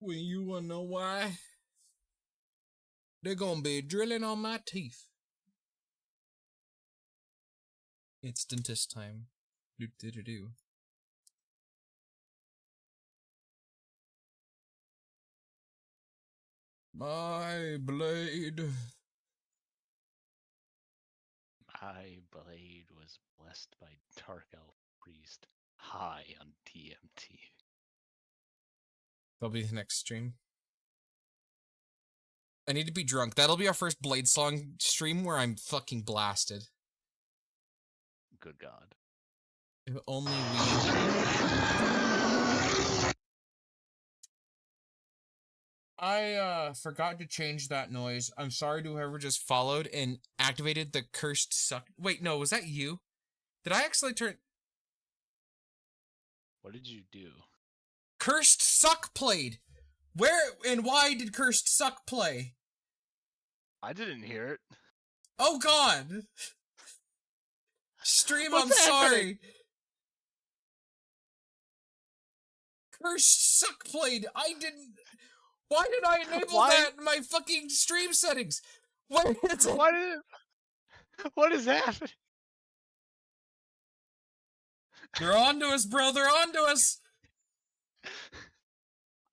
Well, you wanna know why? They're gonna be drilling on my teeth. It's dentist time. Do-do-do-do. My blade. My blade was blessed by Dark Elf Priest high on TMT. That'll be the next stream. I need to be drunk. That'll be our first Blade Song stream where I'm fucking blasted. Good God. If only we... I forgot to change that noise. I'm sorry to whoever just followed and activated the cursed suck. Wait, no, was that you? Did I actually turn... What did you do? Cursed Suck played! Where and why did Cursed Suck play? I didn't hear it. Oh god! Stream, What's I'm happening? sorry! Cursed Suck played! I didn't... Why did I enable that in my fucking stream settings? What is it? What is happening? They're onto us, bro, they're onto us!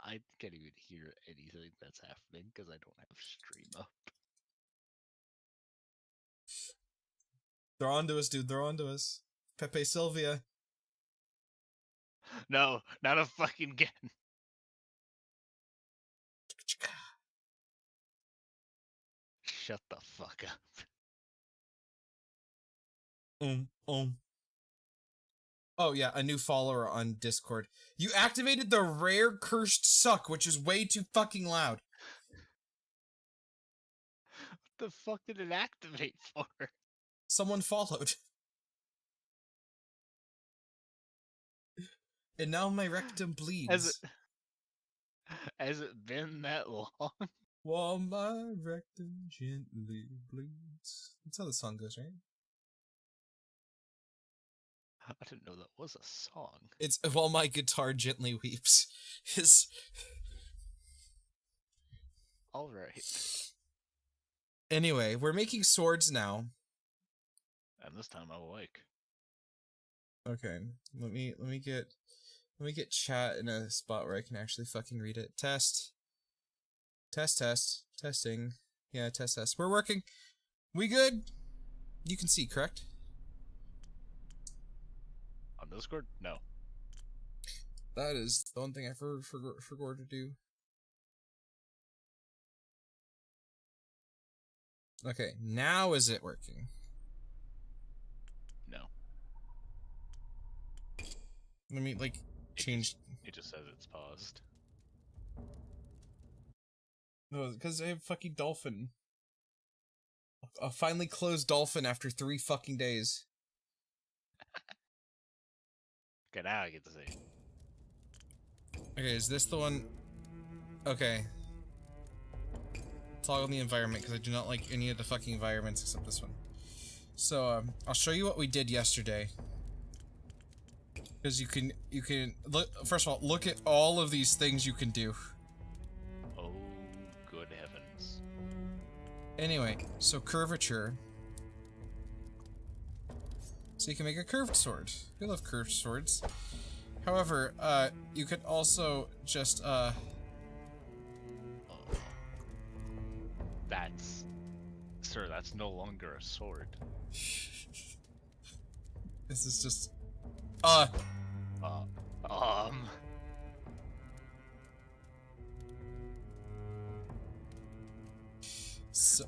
I can't even hear anything that's happening because I don't have stream up. They're onto us, dude, they're onto us. Pepe Sylvia. No, not a fucking again. Shut the fuck up. Oh yeah, a new follower on Discord. You activated the rare Cursed Suck, which is way too fucking loud. What the fuck did it activate for? Someone followed. And now my rectum bleeds. Has it been that long? While my rectum gently bleeds. That's how the song goes, right? I didn't know that was a song. It's While My Guitar Gently Weeps. Alright. Anyway, we're making swords now. And this time I'm awake. Okay, let me get chat in a spot where I can actually fucking read it. Test. Testing. Yeah, test. We're working. We good? You can see, correct? On Discord? No. That is the one thing I forgot to do. Okay, now is it working? No. Let me, like, change... It just says it's paused. No, because I have fucking dolphin. A finally closed dolphin after 3 fucking days. Okay, now I get to see. Okay, is this the one? Okay. Toggle the environment, because I do not like any of the fucking environments except this one. So, I'll show you what we did yesterday. Because you can look, first of all, look at all of these things you can do. Oh, good heavens. Anyway, so curvature. So you can make a curved sword. We love curved swords. However, you could also just, That's... Sir, that's no longer a sword. This is just... So...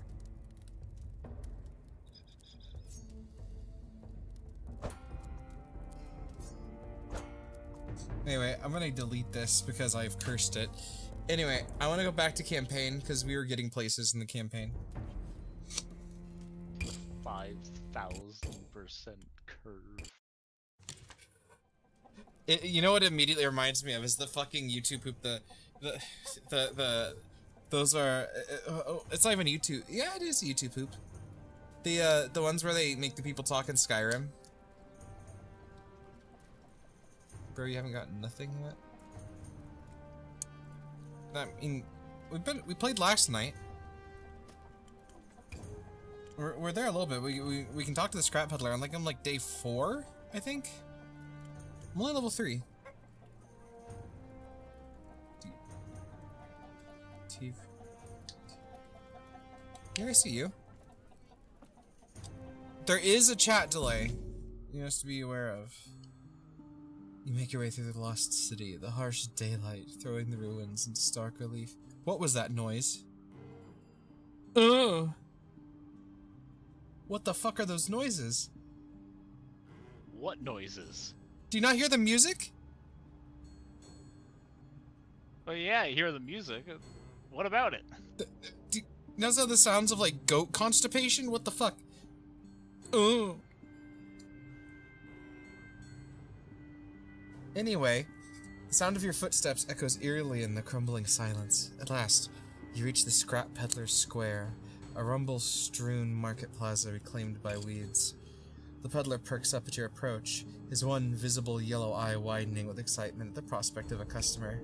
Anyway, I'm gonna delete this because I've cursed it. Anyway, I want to go back to campaign because we were getting places in the campaign. 5,000% curve. You know what it immediately reminds me of is the fucking YouTube poop. Those are. It's not even YouTube. Yeah, it is YouTube poop. The ones where they make the people talk in Skyrim. Bro, you haven't gotten nothing yet? I mean, we played last night. We're there a little bit. We can talk to the scrap peddler. I'm like day 4, I think. I'm only level 3. Yeah, I see you. There is a chat delay you must be aware of. You make your way through the lost city, the harsh daylight throwing the ruins into stark relief. What was that noise? Ugh. What the fuck are those noises? What noises? Do you not hear the music? Oh yeah, I hear the music. What about it? Those are the sounds of like goat constipation? What the fuck? Ugh. Anyway, the sound of your footsteps echoes eerily in the crumbling silence. At last, you reach the Scrap Peddler's Square, a rumble-strewn market plaza reclaimed by weeds. The peddler perks up at your approach, his one visible yellow eye widening with excitement at the prospect of a customer.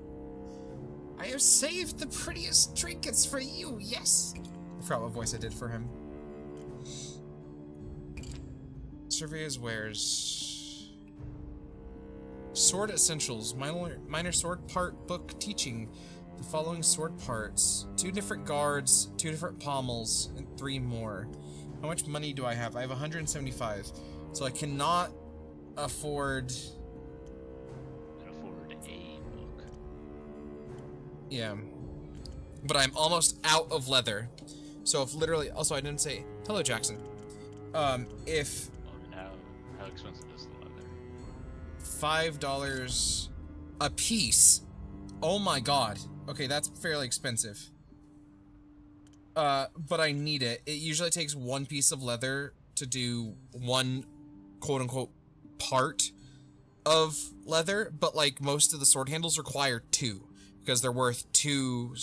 I have saved the prettiest trinkets for you, yes! I forgot what voice I did for him. Survey his wares. Sword essentials. Minor sword part book teaching the following sword parts. 2 different guards, 2 different pommels, and 3 more. How much money do I have? I have 175. So I cannot afford... a book. Yeah. But I'm almost out of leather. So if literally... Also, I didn't say... Hello, Jackson. If... How expensive is the leather? $5 a piece. Oh my god. Okay, that's fairly expensive. But I need it. It usually takes 1 piece of leather to do 1 quote-unquote part of leather, but like most of the sword handles require 2 because they're worth 2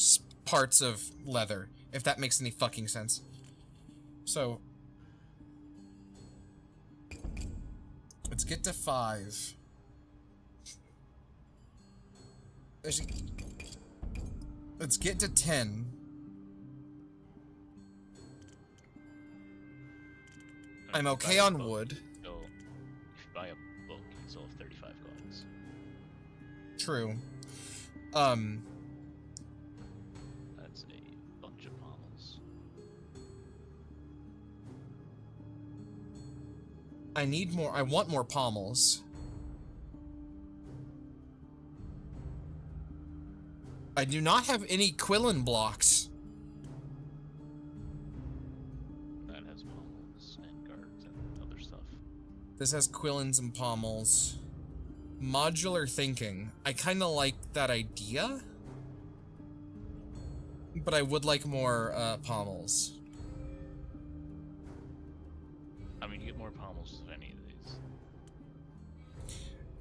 parts of leather, if that makes any fucking sense. So let's get to 5. Let's get to 10. I'm okay on wood. So, if you buy a book, you still have 35 coins. True. That's a bunch of pommels. I need more. I want more pommels. I do not have any Quillen blocks. That has pommels and guards and other stuff. This has Quillens and pommels. Modular thinking. I kind of like that idea. But I would like more pommels. I mean, you get more pommels with any of these.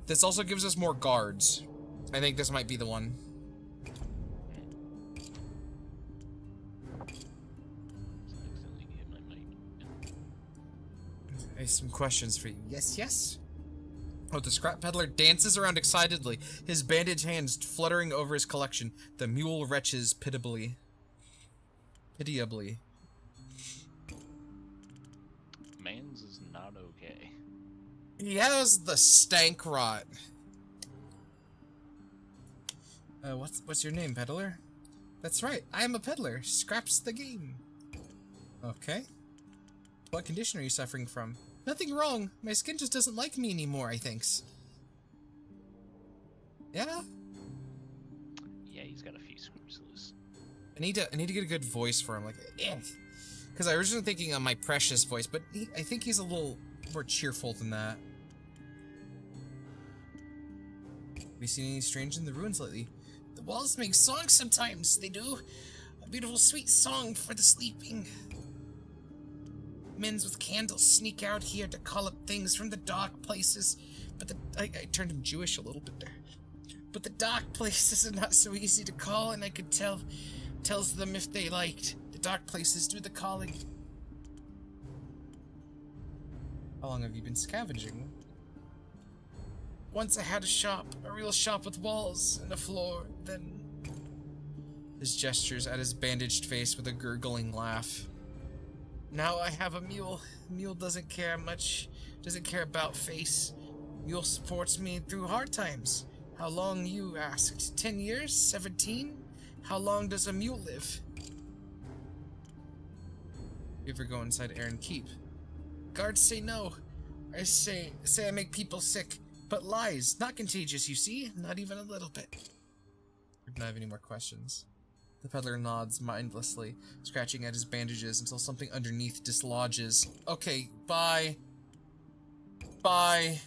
This also gives us more guards. I think this might be the one. I have some questions for you. Yes, yes? Oh, the scrap peddler dances around excitedly, his bandaged hands fluttering over his collection. The mule retches pitiably. Mans is not okay. He has the stank rot. What's your name, peddler? That's right, I am a peddler. Scraps the game. Okay. What condition are you suffering from? Nothing wrong. My skin just doesn't like me anymore, I thinks. Yeah? Yeah, he's got a few screws loose. I need to get a good voice for him, like, because I was originally thinking of my precious voice, but I think he's a little more cheerful than that. Have you seen anything strange in the ruins lately? The walls make songs sometimes, they do. A beautiful sweet song for the sleeping. Men with candles sneak out here to call up things from the dark places, but I turned him Jewish a little bit there. But the dark places are not so easy to call, and I could tells them if they liked. The dark places do the calling. How long have you been scavenging? Once I had a shop, a real shop with walls and a floor, then His gestures at his bandaged face with a gurgling laugh. Now I have a mule. Mule doesn't care much, doesn't care about face. Mule supports me through hard times. How long, you asked? 10 years? 17? How long does a mule live? You ever go inside Aaron Keep? Guards say no. I say I make people sick, but lies. Not contagious, you see? Not even a little bit. I don't have any more questions. The peddler nods mindlessly, scratching at his bandages until something underneath dislodges. Okay, bye. Bye.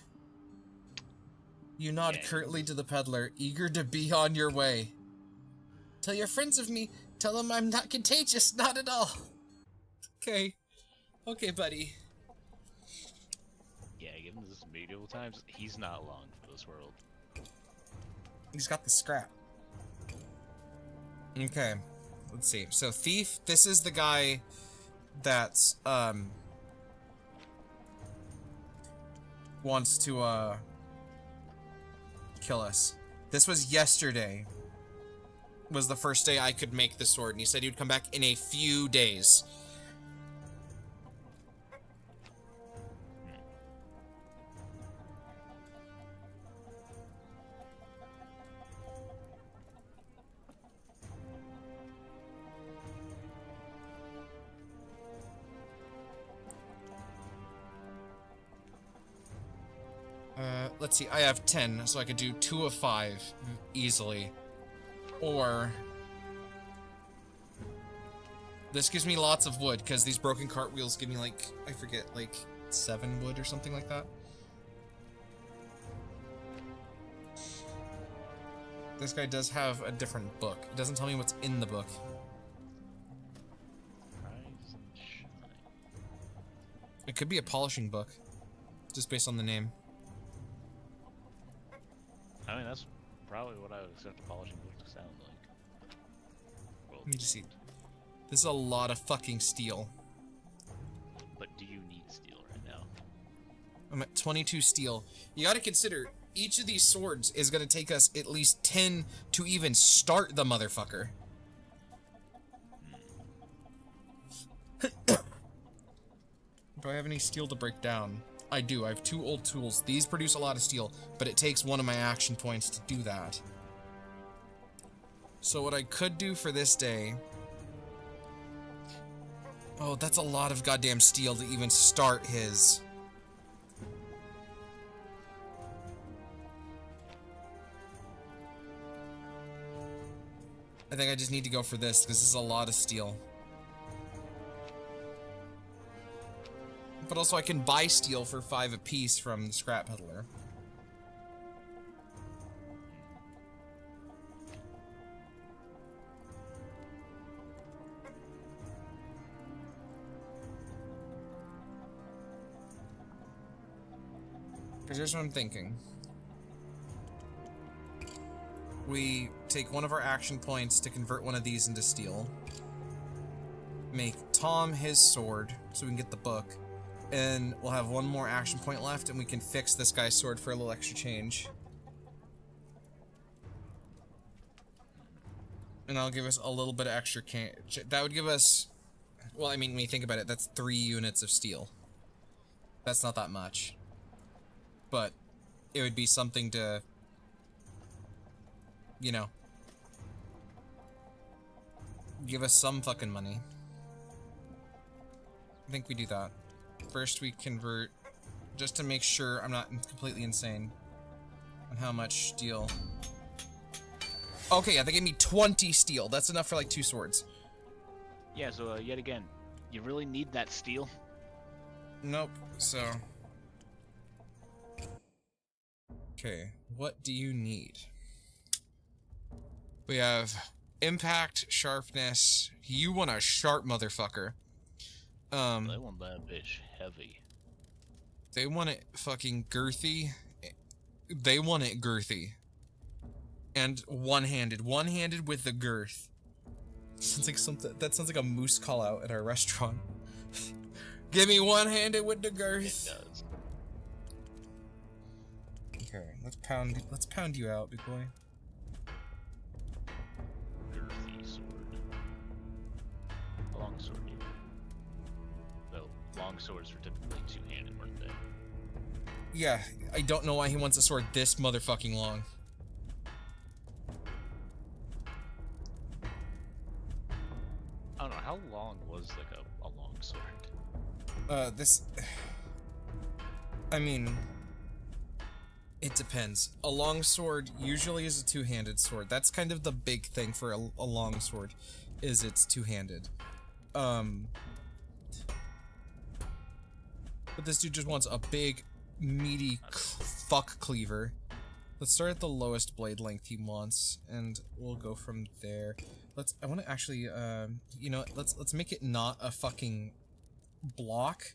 You nod curtly to the peddler, eager to be on your way. Tell your friends of me. Tell them I'm not contagious, not at all. Okay. Okay, buddy. Yeah, given this medieval times, he's not long for this world. He's got the scrap. Okay. Let's see. So, Thief, this is the guy that's, wants to, kill us. This was yesterday. Was the first day I could make the sword, and he said he would come back in a few days. Let's see, I have 10, so I could do 2 of 5 easily. Or this gives me lots of wood, because these broken cartwheels give me, like, I forget, like 7 wood or something like that. This guy does have a different book. It doesn't tell me what's in the book. Rise and shine. It could be a polishing book, just based on the name. I mean, that's probably what I would expect a polishing book to sound like. Well, Let me just see. This is a lot of fucking steel. but do you need steel right now? I'm at 22 steel. You gotta consider, each of these swords is gonna take us at least 10 to even start the motherfucker. Do I have any steel to break down? I do. I have 2 old tools. These produce a lot of steel, but it takes one of my action points to do that. So what I could do for this day... Oh, that's a lot of goddamn steel to even start his... I think I just need to go for this, because this is a lot of steel. But also I can buy steel for 5 apiece from the scrap peddler. Because here's what I'm thinking. We take one of our action points to convert one of these into steel. Make Tom his sword, so we can get the book. And we'll have one more action point left, and we can fix this guy's sword for a little extra change. And that'll give us a little bit of extra that would give us... Well, I mean, when you think about it, that's 3 units of steel. That's not that much. But it would be something to... You know... give us some fucking money. I think we do that. First we convert, just to make sure I'm not completely insane on how much steel. Okay, yeah, they gave me 20 steel. That's enough for like 2 swords. Yeah, so yet again, you really need that steel? Nope, so... Okay, what do you need? We have impact, sharpness. You want a sharp motherfucker. They want that bitch heavy. They want it fucking girthy. They want it girthy. And one-handed. One-handed with the girth. Sounds like something. That sounds like a moose call out at our restaurant. Give me one-handed with the girth. It does. Okay, let's pound you out, big boy. Girthy sword. longsword either. Though longswords were typically two-handed, weren't they? Yeah, I don't know why he wants a sword this motherfucking long. I don't know, how long was like a longsword? I mean, it depends. A longsword usually is a two-handed sword. That's kind of the big thing for a longsword, is it's two-handed. But this dude just wants a big, meaty fuck cleaver. Let's start at the lowest blade length he wants, and we'll go from there. I want to actually, you know, let's make it not a fucking block.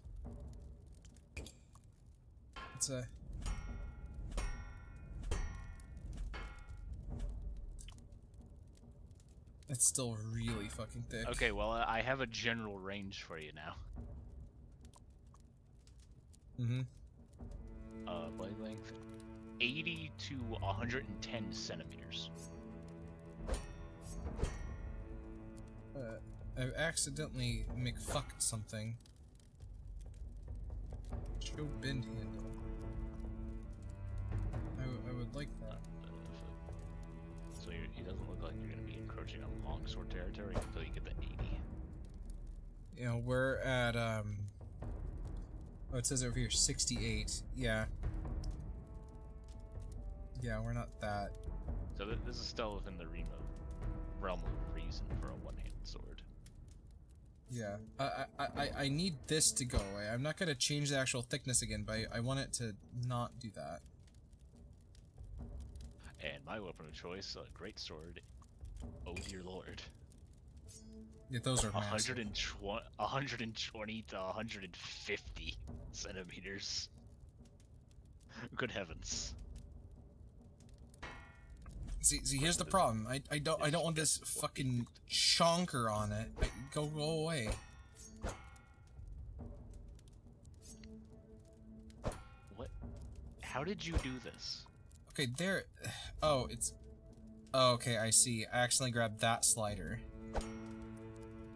It's still really fucking thick. Okay, well, I have a general range for you now. Mm-hmm. Blade length, 80 to 110 centimeters. I've accidentally McFucked something. Show bend handle. I would like that. So it doesn't look like you're going to be encroaching on longsword territory until you get to 80. You know, we're at, oh, it says over here 68. Yeah. Yeah, we're not that. So this is still within the realm of reason for a one-handed sword. Yeah. I need this to go away. I'm not gonna change the actual thickness again, but I want it to not do that. And my weapon of choice, a great sword. Oh dear lord. Yeah, those are massive. 120 to 150 centimeters. Good heavens. See, here's the problem. I don't want this fucking chonker on it. Go away. What? How did you do this? Okay, there. Oh, it's. Oh, okay, I see. I accidentally grabbed that slider.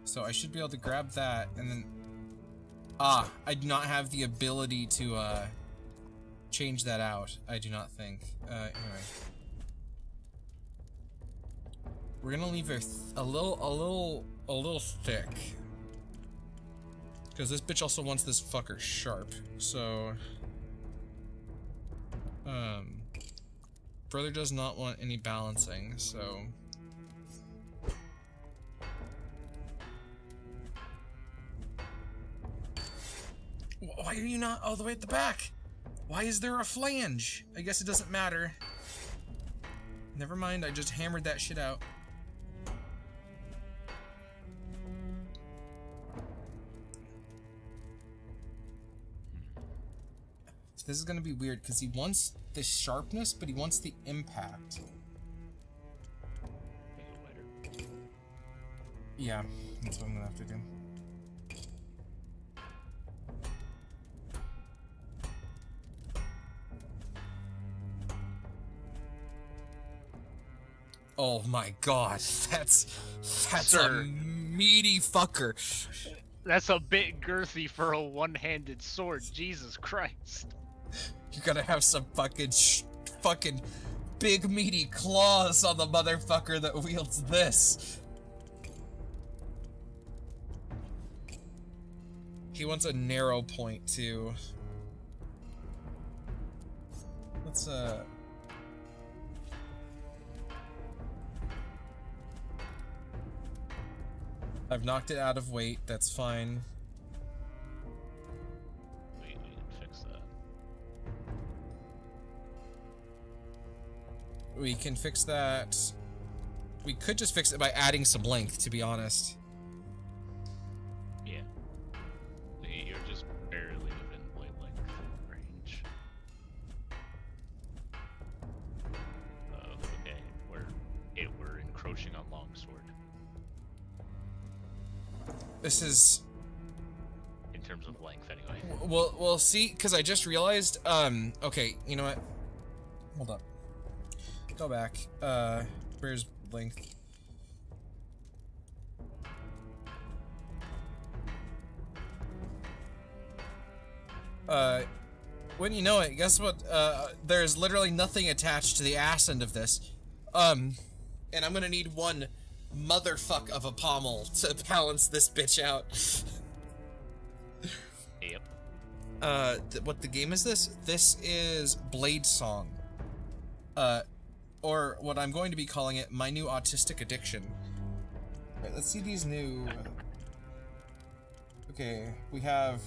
So I should be able to grab that and then. Ah, I do not have the ability to change that out. I do not think. Anyway. We're gonna leave it a little thick. Because this bitch also wants this fucker sharp. So brother does not want any balancing, so why are you not all the way at the back? Why is there a flange? I guess it doesn't matter. Never mind, I just hammered that shit out. This is gonna be weird because he wants the sharpness, but he wants the impact. Make it lighter. Yeah, that's what I'm gonna have to do. Oh my god, that's Sir. a meaty fucker. That's a bit girthy for a one-handed sword. Jesus Christ. You gotta have some fucking big meaty claws on the motherfucker that wields this. He wants a narrow point too. Let's I've knocked it out of weight, that's fine. We can fix that. We can fix that. We could just fix it by adding some length, to be honest. Yeah. You're just barely within blade length range. Okay, we're encroaching on longsword. This is... In terms of length, anyway. Well, see, because I just realized, okay, you know what? Hold up. Go back. Where's length? When you know it, guess what? There's literally nothing attached to the ass end of this. And I'm gonna need one motherfuck of a pommel to balance this bitch out. Yep. What the game is this? This is Blade Song. Or what I'm going to be calling it, my new autistic addiction. Right, let's see these new... Okay, we have...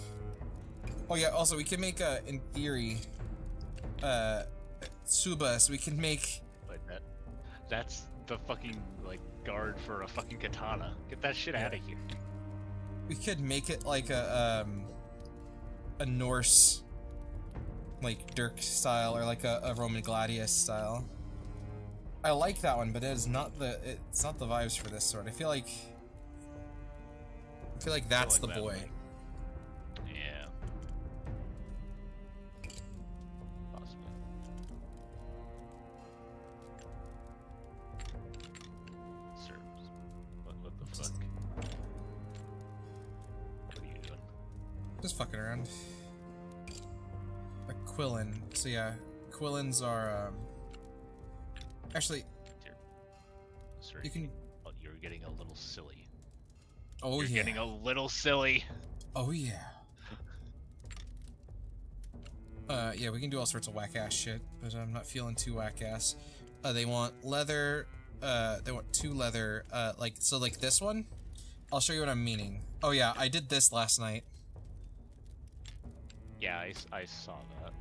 Oh yeah, also we can make, in theory, Suba, so we can make... Like that's the fucking, like, guard for a fucking katana. Get that shit out of here. We could make it like a Norse, like, Dirk style, or like a Roman Gladius style. I like that one, but it's not the vibes for this sword. I feel like that's the boy. Yeah. Possibly. Serves. What the fuck? What are you doing? Just fucking around. A Quillin. So yeah, Quillins are actually Sorry, you can. Oh, you're getting a little silly. Oh You're yeah. getting a little silly. Oh yeah. Yeah, we can do all sorts of whack ass shit, but I'm not feeling too whack ass. They want leather. They want 2 leather. Like this one. I'll show you what I'm meaning. Oh yeah, I did this last night. Yeah, I saw that.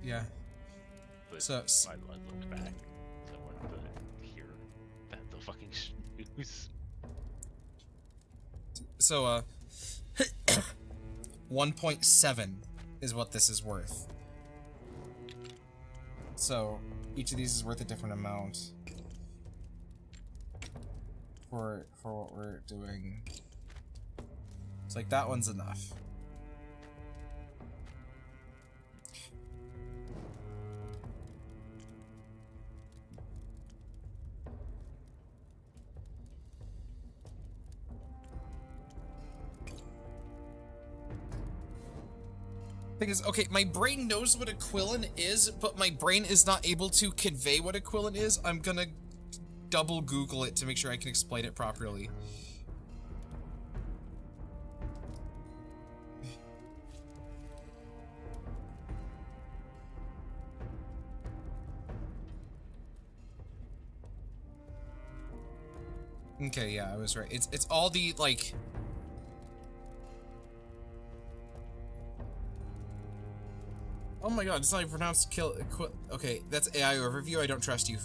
Yeah. But So I looked back. So I wanted to hear that the fucking snooze. So 1.7 is what this is worth. So each of these is worth a different amount for what we're doing. It's like that one's enough. Thing is, okay, my brain knows what a Quillin is, but my brain is not able to convey what a Quillin is. I'm gonna double Google it to make sure I can explain it properly. Okay, yeah, I was right. It's all the, like... Oh my god, it's not even pronounced okay, that's AI overview, I don't trust you.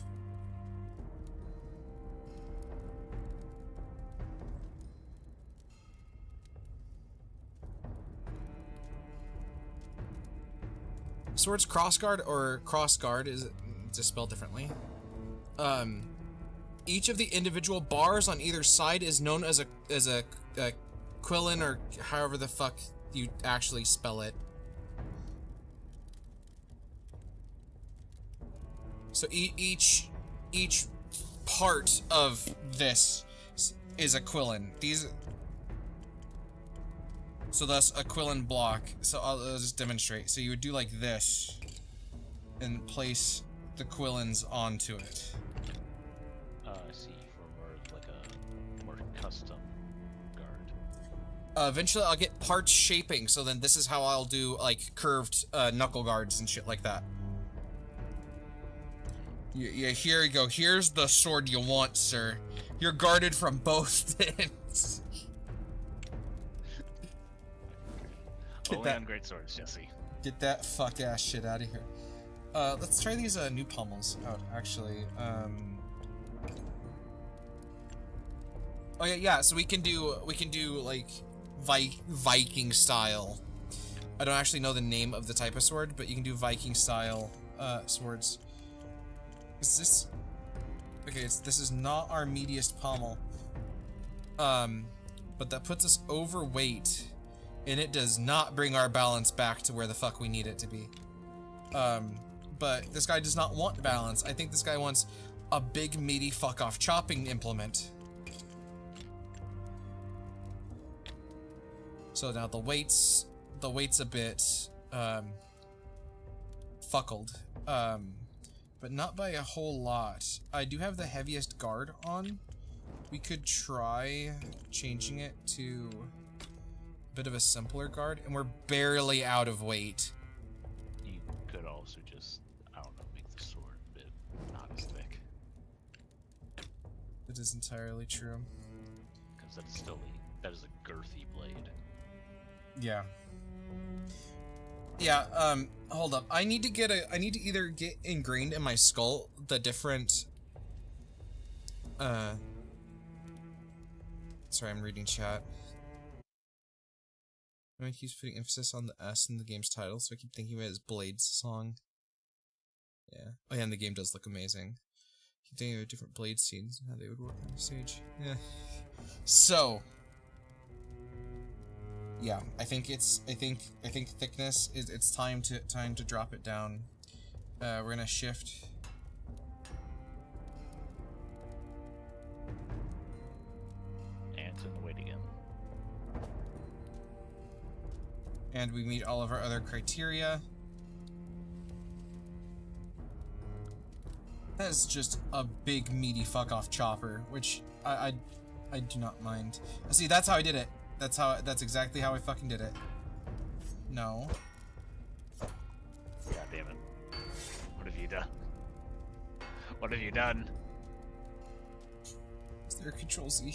Swords crossguard or crossguard is just spelled differently. Each of the individual bars on either side is known as a quillin, or however the fuck you actually spell it. So each part of this is a quillin. So thus a quillin block. So I'll just demonstrate. So you would do like this and place the quillins onto it. I see, for more like a more custom guard. Eventually I'll get parts shaping, so then this is how I'll do like curved knuckle guards and shit like that. Yeah, here you go. Here's the sword you want, sir. You're guarded from both ends. Only on great swords, Jesse. Get that fuck ass shit out of here. Let's try these new pommels out, actually. Oh yeah, so we can do like Viking style. I don't actually know the name of the type of sword, but you can do Viking style swords. Is this okay? This is not our meatiest pommel. But that puts us overweight, and it does not bring our balance back to where the fuck we need it to be. But this guy does not want balance. I think this guy wants a big meaty fuck off chopping implement. So now the weights the weight's a bit fuckled, but not by a whole lot. I do have the heaviest guard on. We could try changing it to a bit of a simpler guard, and we're barely out of weight. You could also just, I don't know, make the sword a bit not as thick. It is entirely true. Because that is still that is a girthy blade. Yeah. Yeah, hold up. I need to either get ingrained in my skull the different, sorry, I'm reading chat. I keeps putting emphasis on the S in the game's title, so I keep thinking of it as Blade's song. Yeah. Oh yeah, and the game does look amazing. I keep thinking of different Blade scenes and how they would work on the stage. Yeah. So, yeah, I think thickness is it's time to drop it down. We're gonna shift. And it's in the weight again. And we meet all of our other criteria. That is just a big meaty fuck off chopper, which I do not mind. See, that's how I did it. That's exactly how I fucking did it. No. God damn it. What have you done? What have you done? Is there a Control Z?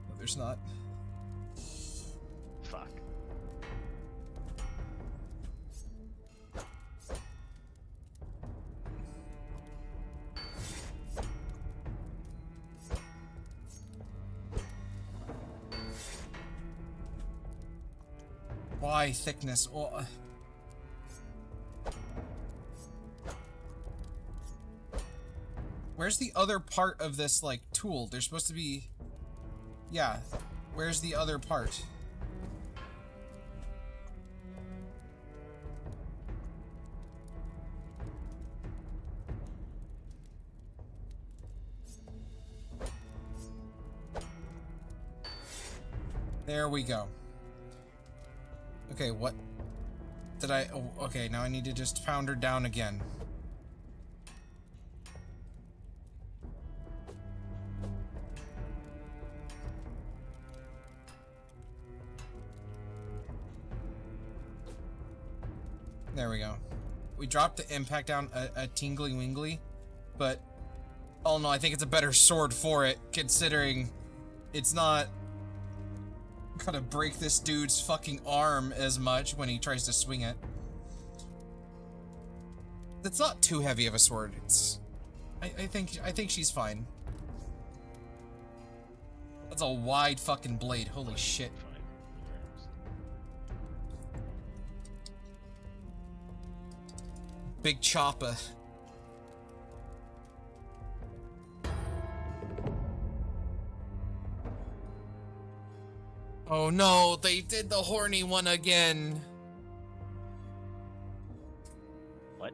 No, there's not. Fuck. Why thickness? Oh, where's the other part of this, like, tool? There's supposed to be... Yeah. Where's the other part? There we go. Okay, what did I... Oh, okay, now I need to just pound her down again. There we go. We dropped the impact down a tingly wingly, but... Oh no, I think it's a better sword for it, considering it's not gonna break this dude's fucking arm as much when he tries to swing it. It's not too heavy of a sword. It's... I think she's fine. That's a wide fucking blade. Holy shit. Big chopper. Oh no, they did the horny one again. What?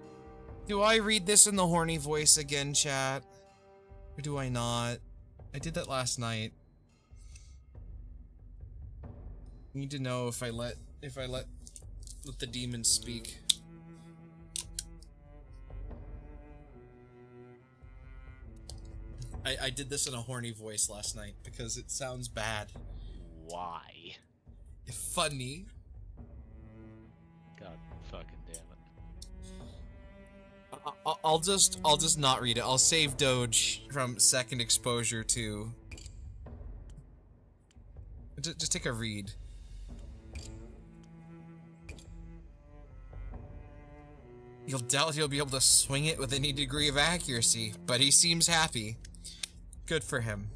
Do I read this in the horny voice again, chat? Or do I not? I did that last night. I need to know if I let the demons speak. I did this in a horny voice last night because it sounds bad. Why? Funny. God fucking damn it. I'll just not read it. I'll save Doge from second exposure to... Just take a read. You'll doubt he'll be able to swing it with any degree of accuracy, but he seems happy. Good for him.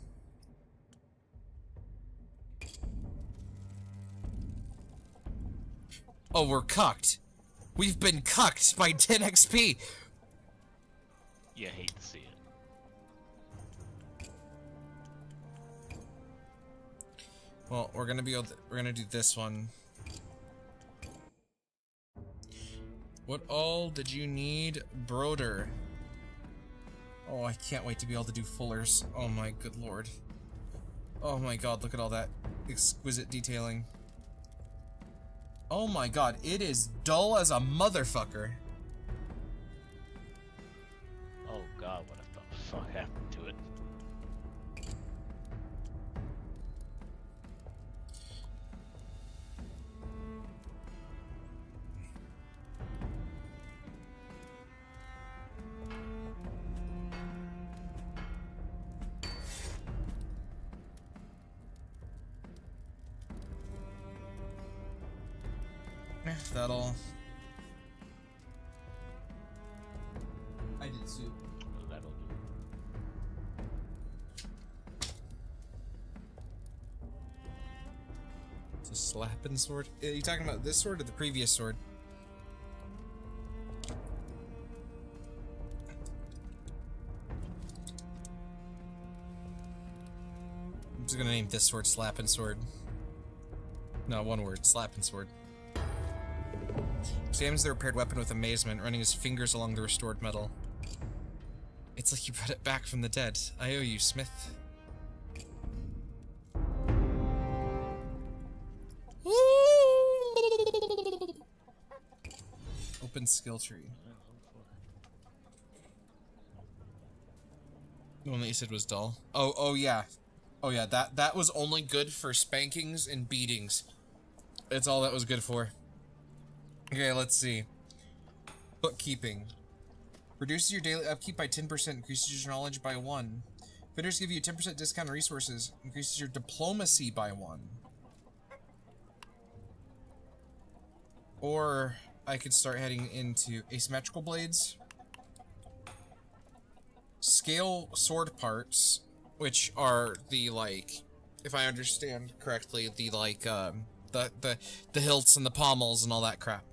Oh, we're cucked. We've been cucked by 10 XP. You hate to see it. Well, we're gonna do this one. What all did you need, Broder? Oh, I can't wait to be able to do fullers. Oh my good lord. Oh my god, look at all that exquisite detailing. Oh my god, it is dull as a motherfucker. Oh god, what the fuck happened to it? That'll... I did soup. That'll do. It's a slapping sword? Are you talking about this sword or the previous sword? I'm just gonna name this sword Slapping Sword. No, one word, Slapping Sword. Examines the repaired weapon with amazement, running his fingers along the restored metal. It's like you brought it back from the dead. I owe you, Smith. Open skill tree. The one that you said was dull. Oh yeah. Oh yeah, that was only good for spankings and beatings. It's all that was good for. Okay, let's see. Bookkeeping. Reduces your daily upkeep by 10%, increases your knowledge by 1. Bidders give you a 10% discount on resources, increases your diplomacy by 1. Or I could start heading into asymmetrical blades. Scale sword parts, which are the, like, if I understand correctly, the, like, the hilts and the pommels and all that crap.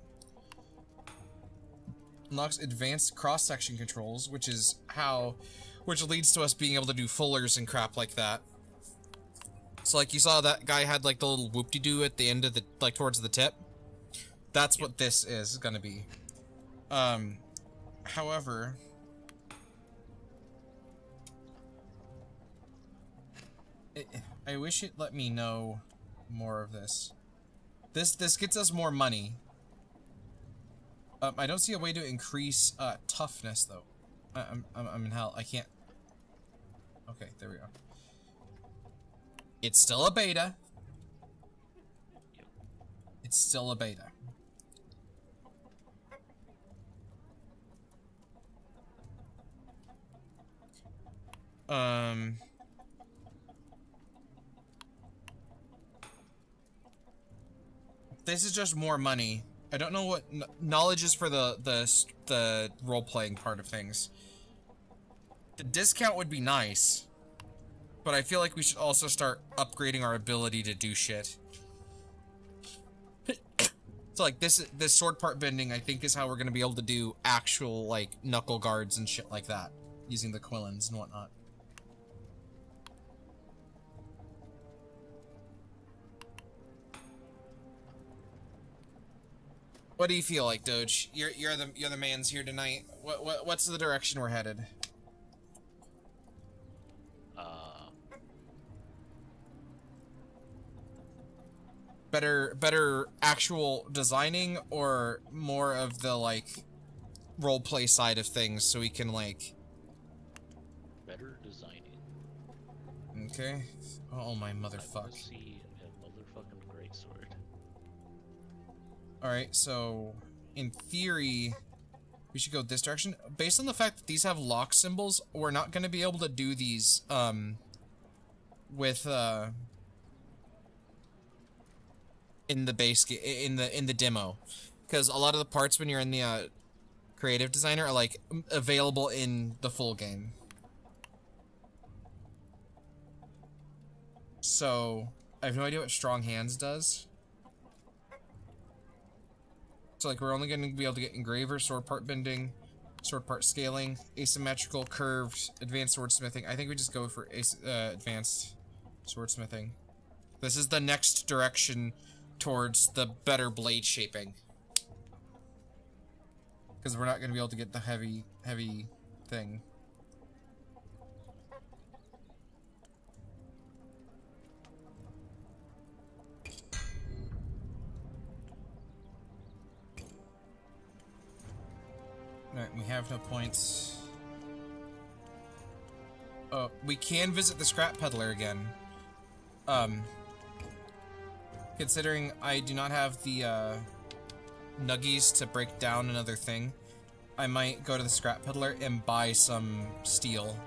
Unlocks advanced cross-section controls, which leads to us being able to do fullers and crap like that. So, like, you saw that guy had, like, the little whoop-de-doo at the end of the, like, towards the tip? That's what this is gonna be. However... I wish it let me know more of this. This gets us more money. I don't see a way to increase toughness though. I'm in hell. I can't. Okay, there we go. It's still a beta. It's still a beta. This is just more money. I don't know what knowledge is for the role-playing part of things. The discount would be nice, but I feel like we should also start upgrading our ability to do shit. So like this sword part bending, I think, is how we're gonna be able to do actual like knuckle guards and shit like that, using the quillins and whatnot. What do you feel like, Doge? You're the man's here tonight. What's the direction we're headed? Better actual designing, or more of the like roleplay side of things, so we can like Better designing. Okay. Oh my motherfuck. See a motherfucking greatsword. Alright, so in theory we should go this direction. Based on the fact that these have lock symbols, we're not gonna be able to do these with in the base in the demo, because a lot of the parts when you're in the creative designer are like available in the full game. So I have no idea what strong hands does. So like we're only going to be able to get engraver, sword part bending, sword part scaling, asymmetrical, curved, advanced swordsmithing. I think we just go for advanced swordsmithing. This is the next direction towards the better blade shaping. Because we're not going to be able to get the heavy thing. Alright, we have no points. Oh, we can visit the scrap peddler again. Considering I do not have the, nuggies to break down another thing, I might go to the scrap peddler and buy some steel.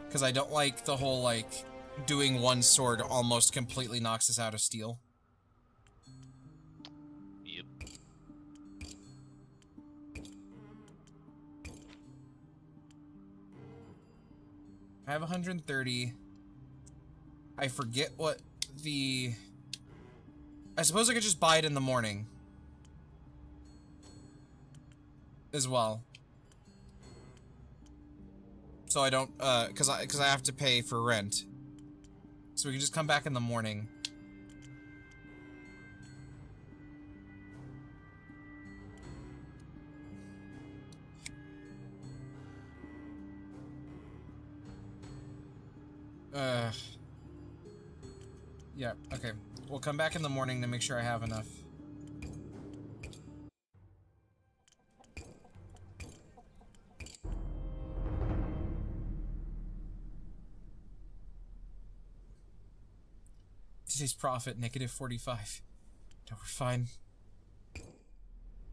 Because I don't like the whole, like, doing one sword almost completely knocks us out of steel. Yep. I have 130. I forget what the... I suppose I could just buy it in the morning. As well. So I don't, cause I have to pay for rent. So we can just come back in the morning. Yeah, okay. We'll come back in the morning to make sure I have enough. Today's profit, -45. No, we're fine. I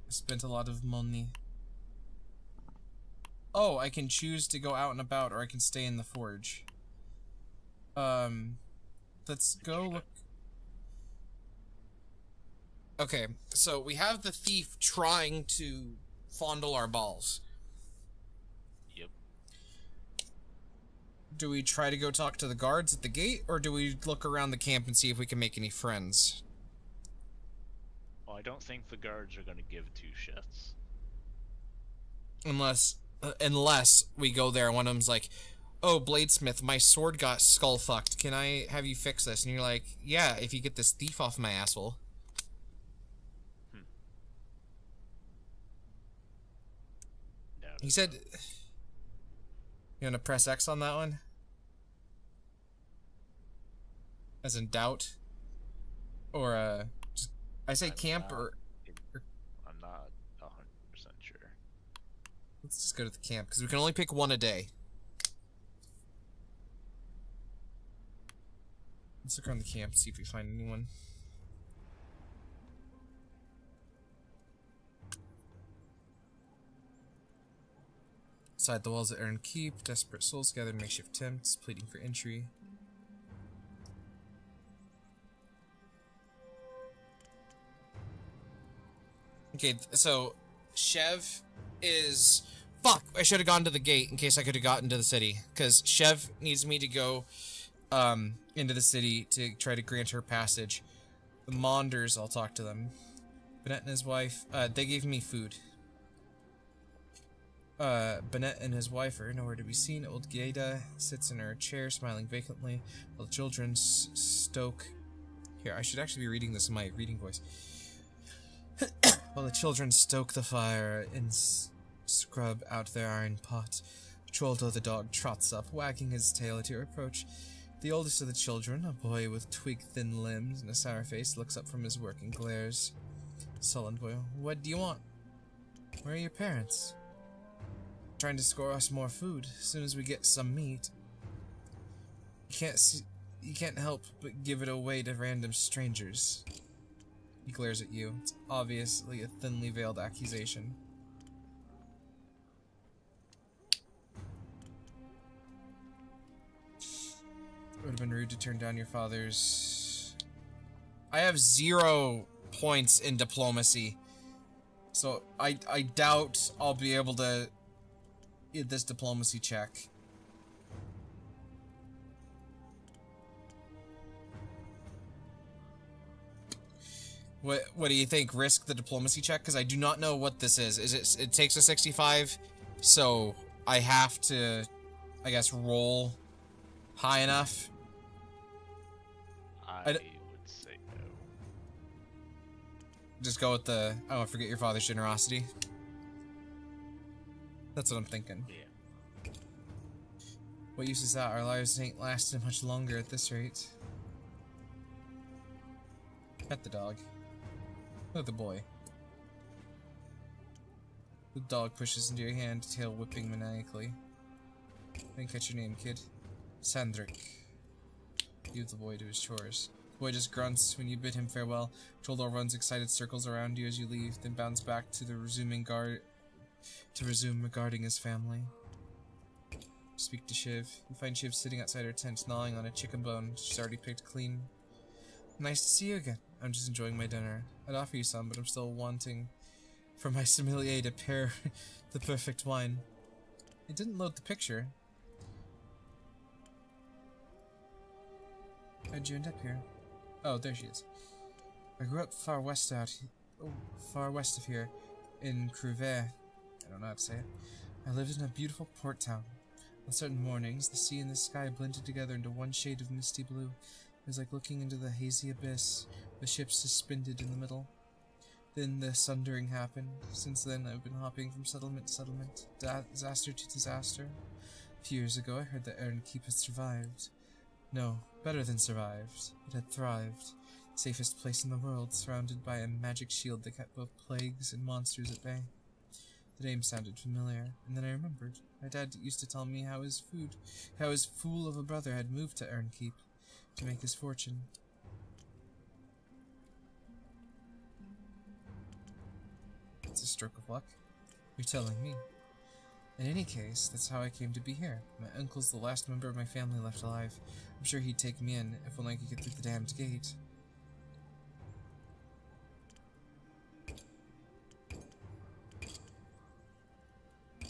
spent a lot of money. Oh, I can choose to go out and about, or I can stay in the forge. Let's go look. Okay, so we have the thief trying to fondle our balls. Yep. Do we try to go talk to the guards at the gate, or do we look around the camp and see if we can make any friends? Well, I don't think the guards are going to give two shits. Unless we go there and one of them's like, oh, Bladesmith, my sword got skull fucked. Can I have you fix this? And you're like, yeah, if you get this thief off my asshole. He said, you wanna press X on that one? As in doubt? Or, just, I say camp or... I'm not 100% sure. Let's just go to the camp, because we can only pick one a day. Let's look around the camp, see if we find anyone. Inside the walls of Erin Keep, desperate souls gather makeshift tents, pleading for entry. Okay, so Chev is... Fuck! I should have gone to the gate in case I could have gotten to the city. Because Chev needs me to go into the city to try to grant her passage. The Monders, I'll talk to them. Bennett and his wife, they gave me food. Bennett and his wife are nowhere to be seen. Old Gaeta sits in her chair, smiling vacantly, while the children stoke... Here, I should actually be reading this in my reading voice. While the children stoke the fire and scrub out their iron pot, Troldo the dog trots up, wagging his tail at your approach. The oldest of the children, a boy with twig-thin limbs and a sour face, looks up from his work and glares. Sullen boy, what do you want? Where are your parents? Trying to score us more food. As soon as we get some meat. You can't help but give it away to random strangers. He glares at you. It's obviously a thinly veiled accusation. It would have been rude to turn down your father's... I have 0 points in diplomacy. So I doubt I'll be able to get this diplomacy check. What do you think? Risk the diplomacy check? Because I do not know what this is. It takes a 65, so I have to, I guess, roll high enough. I would say no. Just go with the, oh, forget your father's generosity. That's what I'm thinking. Yeah. What use is that? Our lives ain't lasting much longer at this rate. Pet the dog. Look at the boy. The dog pushes into your hand, tail whipping maniacally. I didn't catch your name, kid. Sandrick. Leave the boy to his chores. The boy just grunts when you bid him farewell. Toldor runs excited circles around you as you leave, then bounds back to the resume regarding his family. Speak to Shiv. You find Shiv sitting outside her tent, gnawing on a chicken bone she's already picked clean. Nice to see you again. I'm just enjoying my dinner. I'd offer you some, but I'm still wanting for my sommelier to pair the perfect wine. It didn't load the picture. How'd you end up here? Oh, there she is. I grew up far west of here, in Cruvet. I don't know how to say it. I lived in a beautiful port town. On certain mornings, the sea and the sky blended together into one shade of misty blue. It was like looking into the hazy abyss, the ship suspended in the middle. Then the sundering happened. Since then, I've been hopping from settlement to settlement, disaster to disaster. A few years ago, I heard that Keep had survived. No, better than survived. It had thrived. Safest place in the world, surrounded by a magic shield that kept both plagues and monsters at bay. The name sounded familiar, and then I remembered. My dad used to tell me how his fool of a brother had moved to Keep to make his fortune. It's a stroke of luck. You're telling me. In any case, that's how I came to be here. My uncle's the last member of my family left alive. I'm sure he'd take me in, if only I could get through the damned gate.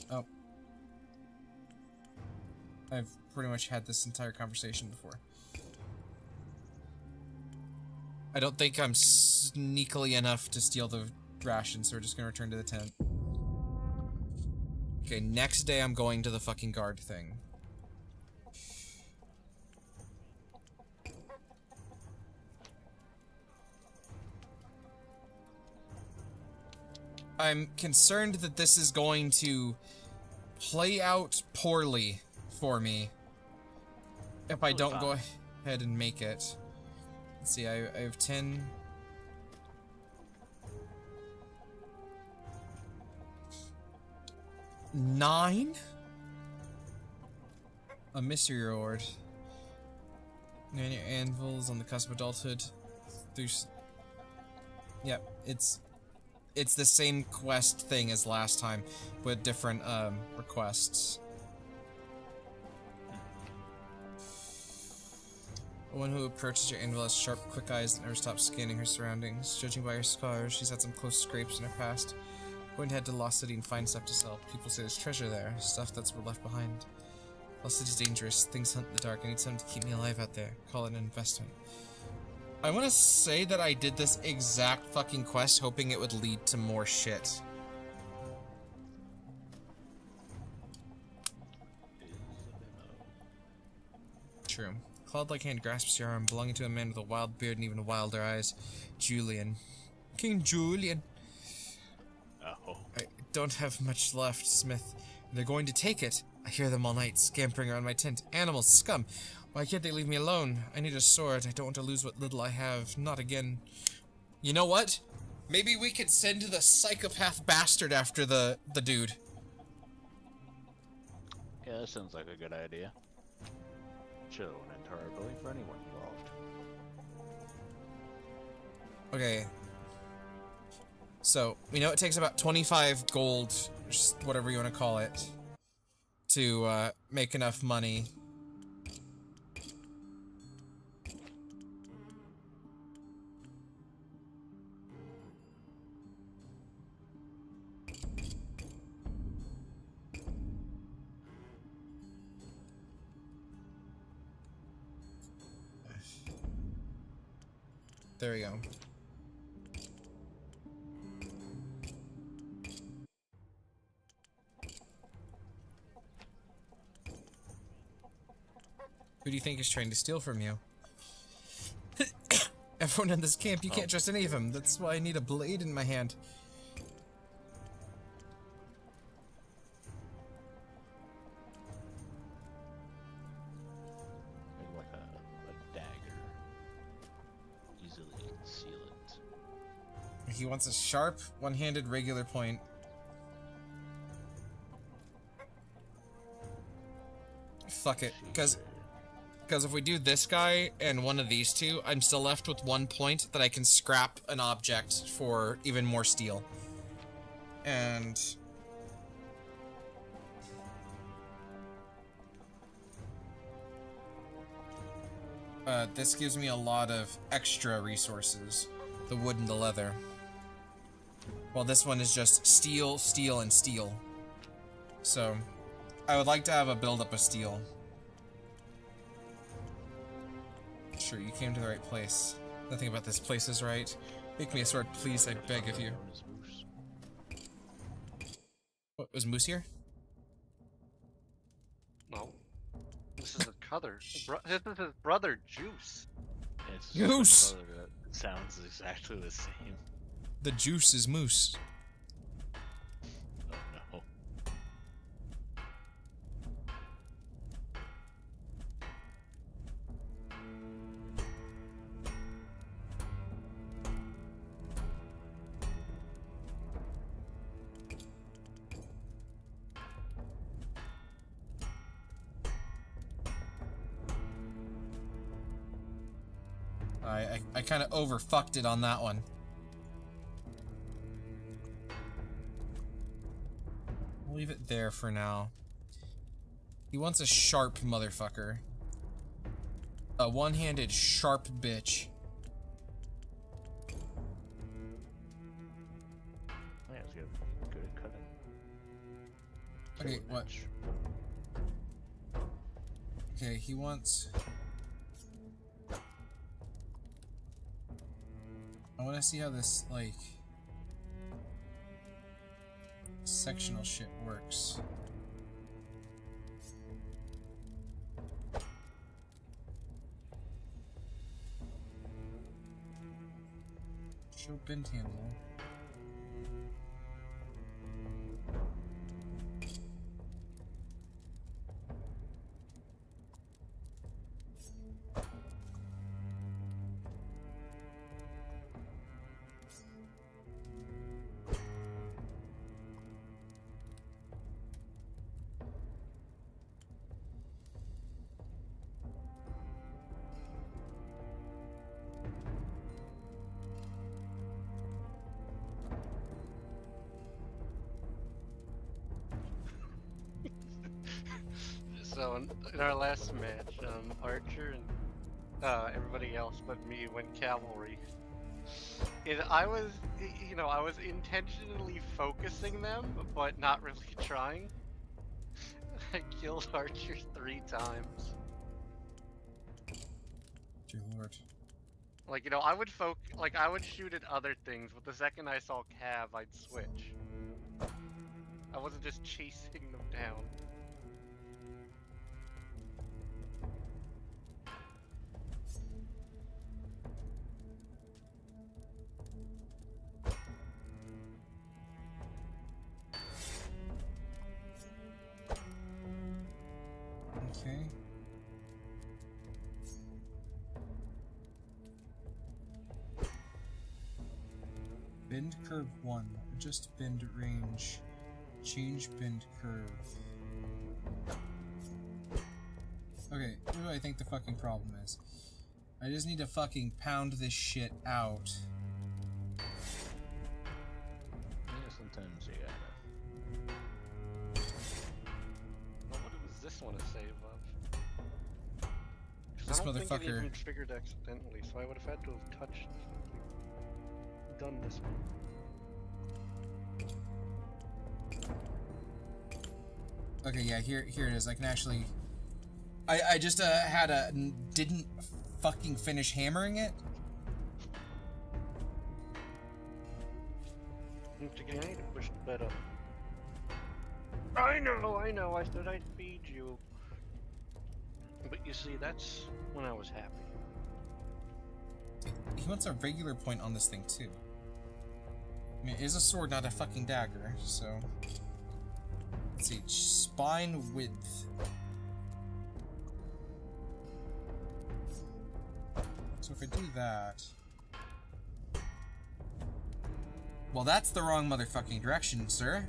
Oh. I've pretty much had this entire conversation before. I don't think I'm sneakily enough to steal the rations, so we're just gonna return to the tent. Okay, next day I'm going to the fucking guard thing. I'm concerned that this is going to play out poorly for me if I don't go ahead and make it. Let's see, I have 10... 9? A mystery reward. And your anvil's on the cusp of adulthood. There's... Yep, it's the same quest thing as last time, with different requests. A woman who approaches your anvil has sharp, quick eyes that never stop scanning her surroundings. Judging by her scars, she's had some close scrapes in her past. Going to head to Lost City and find stuff to sell. People say there's treasure there, stuff that's left behind. Lost City's dangerous, things hunt in the dark. I need something to keep me alive out there. Call it an investment. I want to say that I did this exact fucking quest hoping it would lead to more shit. True. Cloud-like hand grasps your arm, belonging to a man with a wild beard and even wilder eyes. Julian. King Julian. Oh. I don't have much left, Smith. They're going to take it. I hear them all night, scampering around my tent. Animals, scum. Why can't they leave me alone? I need a sword. I don't want to lose what little I have. Not again. You know what? Maybe we could send the psychopath bastard after the dude. Yeah, that sounds like a good idea. Chill and entirely for anyone involved. Okay. So, we know it takes about 25 gold, whatever you want to call it, to make enough money. There we go. Who do you think is trying to steal from you? Everyone in this camp, you can't trust any of them. That's why I need a blade in my hand. Maybe like a dagger. Easily conceal it. He wants a sharp, one-handed regular point. Fuck it, because if we do this guy and one of these two, I'm still left with 1 point that I can scrap an object for even more steel. And this gives me a lot of extra resources. The wood and the leather. Well, this one is just steel, steel, and steel. So, I would like to have a buildup of steel. Sure, you came to the right place. Nothing about this place is right. Make me a sword, please, I beg of you. What, was Moose here? No. This is a other. This is his brother, Juice. It's Goose! just another that sounds exactly the same. The juice is Moose. Oh no. I kind of overfucked it on that one. I'll leave it there for now. He wants a sharp motherfucker. A one-handed sharp bitch. Yeah, it's good at cutting. Okay, what? Okay, he wants... I want to see how this, like... sectional shit works. Show bent handle. So in our last match, Archer and everybody else but me went cavalry. And I was, I was intentionally focusing them, but not really trying. I killed Archer 3 times. Dear Lord. Like, I would I would shoot at other things, but the second I saw Cav, I'd switch. I wasn't just chasing them down. Okay. Bend curve 1. Adjust bend range. Change bend curve. Okay, what do I think the fucking problem is? I just need to fucking pound this shit out. Yeah, sometimes you gotta. Well, what was this one a save of? 'Cause This I don't think it motherfucker- even triggered accidentally, so I would have had to have touched something. Done this one. Okay, yeah, here it is. I can actually... I just didn't fucking finish hammering it. Again, I need to push the bed up. I know, I said I'd feed you. But you see, that's when I was happy. He wants a regular point on this thing, too. I mean, it is a sword, not a fucking dagger, so... Let's see, spine width. So if I do that... Well, that's the wrong motherfucking direction, sir.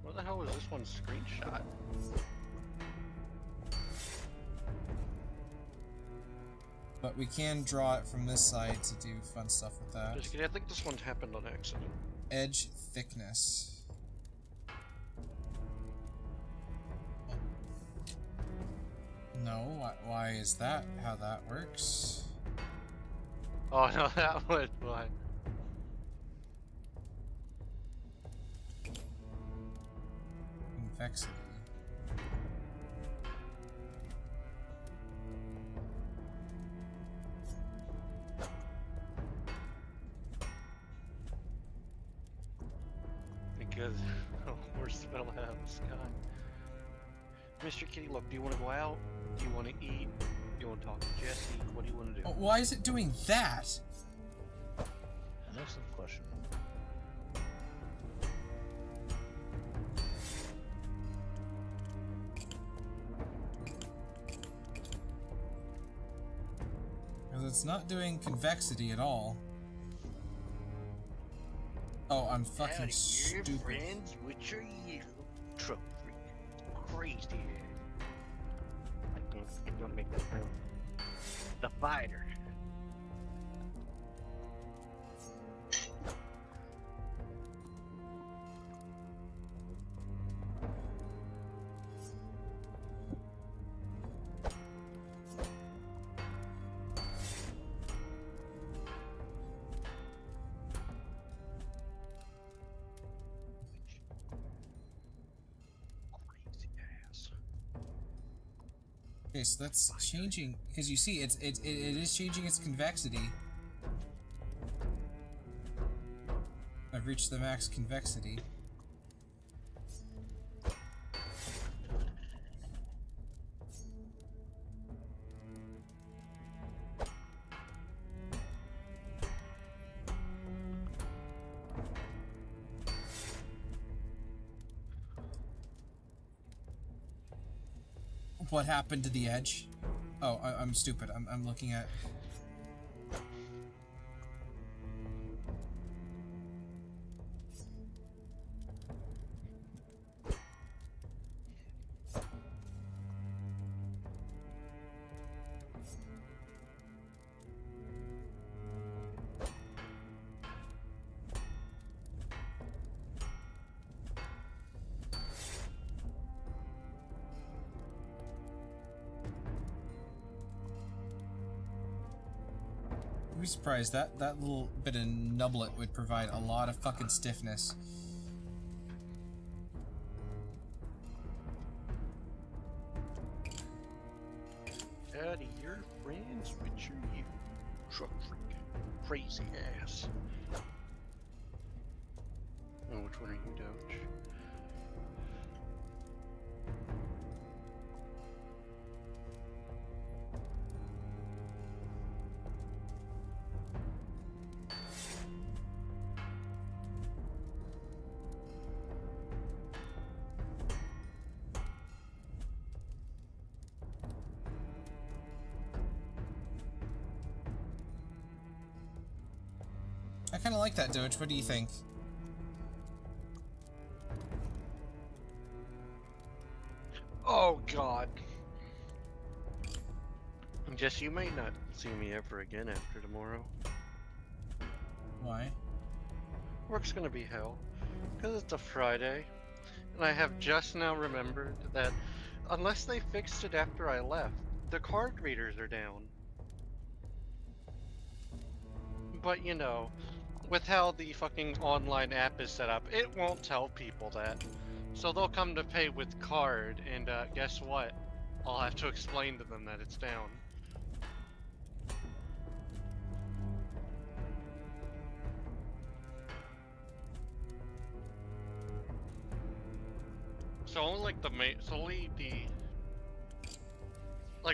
What the hell was this one screenshot? But we can draw it from this side to do fun stuff with that. Just kidding, I think this one happened on accident. Edge thickness. No, why is that how that works? Oh no, that was why. Convexity. Because we're spell out of the sky. Mr. Kitty, look, do you want to go out? Do you want to eat? Do you want to talk to Jesse? What do you want to do? Oh, why is it doing that? An excellent question. Because it's not doing convexity at all. Oh, I'm fucking Howdy, stupid. your friends, which are you? Truck freak. Crazy. I don't make that sound. The fighter. Okay, so that's changing because you see, it is changing its convexity. I've reached the max convexity. What happened to the edge? Oh, I'm stupid. I'm looking at... I'd be surprised. That little bit of nublet would provide a lot of fucking stiffness. Howdy, your friends, which are you? Truck freak. Crazy ass. Oh, which one are you, Doge? I kind of like that, Doge. What do you think? Oh, God. Jess, you may not see me ever again after tomorrow. Why? Work's gonna be hell. Because it's a Friday. And I have just now remembered that unless they fixed it after I left, the card readers are down. But you know, with how the fucking online app is set up, it won't tell people that. So they'll come to pay with card, and guess what? I'll have to explain to them that it's down. So only like the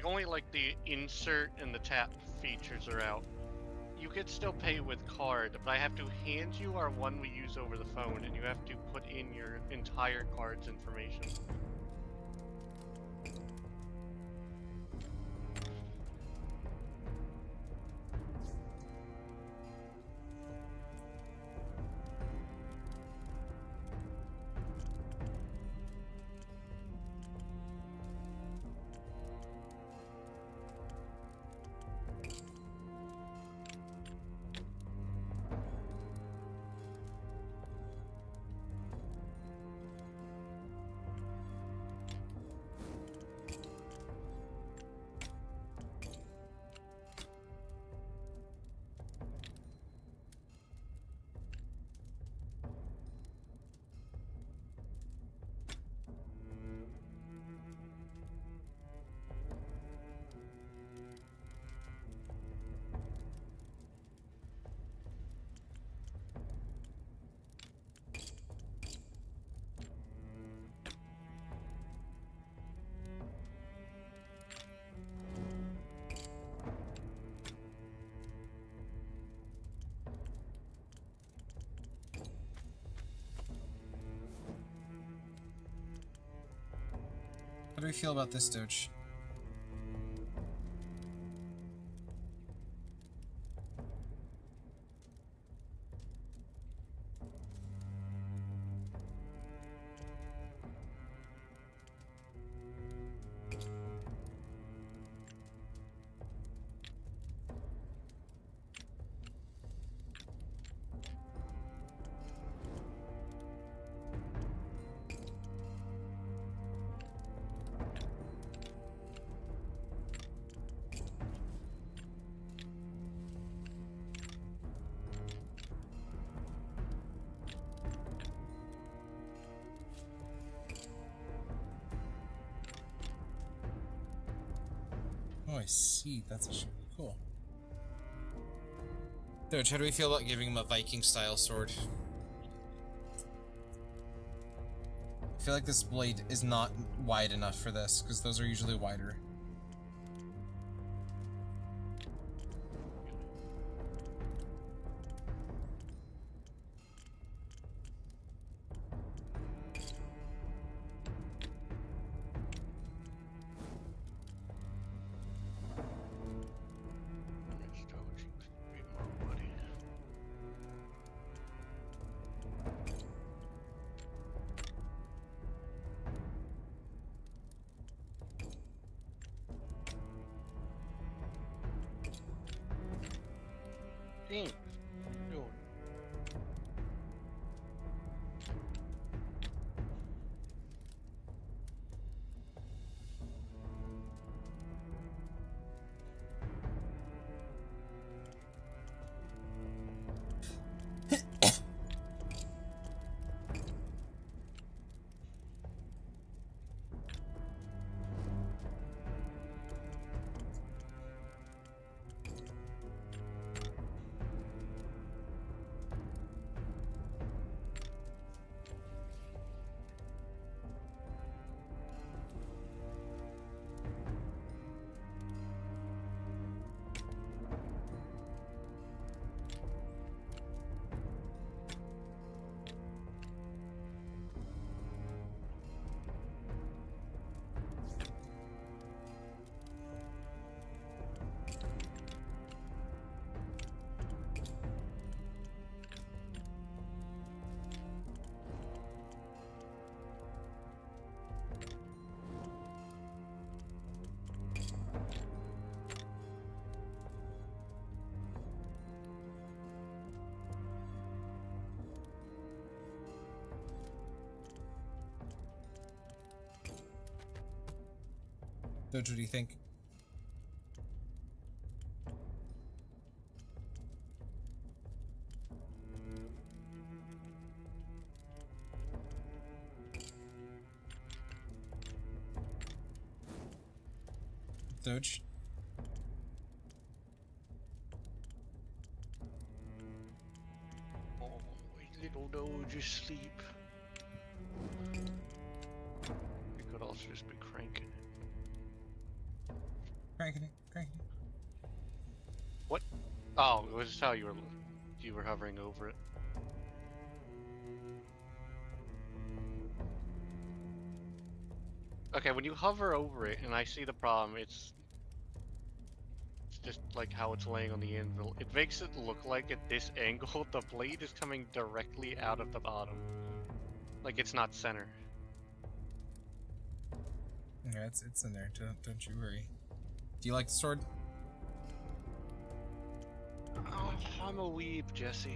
only like the insert and the tap features are out. You could still pay with card, but I have to hand you our one we use over the phone, and you have to put in your entire card's information. How do we feel about this, Doge? Oh, I see. That's a shame. Cool. Doge, how do we feel about giving him a Viking-style sword? I feel like this blade is not wide enough for this, because those are usually wider. Damn. What are you doing? Doge, what do you think? Doge? Oh, little Doge is asleep. You could also just be cranking it. Cranking it, cranking it. What? Oh, it was just how you were hovering over it. Okay, when you hover over it, and I see the problem, it's just like how it's laying on the anvil. It makes it look like at this angle, the blade is coming directly out of the bottom. Like it's not center. Yeah, it's in there. Don't you worry. Do you like the sword? Oh, I'm a weeb, Jesse.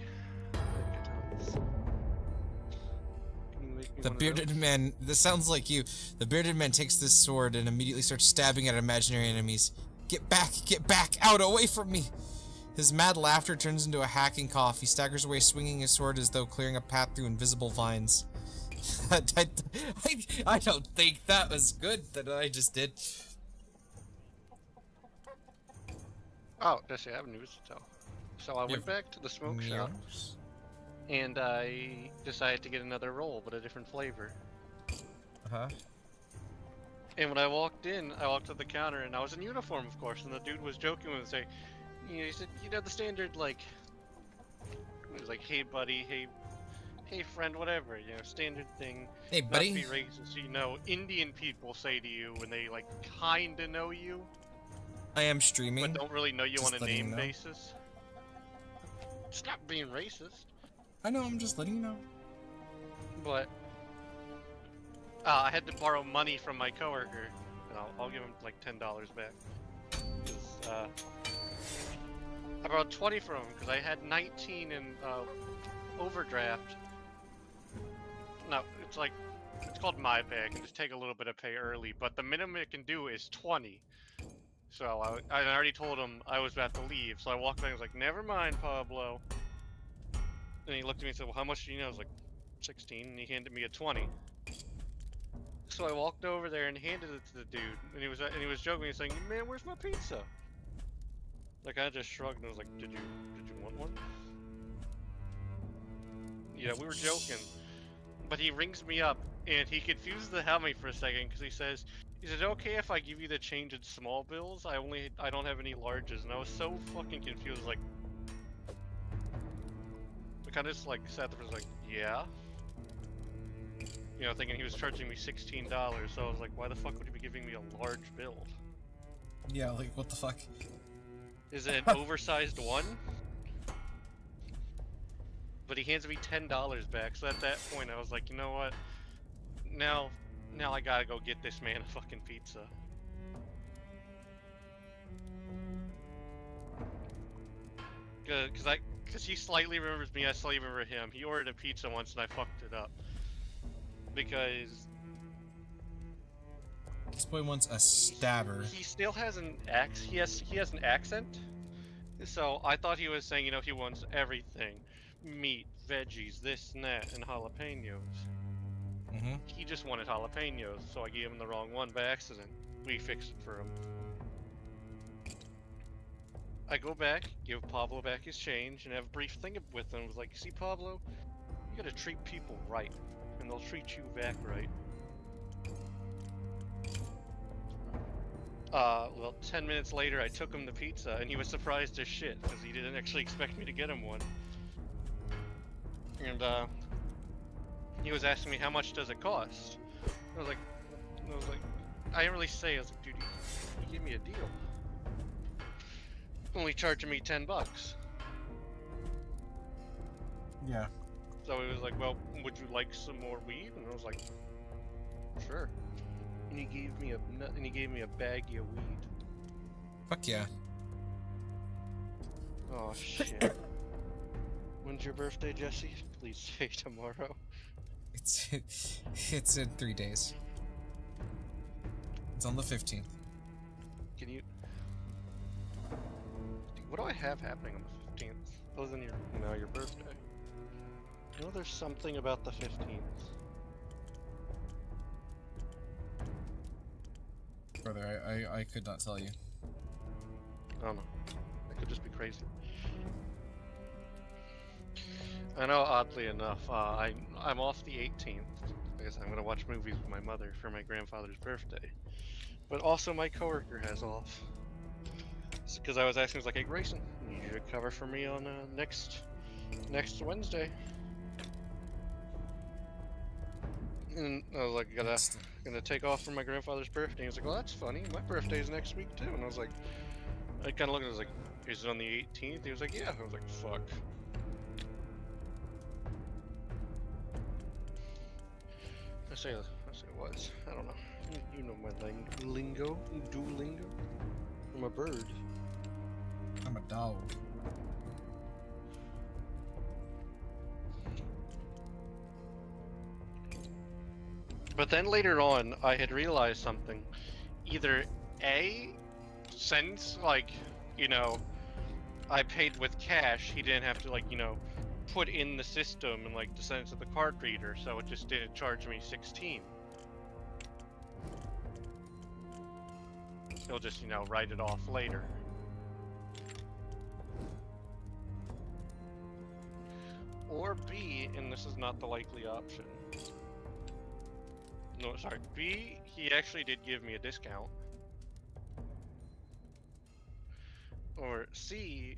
The bearded man, this sounds like you. The bearded man takes this sword and immediately starts stabbing at imaginary enemies. Get back, out, away from me! His mad laughter turns into a hacking cough. He staggers away, swinging his sword as though clearing a path through invisible vines. I don't think that was good that I just did. Oh, Jesse, I have news to tell. So I went back to the smoke shop, and I decided to get another roll, but a different flavor. Uh-huh. And when I walked in, I walked to the counter, and I was in uniform, of course, and the dude was joking with me, saying, he said, you know, the standard, like, he was like, hey, buddy, hey, hey friend, whatever, you know, standard thing. Hey, Not to buddy. be racist, you know, Indian people say to you when they like kinda know you, I am streaming. but don't really know you Just on a letting you name know. basis. Stop being racist. I know, I'm just letting you know. But I had to borrow money from my coworker, and I'll give him like $10 back. 'Cause, I borrowed 20 from him because I had 19 in overdraft. No, it's called my pay. I can just take a little bit of pay early, but the minimum it can do is 20. So I already told him I was about to leave, so I walked back and was like, never mind, Pablo. And he looked at me and said, well, how much do you know? I was like, 16, and he handed me a 20. So I walked over there and handed it to the dude, and he was joking, saying, man, where's my pizza? Like, I just shrugged and was like, did you want one? Yeah, we were joking. But he rings me up, and he confuses the hell me for a second, because he says, is it okay if I give you the change in small bills? I don't have any larges, and I was so fucking confused, like... I kinda just, like, sat there and was like, yeah? You know, thinking he was charging me $16, so I was like, why the fuck would he be giving me a large bill? Yeah, like, what the fuck? Is it an oversized one? But he hands me $10 back, so at that point I was like, you know what? Now I gotta go get this man a fucking pizza. Cause he slightly remembers me, I slightly remember him. He ordered a pizza once and I fucked it up. Because This boy wants a stabber. he still has an he has an accent. So I thought he was saying, you know, he wants everything. Meat, veggies, this and that, and jalapenos. Mm-hmm. He just wanted jalapenos, so I gave him the wrong one by accident. We fixed it for him. I go back, give Pablo back his change, and have a brief thing with him. I was like, see Pablo, you gotta treat people right, and they'll treat you back right. Well, 10 minutes later, I took him the pizza, and he was surprised as shit, because he didn't actually expect me to get him one. And, he was asking me, how much does it cost? I was like, I didn't really say, I was like, dude, you gave me a deal. Only charging me $10. Yeah. So he was like, well, would you like some more weed? And I was like, sure. And he gave me a baggie of weed. Fuck yeah. Oh shit. When's your birthday, Jesse? Please say tomorrow. It's in 3 days. It's on the 15th. Can you... What do I have happening on the 15th? Other than your birthday. I know there's something about the 15th. Brother, I could not tell you. I don't know. It could just be crazy. I know, oddly enough, I'm off the 18th. I guess I'm gonna watch movies with my mother for my grandfather's birthday. But also my coworker has off. Because I was asking, I was like, hey Grayson, you need to cover for me on next Wednesday. And I was like, gonna take off for my grandfather's birthday. He was like, well, that's funny. My birthday's next week too. And I was like, I kind of looked at it, I was like, is it on the 18th? He was like, yeah. I was like, fuck. I say it was. I don't know. You know my lingo. Duolingo. I'm a bird. I'm a dog. But then later on, I had realized something. Either A, since, like, you know, I paid with cash, he didn't have to, like, you know, put in the system and, like, to send it to the card reader, so it just didn't charge me 16. He'll just, you know, write it off later. Or B, and this is not the likely option. No, sorry. B, he actually did give me a discount. Or C,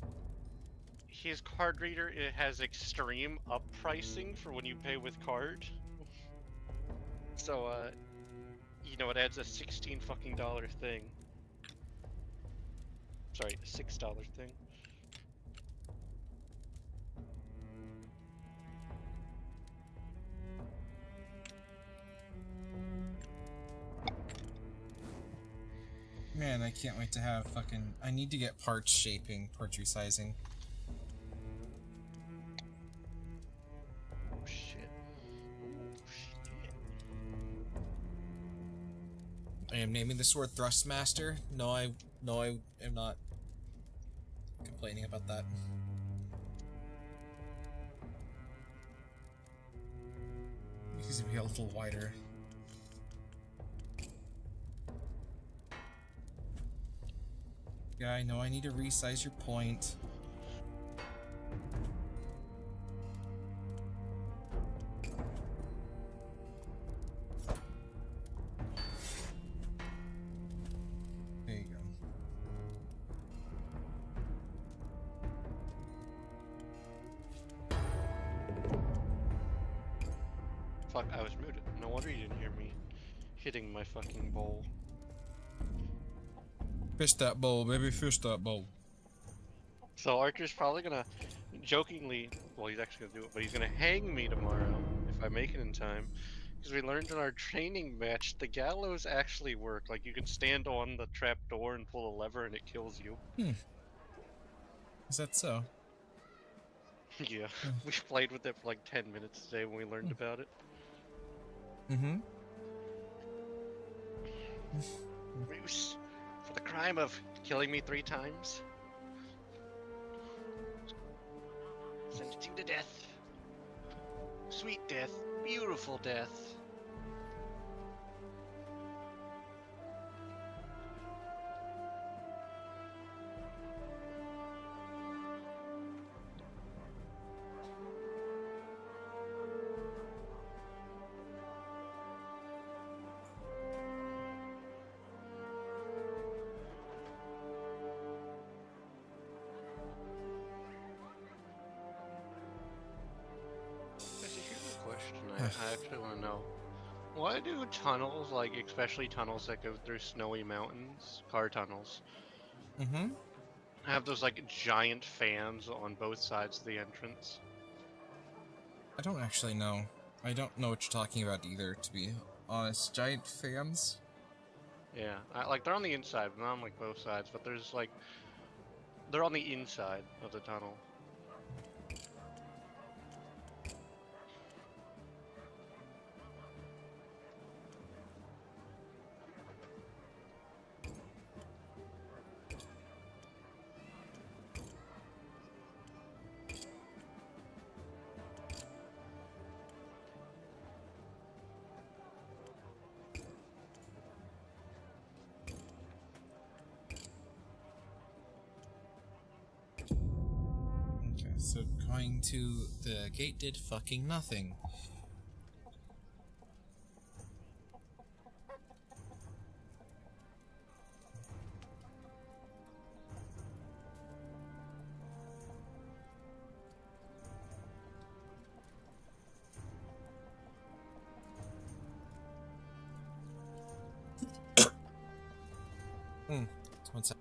his card reader, it has extreme up pricing for when you pay with card. So you know, it adds a $16 fucking thing. Sorry, a $6 thing. Man, I can't wait to have fucking... I need to get parts shaping, parts resizing. Oh shit. Oh shit. I am naming the sword Thrustmaster. No, I am not complaining about that. Because it'd be a little wider. Yeah, I know I need to resize your point. There you go. Fuck, I was muted. No wonder you didn't hear me hitting my fucking bowl. Fish that bowl, baby, fish that bowl. So Archer's probably gonna, jokingly, well, he's actually gonna do it, but he's gonna hang me tomorrow if I make it in time. Because we learned in our training match, the gallows actually work. Like, you can stand on the trap door and pull a lever and it kills you. Is that so? Yeah, we played with it for like 10 minutes today when we learned about it. Mm-hmm. Bruce, for the crime of killing me 3 times, sentence you to death. Sweet death, beautiful death. I actually want to know, why do tunnels, like especially tunnels that go through snowy mountains, car tunnels, have those like giant fans on both sides of the entrance? I don't actually know. I don't know what you're talking about either, to be honest. Giant fans? Yeah, like they're on the inside, but not on like both sides, but there's like, they're on the inside of the tunnel. Okay, so going to the gate did fucking nothing. One sec.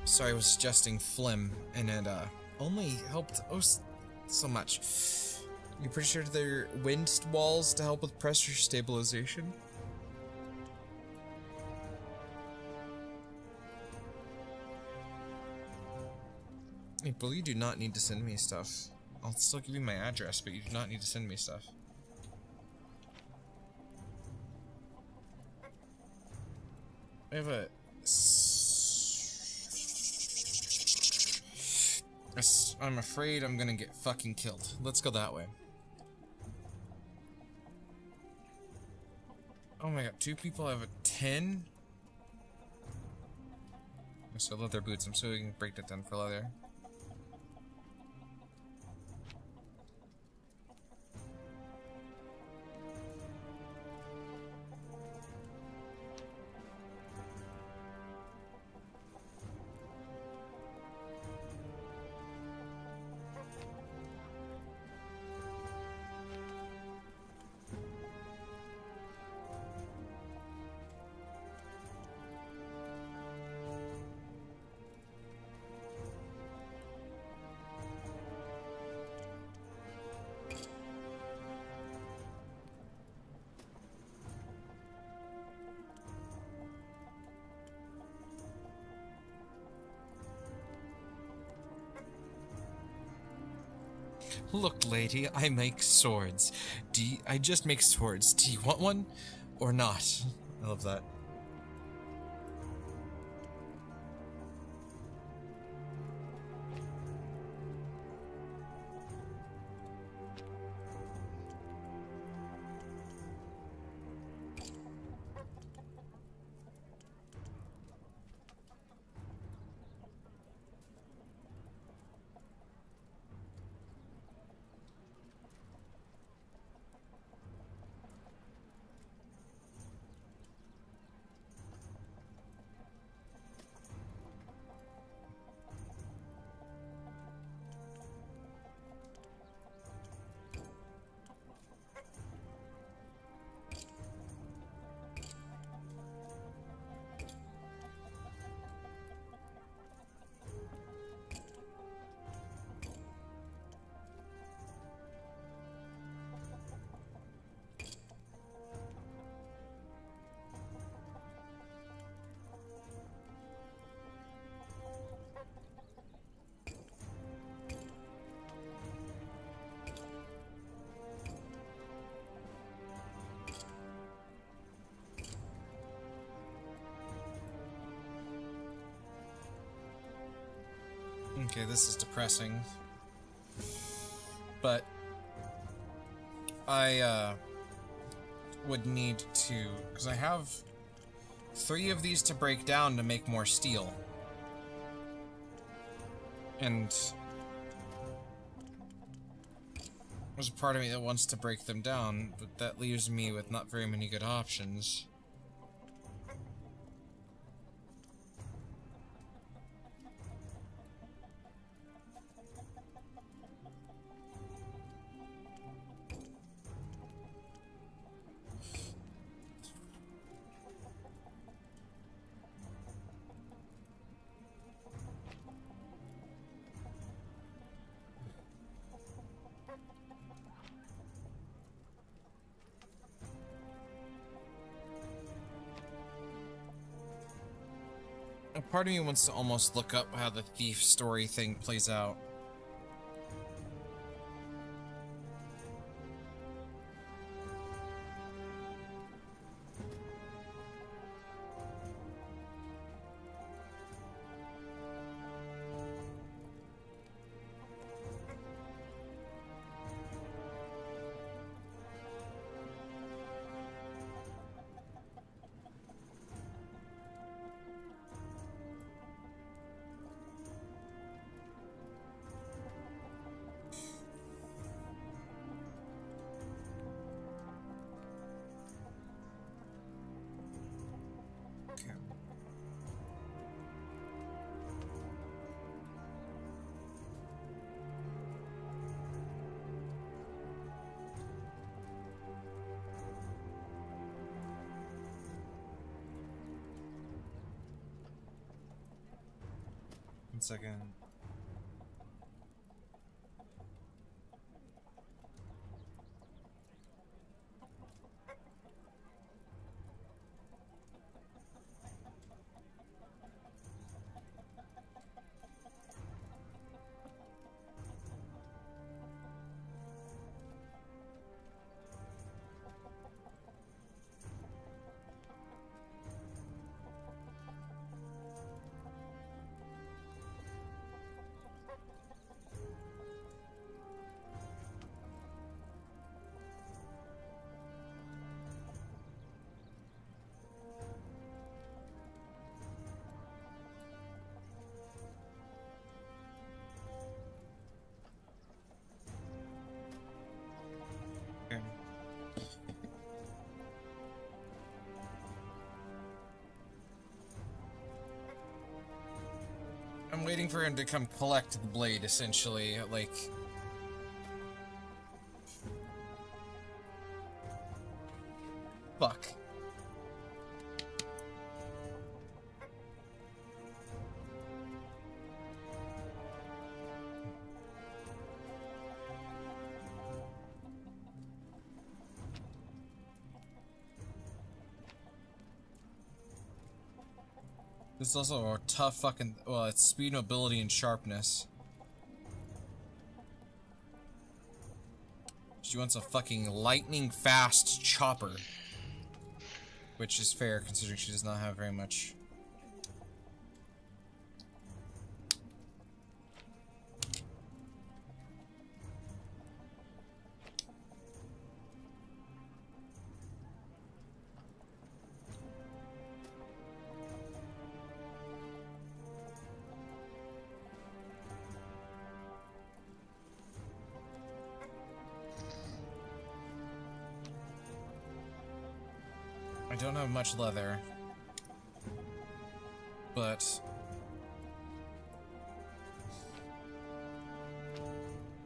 Sorry, I was suggesting phlegm, and it only helped so much. You pretty sure they're wind walls to help with pressure stabilization? Hey, Bull, you do not need to send me stuff. I'll still give you my address, but you do not need to send me stuff. I have a... I'm afraid I'm gonna get fucking killed. Let's go that way. Oh my god, 2 people have a 10? So leather boots, I'm so we can break that down for leather. Look, lady, I make swords. I just make swords. Do you want one? Or not? I love that. Okay, this is depressing. But I would need to, because I have 3 of these to break down to make more steel. And there's a part of me that wants to break them down, but that leaves me with not very many good options. A part of me wants to almost look up how the thief story thing plays out. Okay. One second. I'm waiting for him to come collect the blade, essentially, like... Fuck. This is also a tough fucking... Well, it's speed, mobility, and sharpness. She wants a fucking lightning-fast chopper. Which is fair, considering she does not have very much. I don't have much leather, but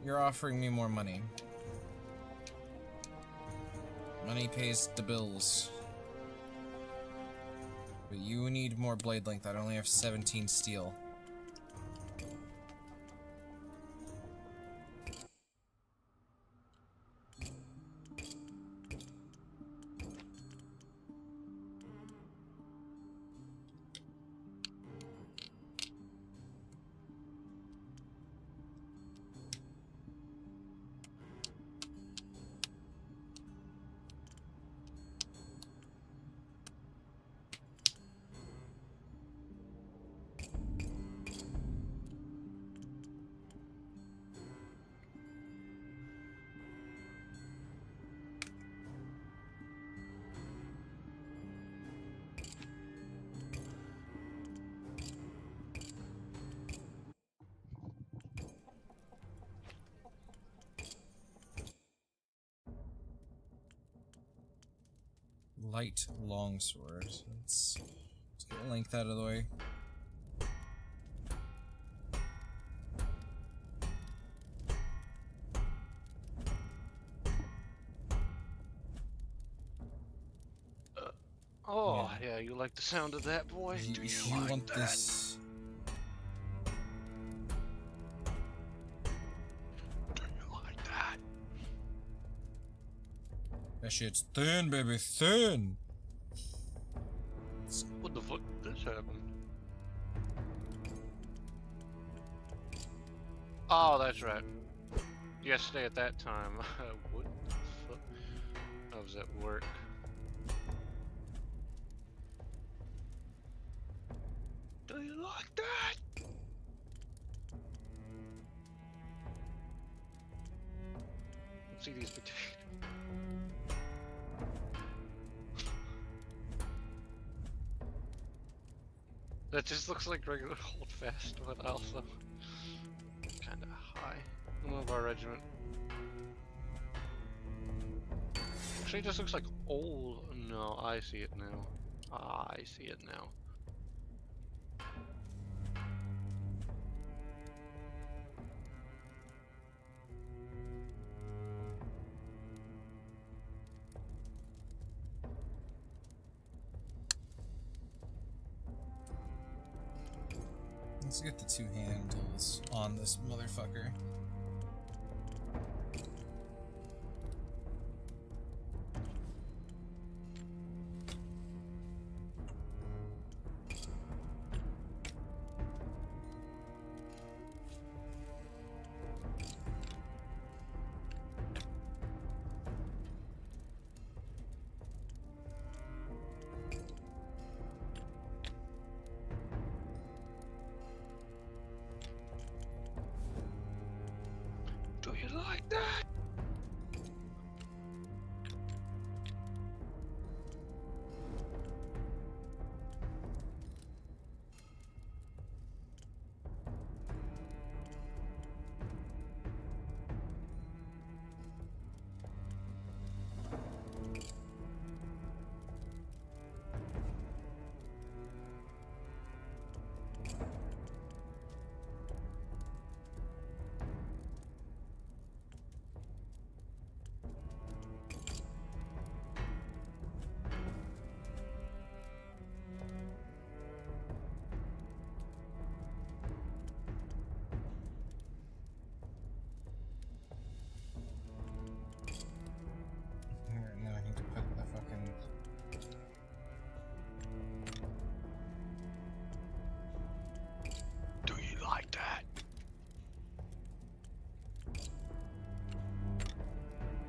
you're offering me more money. Money pays the bills. But you need more blade length. I only have 17 steel. Light longsword. Let's get length out of the way. Oh, yeah, you like the sound of that, boy? You, Do you you like want that? this? Do you like that? That shit's thin, baby, thin. What the fuck did this happen? Oh, that's right. Yesterday at that time, what the fuck? I was at work. Do you like that? Let's see these potatoes. That just looks like regular hold fast, but also kind of high. One of our regiment. Actually, it just looks like old. No, I see it now. I see it now. Let's get the two handles on this motherfucker.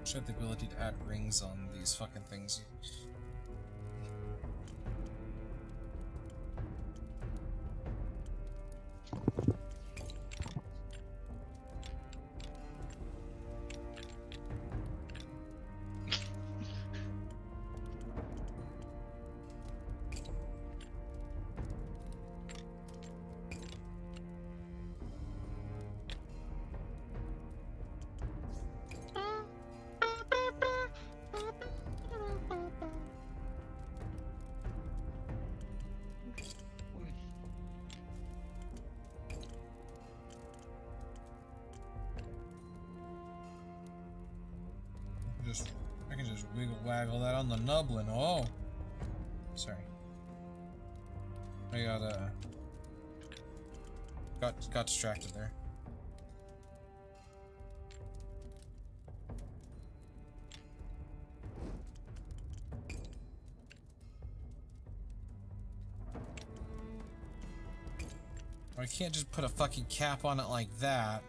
Should have the ability to add rings on these fucking things. I can just wiggle waggle that on the nublin. Oh, sorry. I got distracted there. I can't just put a fucking cap on it like that.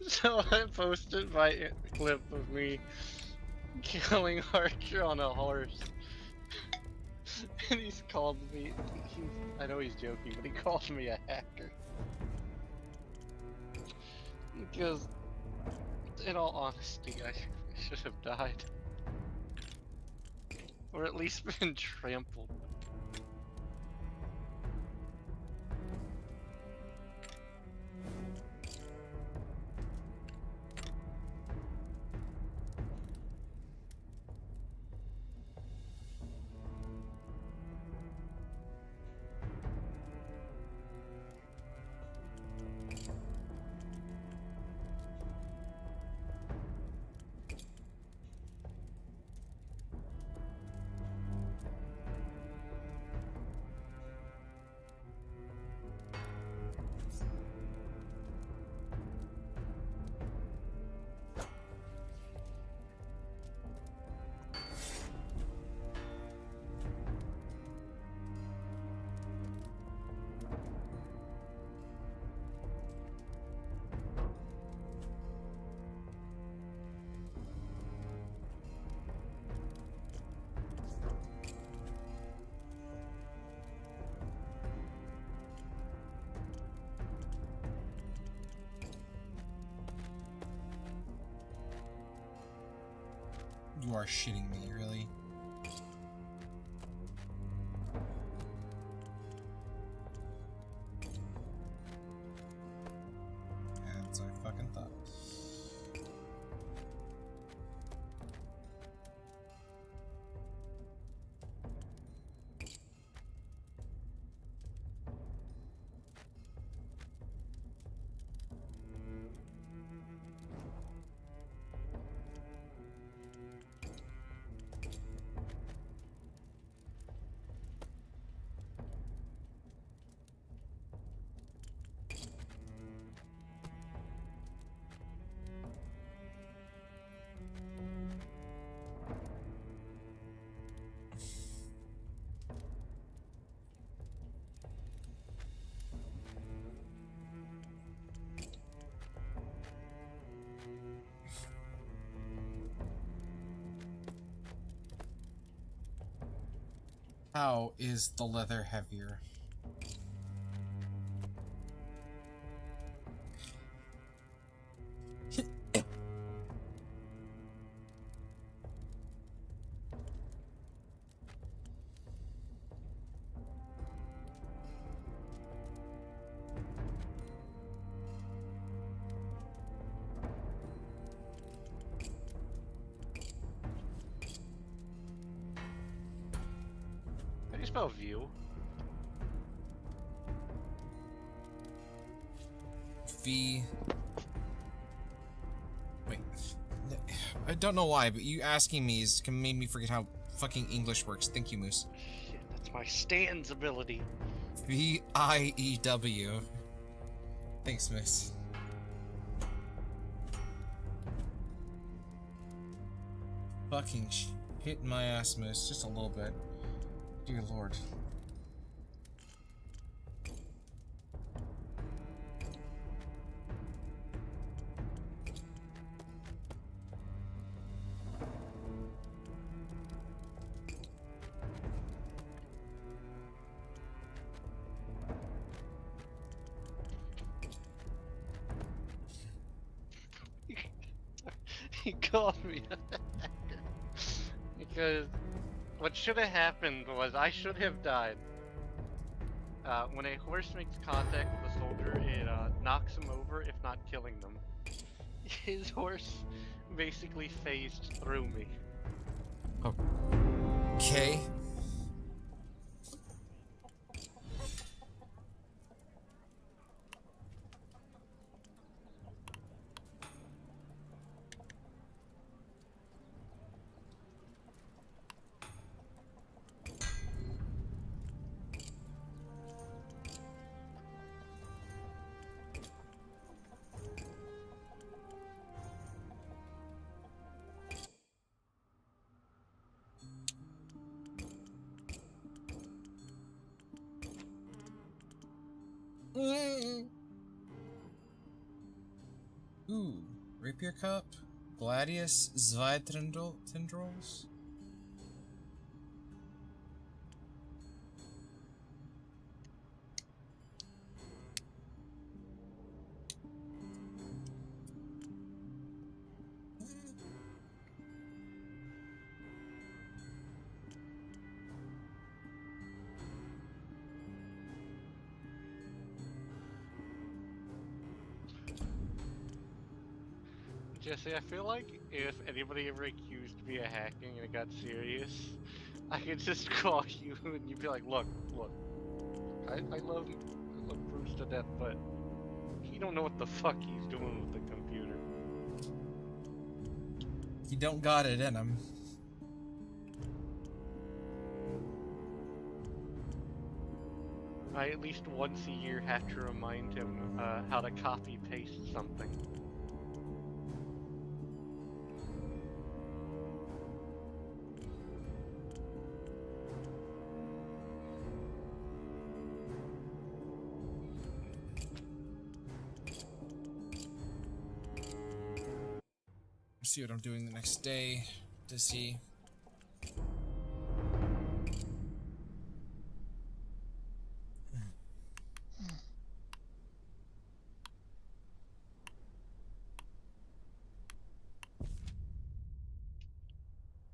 So I posted my clip of me killing Archer on a horse. And he's called me, I know he's joking, but he called me a hacker. Because, in all honesty, I should have died. Or at least been trampled. You are shitting me, really? As I fucking thought. How is the leather heavier? How do you spell view? V. Wait. I don't know why, but you asking me is made me forget how fucking English works. Thank you, Moose. Shit, that's my stands ability. V-I-E-W. Thanks, Moose. Fucking hit my ass, Moose. Just a little bit. Dear Lord. He called me because what should have happened was I should have died. When a horse makes contact with a soldier, it knocks him over, if not killing them. His horse basically phased through me. Okay. Ooh, rapier cup, gladius, tendrils. Jesse, I feel like if anybody ever accused me of hacking and it got serious, I could just call you and you'd be like, look, I love Bruce to death, but he don't know what the fuck he's doing with the computer. He don't got it in him. I at least once a year have to remind him how to copy paste something. See what I'm doing the next day to see.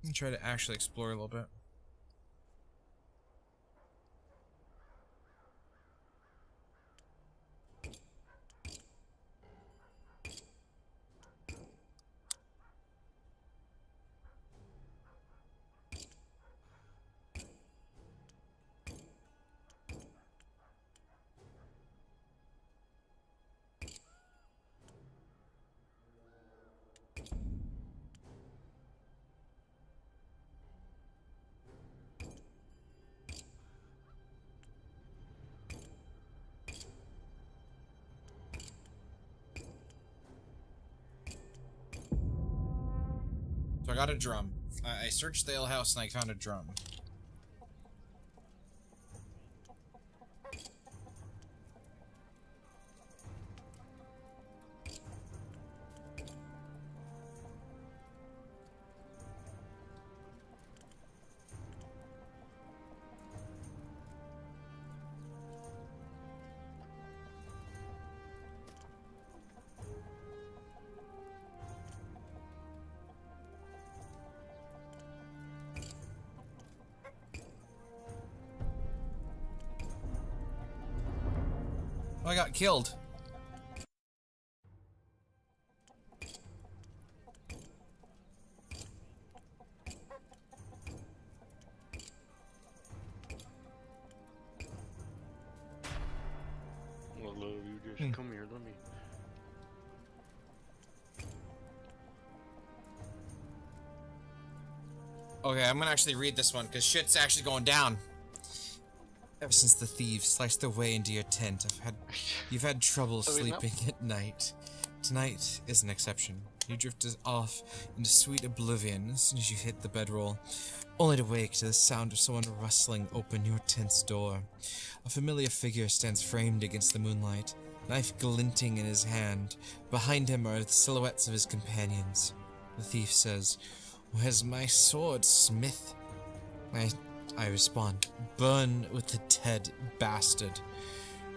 And try to actually explore a little bit. So I got a drum. I searched the ale house and I found a drum. Oh, I got killed. I love you. Just come here. Let me. Okay, I'm gonna actually read this one, because shit's actually going down. Ever since the thieves sliced their way into your tent, you've had trouble sleeping at night. Tonight is an exception. You drifted off into sweet oblivion as soon as you hit the bedroll, only to wake to the sound of someone rustling open your tent's door. A familiar figure stands framed against the moonlight, knife glinting in his hand. Behind him are the silhouettes of his companions. The thief says, "Where's my sword, Smith?" I respond, "Burn with the dead bastard.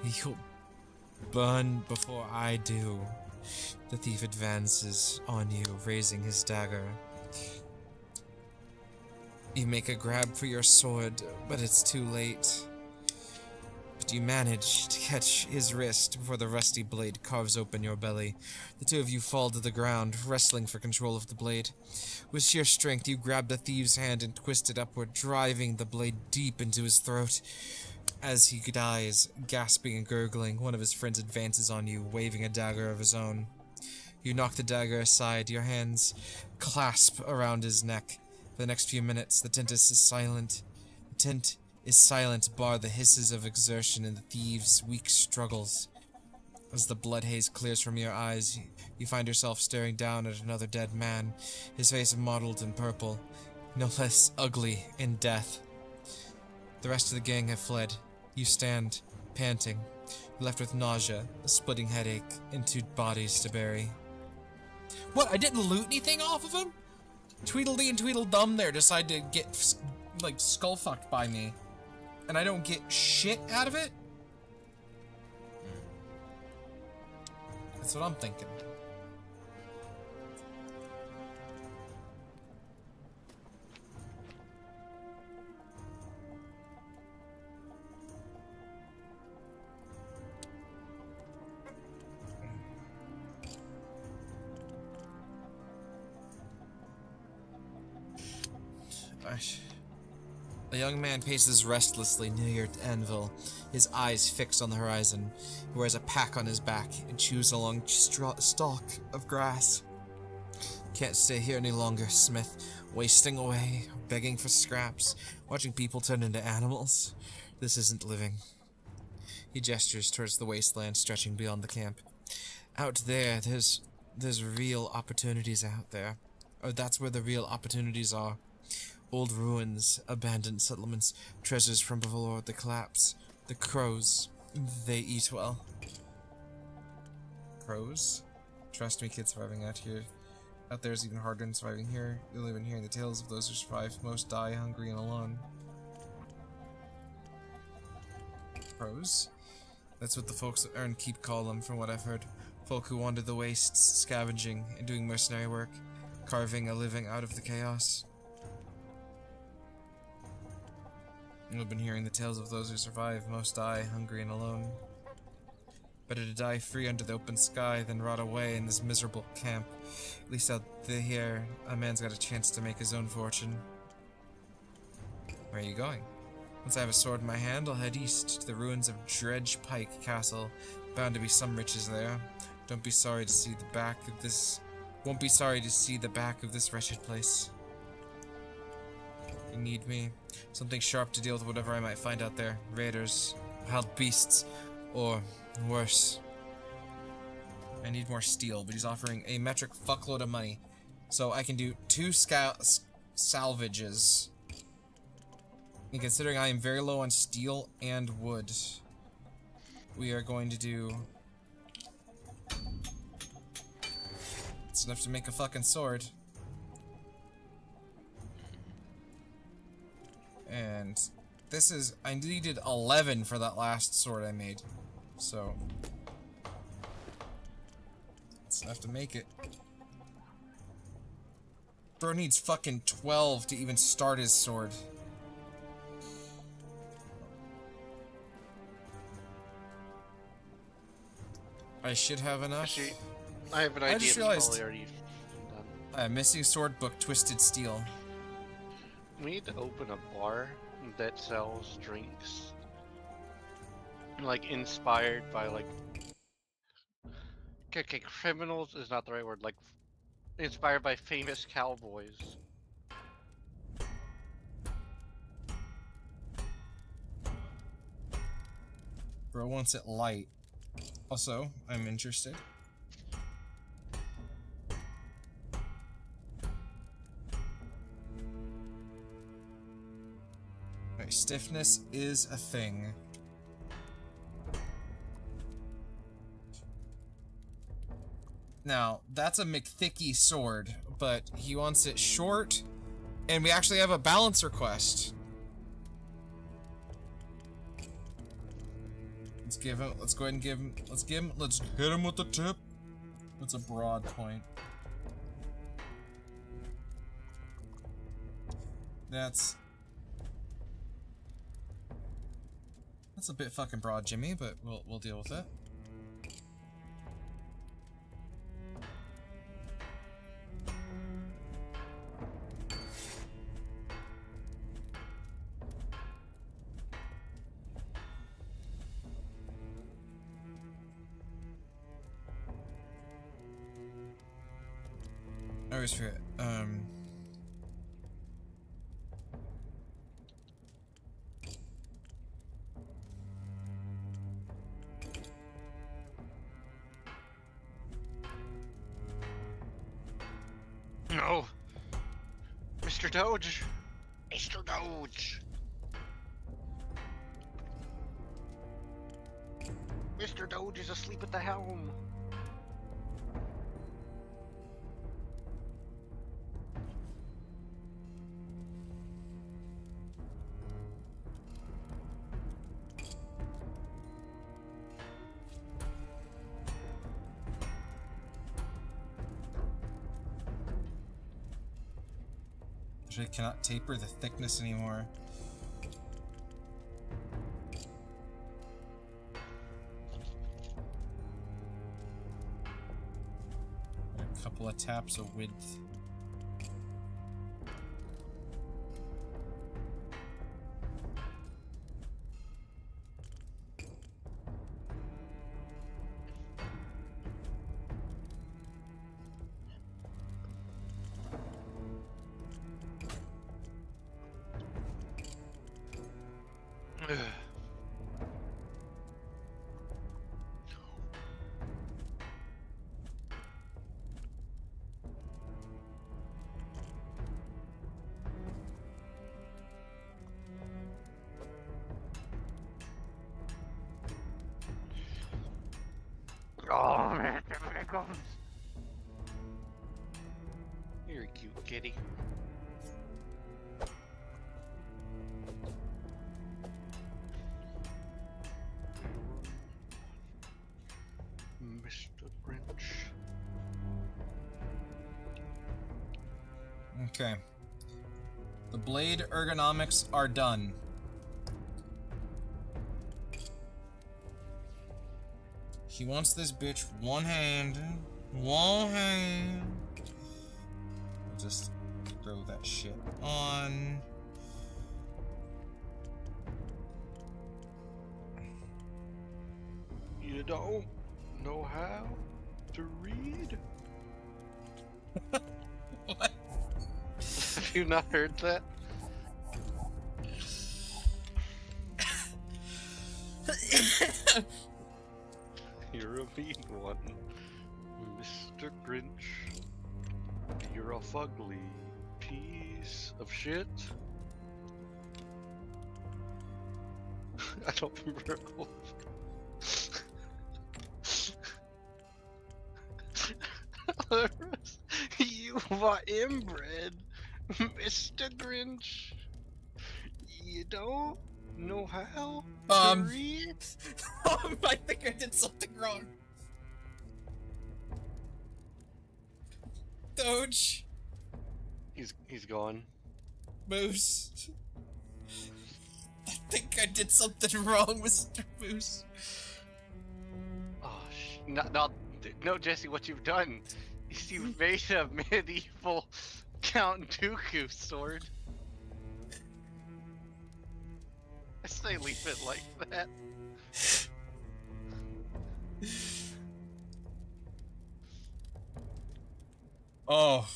You'll burn before I do." The thief advances on you, raising his dagger. You make a grab for your sword, but it's too late. But you manage to catch his wrist before the rusty blade carves open your belly. The two of you fall to the ground, wrestling for control of the blade. With sheer strength, you grab the thief's hand and twist it upward, driving the blade deep into his throat. As he dies, gasping and gurgling, one of his friends advances on you, waving a dagger of his own. You knock the dagger aside, your hands clasp around his neck. For the next few minutes, the tent is silent. The tent is silent, bar the hisses of exertion and the thieves' weak struggles. As the blood haze clears from your eyes, you find yourself staring down at another dead man, his face mottled in purple, no less ugly in death. The rest of the gang have fled. You stand, panting, left with nausea, a splitting headache, and two bodies to bury. What? I didn't loot anything off of him? Tweedledee and Tweedledum there decide to get, like, skull-fucked by me. And I don't get shit out of it? That's what I'm thinking. A young man paces restlessly near your anvil, his eyes fixed on the horizon. He wears a pack on his back and chews a long stalk of grass. Can't stay here any longer, Smith. Wasting away, begging for scraps, watching people turn into animals. This isn't living. He gestures towards the wasteland stretching beyond the camp. Out there, there's real opportunities out there. Or that's where the real opportunities are. Old ruins, abandoned settlements, treasures from before the collapse. The crows, they eat well. Crows? Trust me, kids surviving out here. Out there is even harder than surviving here. You'll even hear the tales of those who survive. Most die hungry and alone. Crows? That's what the folks that earn keep call them, from what I've heard. Folk who wander the wastes, scavenging and doing mercenary work, carving a living out of the chaos. We've been hearing the tales of those who survive. Most die hungry and alone. Better to die free under the open sky than rot away in this miserable camp. At least out here, a man's got a chance to make his own fortune. Where are you going? Once I have a sword in my hand, I'll head east to the ruins of Dredge Pike Castle. Bound to be some riches there. Don't be sorry to see the back of this. Won't be sorry to see the back of this wretched place. You need me. Something sharp to deal with whatever I might find out there. Raiders, wild beasts, or worse. I need more steel, but he's offering a metric fuckload of money. So I can do 2 salvages. And considering I am very low on steel and wood, we are going to do... It's enough to make a fucking sword. And this is... I needed 11 for that last sword I made. So... it's enough to make it. Bro needs fucking 12 to even start his sword. I should have enough. Actually, I have an I idea just that's realized- probably already done. Missing sword book, Twisted Steel. We need to open a bar that sells drinks, like inspired by like. Okay, criminals is not the right word. Like, inspired by famous cowboys. Bro wants it light. Also, I'm interested. Right, stiffness is a thing. Now, that's a McThicky sword, but he wants it short, and we actually have a balance request. Let's go ahead and give him, let's hit him with the tip. That's a broad point. That's a bit fucking broad, Jimmy, but we'll deal with it. I always forget. No, Mr. Doge. Mr. Doge. Mr. Doge is asleep at the helm. I cannot taper the thickness anymore. A couple of taps of width. Oh man, here it comes. You're a cute kitty. Mr. Grinch. Okay. The blade ergonomics are done. He wants this bitch one hand. One hand. Just throw that shit on. You don't know how to read? What? Have you not heard that? You're a mean one, Mr. Grinch. You're a fugly piece of shit. I don't remember. You are inbred, Mr. Grinch. You don't know how to read? I think I did something wrong. Doge. He's gone. Moose. I think I did something wrong, Mr. Moose. Oh, No, Jesse, what you've done is you've made a medieval Count Dooku sword. I say leave it like that. Oh.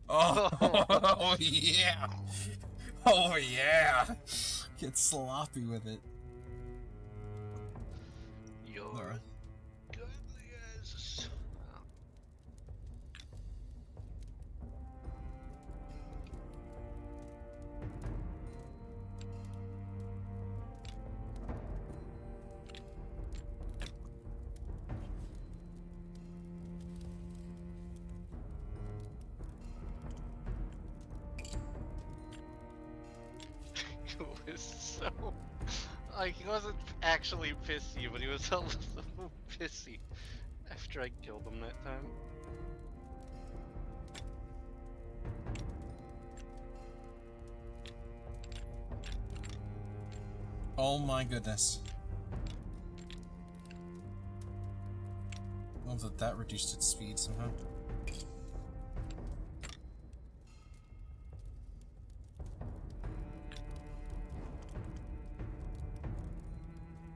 Oh, Oh. oh yeah. Oh yeah. Get sloppy with it. You're godly as. It was so. Like, he wasn't actually pissy, but he was a little pissy after I killed him that time. Oh my goodness. Love that that reduced its speed somehow.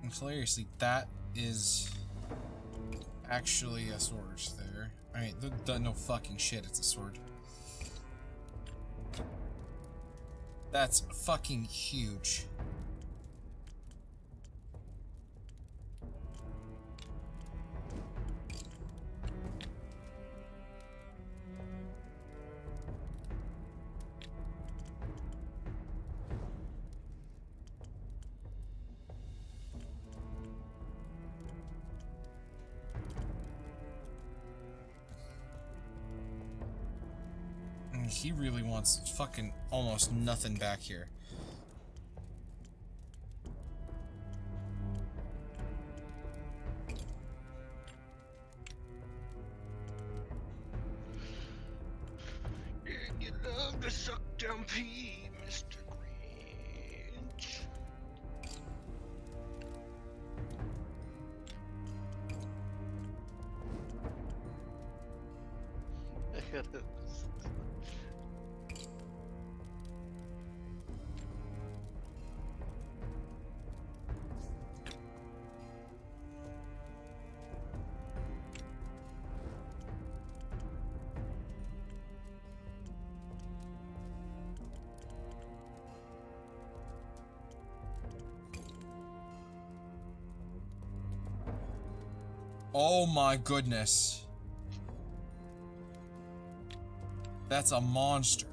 And hilariously, that is actually a sword there. I mean, no fucking shit, it's a sword. That's fucking huge. And he really wants fucking almost nothing back here. You love to suck down pee, Mr. Grinch. Oh my goodness. That's a monster.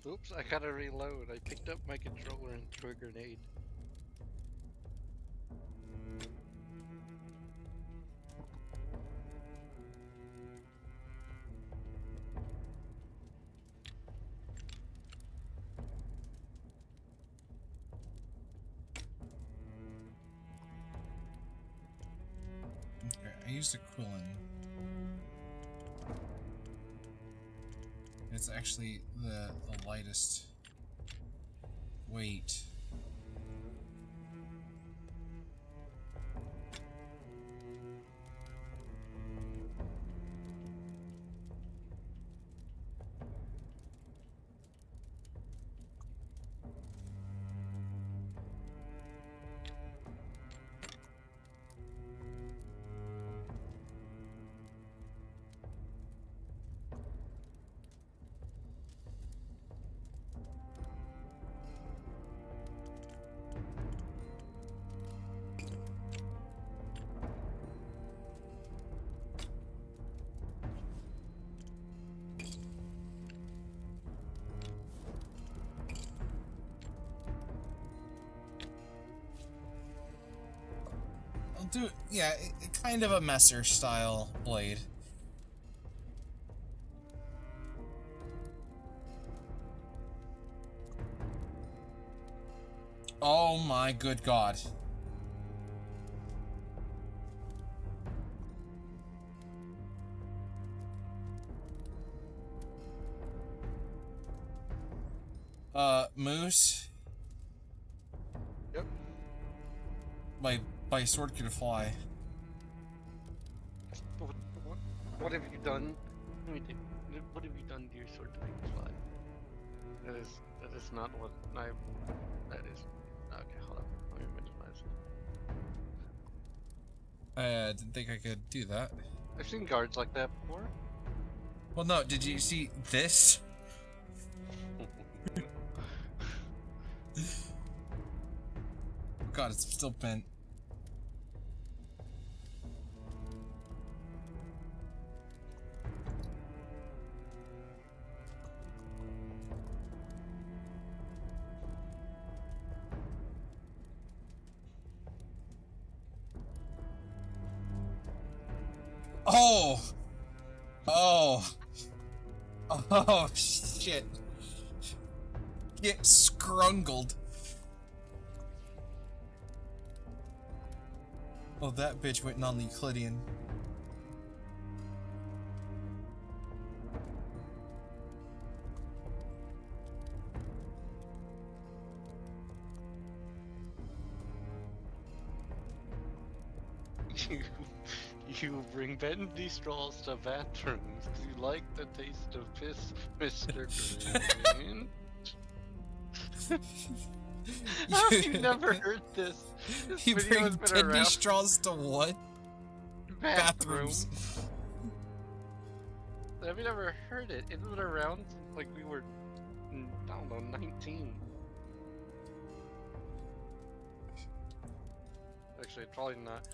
Oops, I gotta reload. I picked up my controller and threw a grenade. Okay, I used a quillin. It's actually the lightest weight. I'll do, yeah, kind of a messer style blade. Oh my good god. Moose? Yep. My sword can fly. What have you done? Let me think. What have you done to your sword to make it fly? That is not what I. That is. Okay, hold on. Let me minimize it. I didn't think I could do that. I've seen guards like that before. Well, no, did you see this? Oh god, it's still bent. Oh! Oh! Oh, shit. Get scrungled. Oh, that bitch went non-Euclidean. You bring bendy straws to bathrooms. You like the taste of piss, Mr. Green. How have you never heard this? This You video bring has been kidney around. straws to what? Bathrooms. Have you never heard it? It's been around since like we were, I don't know, 19. Actually, probably not.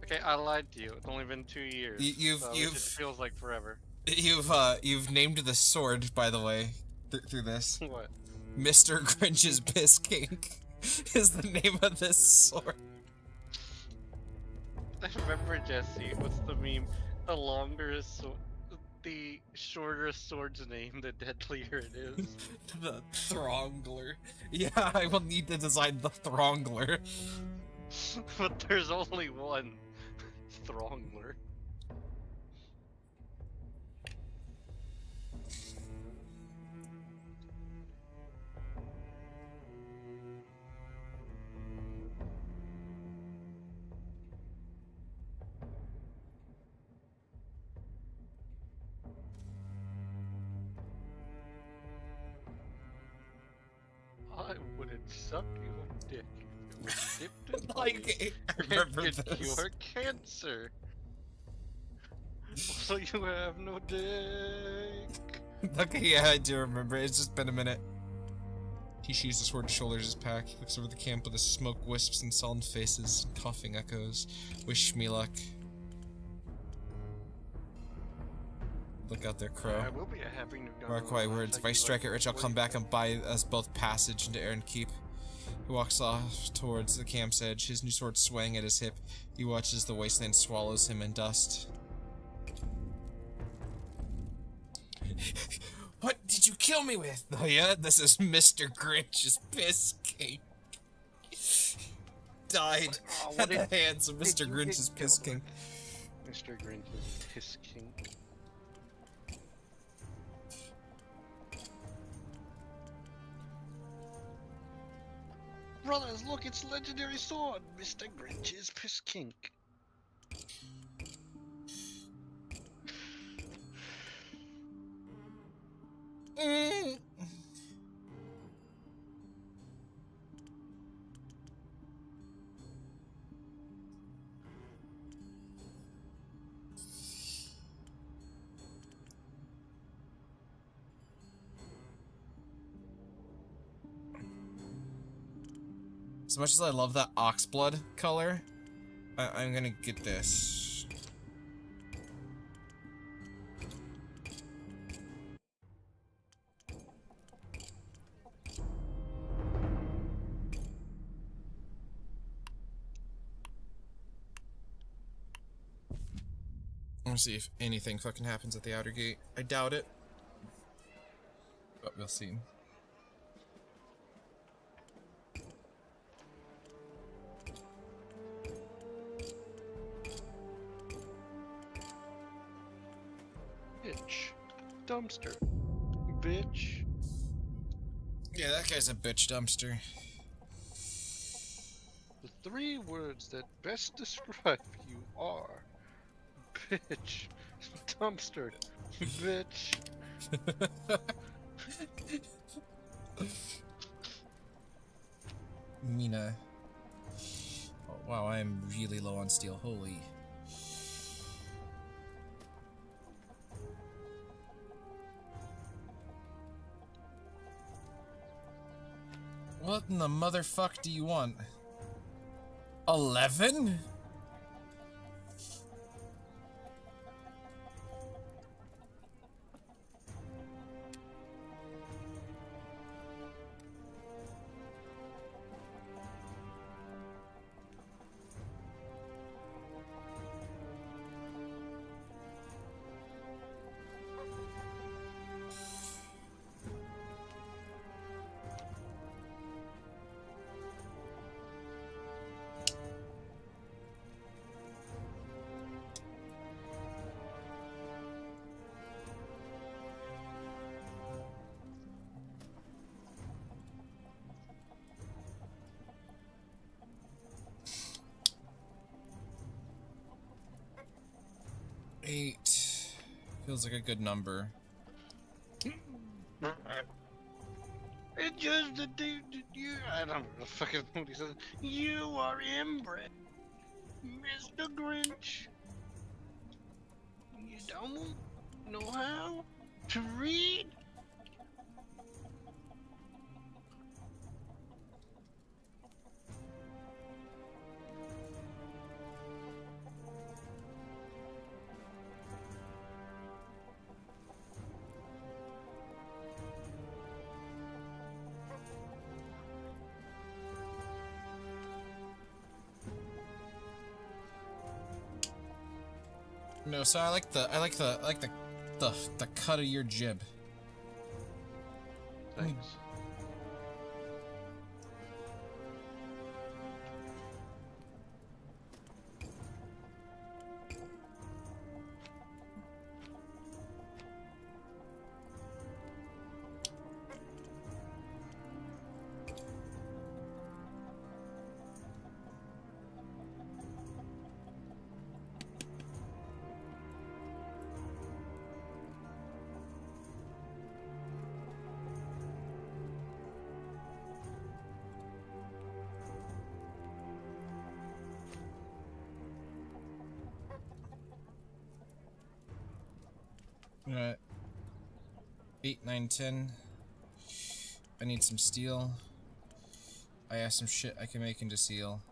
Okay, I lied to you. It's only been 2 years. You've It feels like forever. You've named the sword, by the way, through this. What? Mr. Grinch's Piss Kink is the name of this sword. I remember, Jesse. What's the meme? The longer a the shorter a sword's name, the deadlier it is. The Throngler. Yeah, I will need to design the Throngler. But there's only one Throngler. I wouldn't suck your dick if it was dipped in Like, I and remember could this. cure cancer. So you have no dick. Okay, yeah, I do remember. It's just been a minute. He sheaths the sword and shoulders his pack. He looks over the camp with the smoke wisps and sullen faces and coughing echoes. Wish me luck. Look out there, Crow. I will be a happy new gun. Mark my words. If I strike it rich, I'll come back and buy us both passage into Aaron Keep. He walks off towards the camp's edge, his new sword swaying at his hip. He watches the wasteland swallows him in dust. What did you kill me with? Oh yeah, this is Mr. Grinch's Piss King. Died at the hands of Mr. Grinch's Piss King. Mr. Grinch's Piss King. Brothers, look, it's legendary sword, Mr. Grinch's Piss King. As much as I love that oxblood color, I'm gonna get this. I wanna see if anything fucking happens at the outer gate. I doubt it. But we'll see. Bitch. Dumpster. Bitch. Yeah, that guy's a bitch dumpster. The three words that best describe you are bitch, dumpster, bitch. Mina. Oh, wow, I'm really low on steel. Holy. What in the motherfuck do you want? 11? Eight. Feels like a good number. It's just the dude that you. I don't know fucking what he says. You are inbred, Mr. Grinch. You don't know how to read? No, so I like the cut of your jib. Thanks. Alright. 8, 9, 10. I need some steel. I have some shit I can make into steel.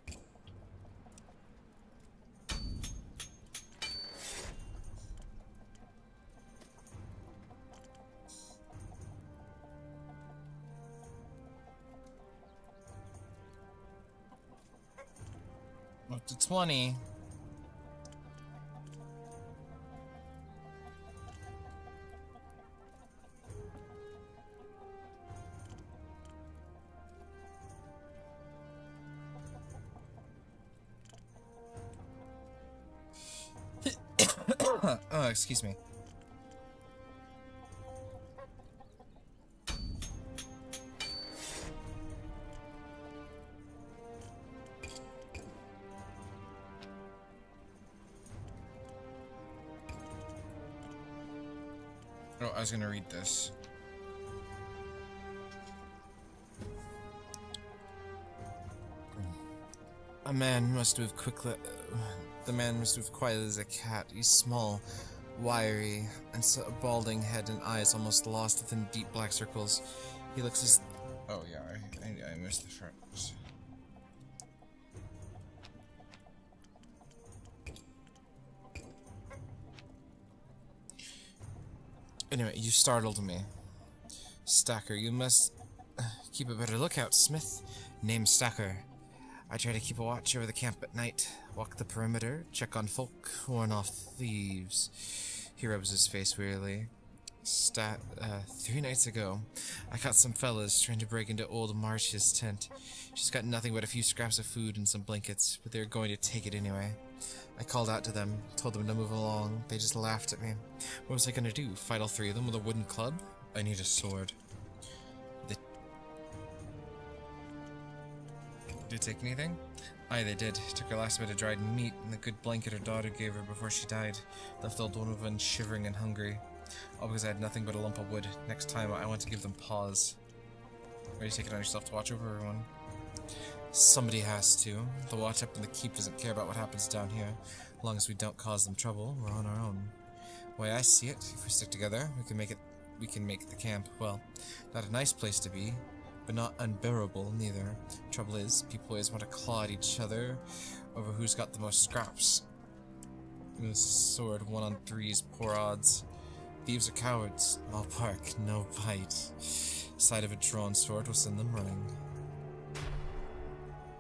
Up to 20. Oh, excuse me. Oh, I was gonna read this. A man must move quickly. The man must move quietly as a cat. He's small, wiry, and a balding head and eyes almost lost within deep black circles. He looks as. Oh yeah, I missed the front. Anyway, you startled me. Stacker, you must keep a better lookout, Smith. Name Stacker. I try to keep a watch over the camp at night, walk the perimeter, check on folk, warn off thieves. He rubs his face wearily. 3 nights ago, I caught some fellas trying to break into old Marcia's tent. She's got nothing but a few scraps of food and some blankets, but they're going to take it anyway. I called out to them, told them to move along. They just laughed at me. What was I gonna do? Fight all 3 of them with a wooden club? I need a sword. Did you take anything? Aye, they did. Took her last bit of dried meat and the good blanket her daughter gave her before she died. Left old Donovan shivering and hungry. All because I had nothing but a lump of wood. Next time, I want to give them pause. Are you taking it on yourself to watch over everyone? Somebody has to. The watch up in the keep doesn't care about what happens down here. As long as we don't cause them trouble, we're on our own. The way I see it, if we stick together, we can make the camp, well, not a nice place to be, but not unbearable neither. Trouble is, people always want to claw at each other over who's got the most scraps. This sword, 1 on 3's poor odds. Thieves are cowards. All bark, no bite. Sight of a drawn sword will send them running.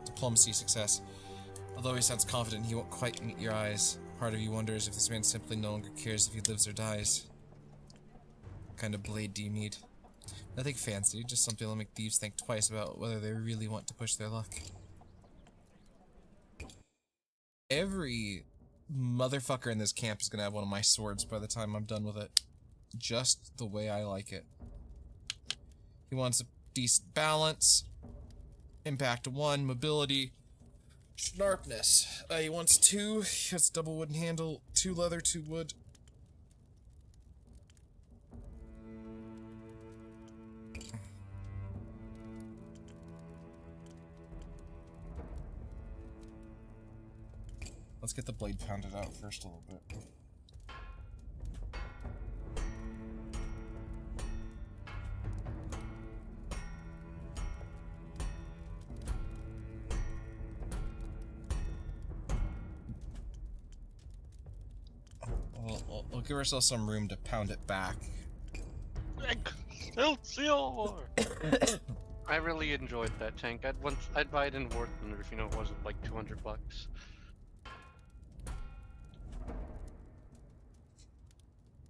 Diplomacy success. Although he sounds confident, he won't quite meet your eyes. Part of you wonders if this man simply no longer cares if he lives or dies. What kind of blade do you need? Nothing fancy, just something that'll make thieves think twice about whether they really want to push their luck. Every motherfucker in this camp is gonna have one of my swords by the time I'm done with it. Just the way I like it. He wants a decent balance. Impact 1, mobility, sharpness. He wants 2. He has double wooden handle, 2 leather, 2 wood. Let's get the blade pounded out first a little bit. We'll give ourselves some room to pound it back. Excelsior! I really enjoyed that tank. I'd buy it in War Thunder if it wasn't like $200.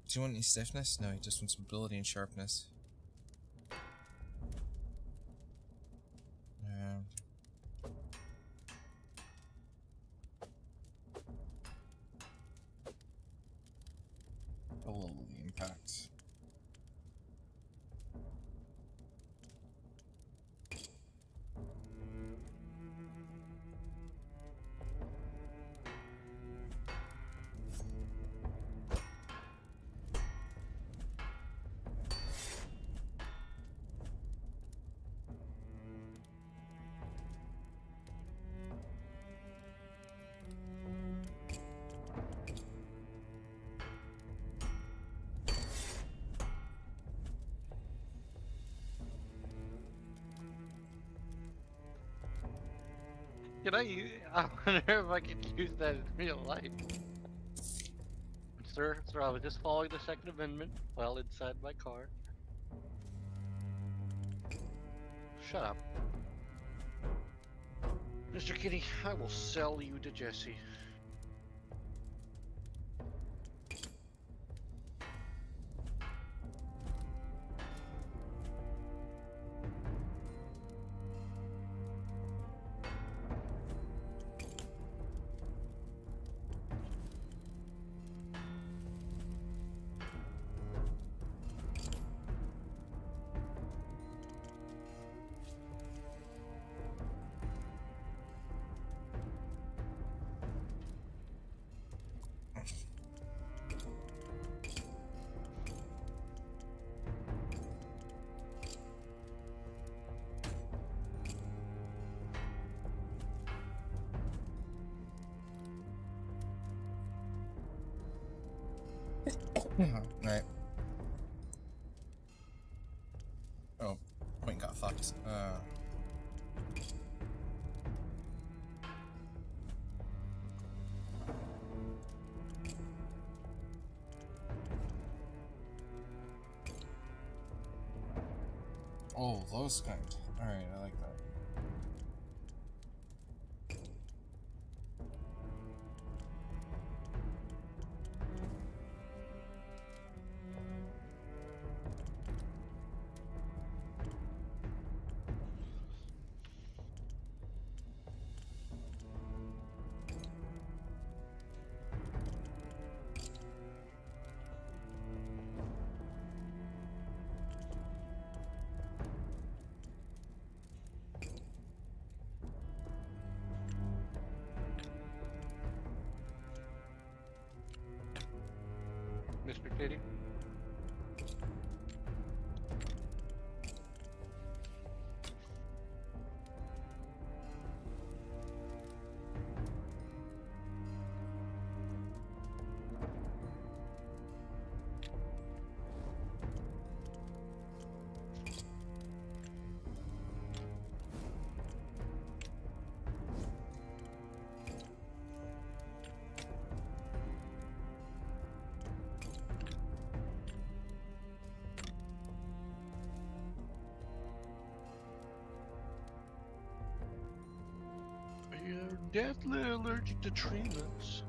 Do you want any stiffness? No, he just wants mobility and sharpness. A little of the impact. I wonder if I could use that in real life. Sir, I was just following the Second Amendment while inside my car. Shut up. Mr. Kitty, I will sell you to Jesse. Right. Oh, point got fucked. Oh, those kind. Alright, I like that. Mr. Kitty? You're deathly allergic to tree nuts.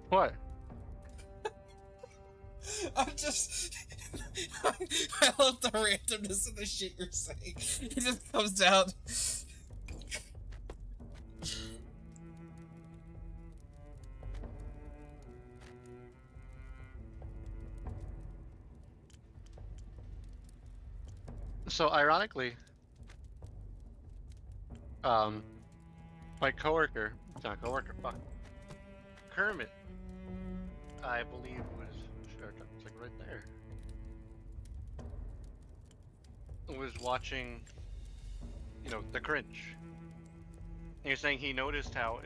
What? I'm just. I love the randomness of the shit you're saying. It just comes out. So ironically, my coworker, not coworker, fuck, Kermit, I believe was, sure, it's like right there, was watching, you know, The Grinch. And you're saying he noticed how,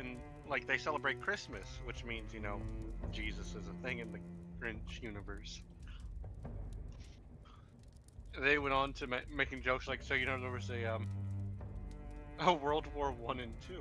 like, they celebrate Christmas, which means, you know, Jesus is a thing in the Grinch universe. They went on to making jokes like, so, you know, there was a World War I and II.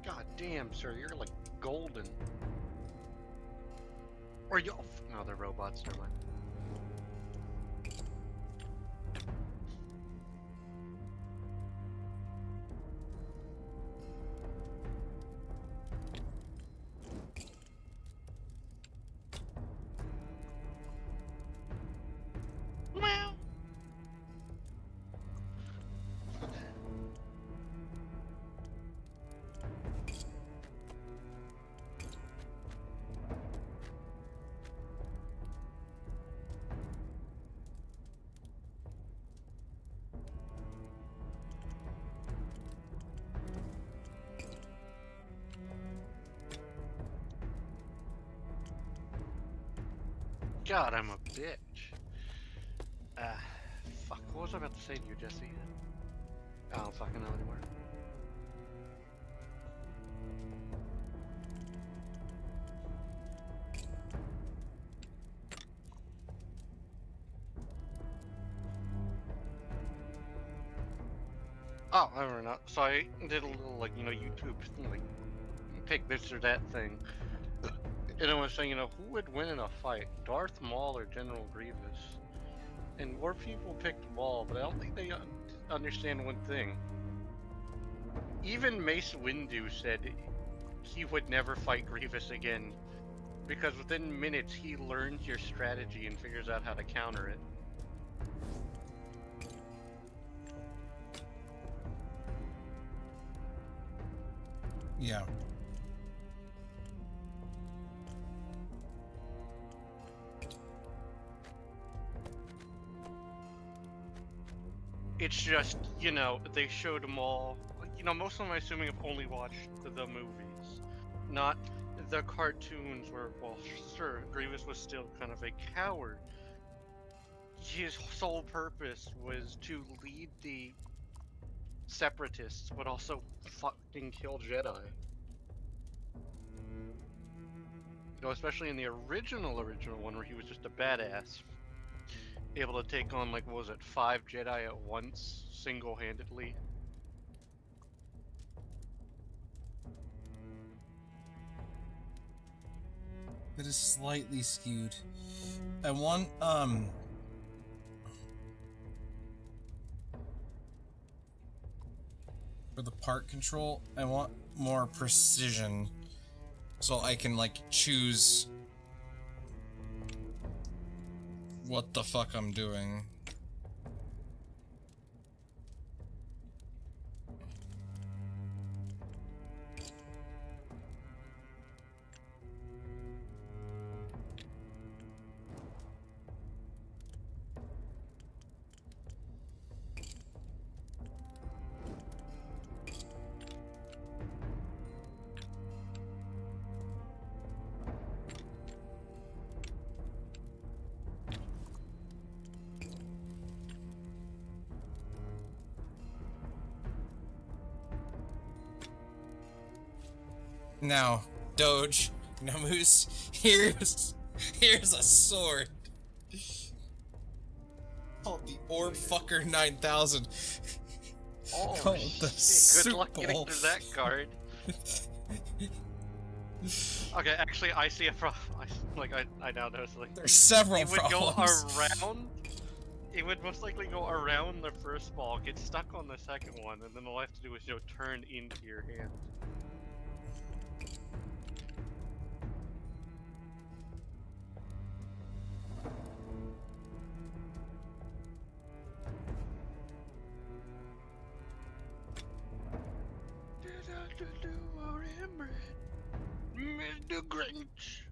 God damn, sir, you're like golden. Or you? No, they're robots. Never mind. Meow. God, I'm a bitch. Fuck. What was I about to say to you, Jesse? I don't fucking know anymore. Oh, I remember now. So I did a little, like, you know, YouTube, like, pick this or that thing. And I was saying, you know, who would win in a fight, Darth Maul or General Grievous? And more people picked Maul, but I don't think they understand one thing. Even Mace Windu said he would never fight Grievous again, because within minutes he learns your strategy and figures out how to counter it. Yeah. It's just, you know, they showed them all. You know, most of them, I'm assuming, have only watched the movies, not the cartoons where, well, sure, Grievous was still kind of a coward. His sole purpose was to lead the Separatists, but also fucking kill Jedi. You know, especially in the original one where he was just a badass. Able to take on, like, what was it, 5 Jedi at once, single-handedly. that is slightly skewed. I want, for the part control, I want more precision. So I can, like, choose what the fuck I'm doing. Now, Doge, Namus, here's a sword. Called the Orb Fucker 9000. Oh, Called the shit. Good luck Soup getting Bowl. through that card. Okay, actually, I see a problem. I now notice, like, There's several it would problems. go around. It would most likely go around the first ball, get stuck on the second one, and then all I have to do is, turn into your hand. Mr. Grinch.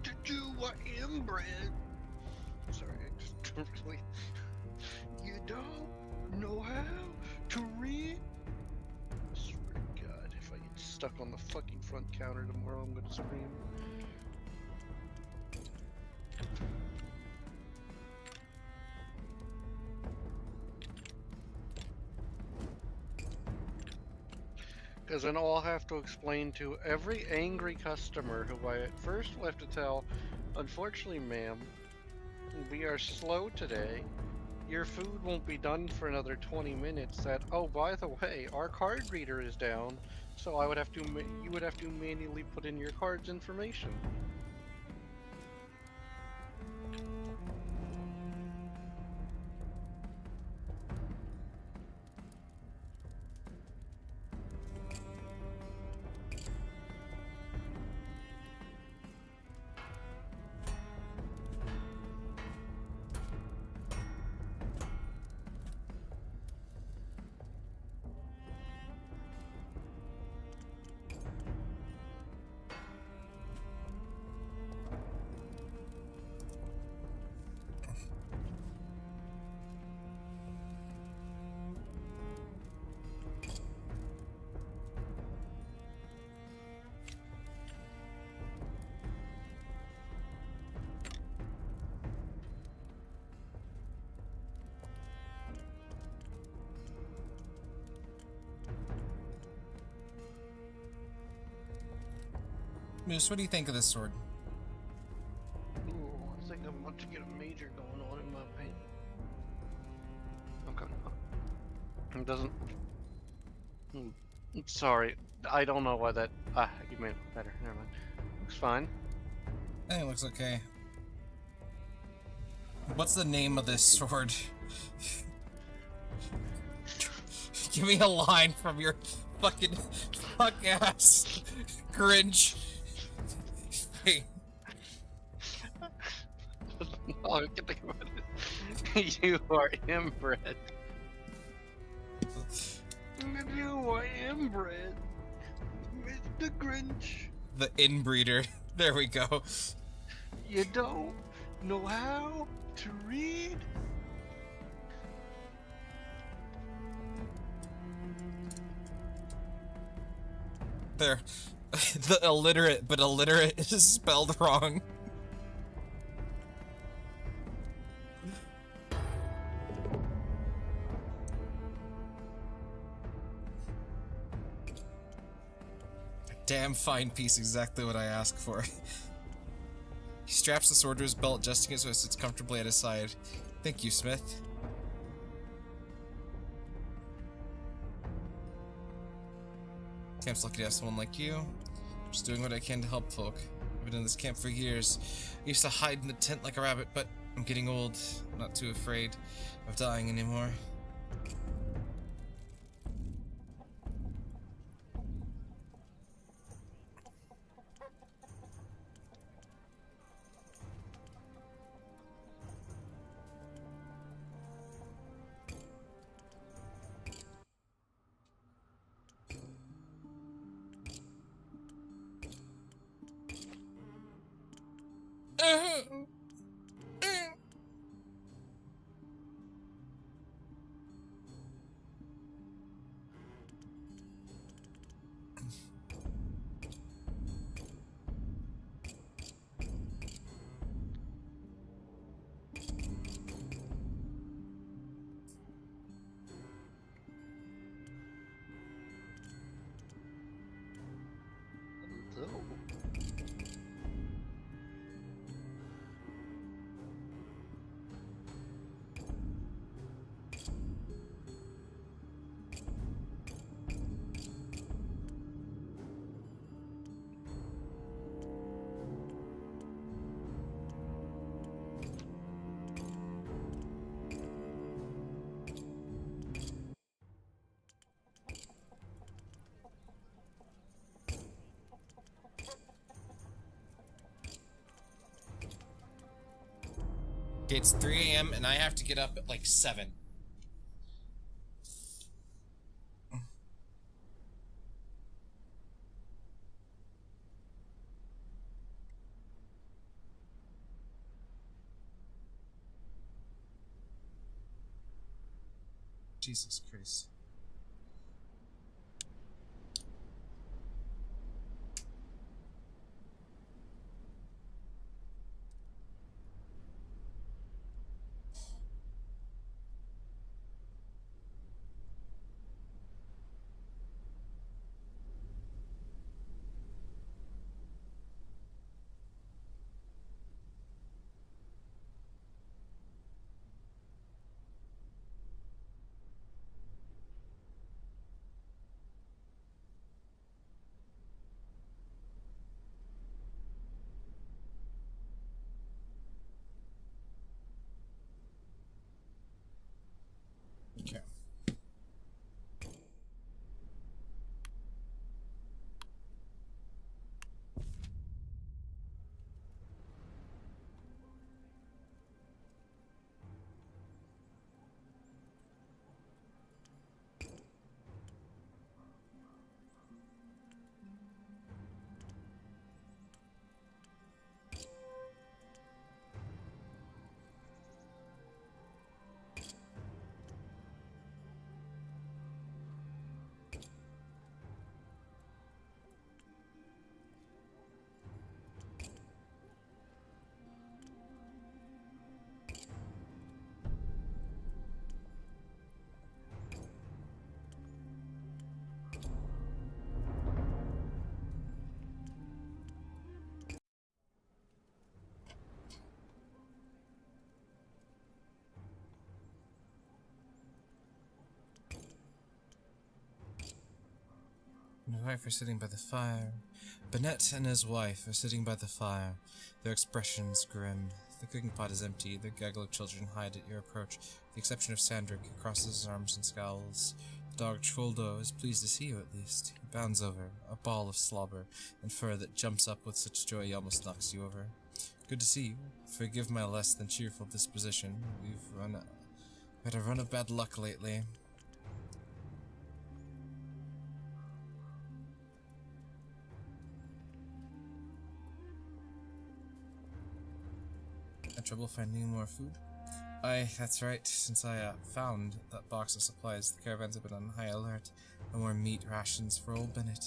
To do what inbred. Sorry, I just don't really. You don't know how to read. I swear to God, if I get stuck on the fucking front counter tomorrow, I'm gonna scream. Because then I'll have to explain to every angry customer who I at first will have to tell, unfortunately, ma'am, we are slow today. Your food won't be done for another 20 minutes. That, oh, by the way, our card reader is down, so I would have to, you would have to manually put in your card's information. Moose, what do you think of this sword? Ooh, I think I'm about to get a major going on in my paint. I'm Okay. It doesn't. Sorry, I don't know why that. You made it better. Never mind. Looks fine. I think it looks okay. What's the name of this sword? Give me a line from your fucking fuck ass Grinch. Hey, All I can think about it. You are inbred. You are inbred. Mr. Grinch. the inbreeder. There we go. You don't know how to read? There. The illiterate, but illiterate is spelled wrong. Damn fine piece, exactly what I asked for. He straps the sword to his belt, adjusting it so it sits comfortably at his side. Thank you, Smith. Camp's lucky to have someone like you. Just doing what I can to help folk. I've been in this camp for years. I used to hide in the tent like a rabbit, but I'm getting old. I'm not too afraid of dying anymore. It's 3 a.m. and I have to get up at like 7. Jesus Christ. and wife are sitting by the fire. Bennett and his wife are sitting by the fire, their expressions grim. The cooking pot is empty, their gaggle of children hide at your approach, with the exception of Sandrick, who crosses his arms and scowls. The dog Troldo is pleased to see you at least. He bounds over, a ball of slobber and fur that jumps up with such joy he almost knocks you over. Good to see you. Forgive my less than cheerful disposition. We've had a run of bad luck lately. Had trouble finding more food? Aye, that's right. Since I found that box of supplies, the caravans have been on high alert. No more meat rations for old Bennett.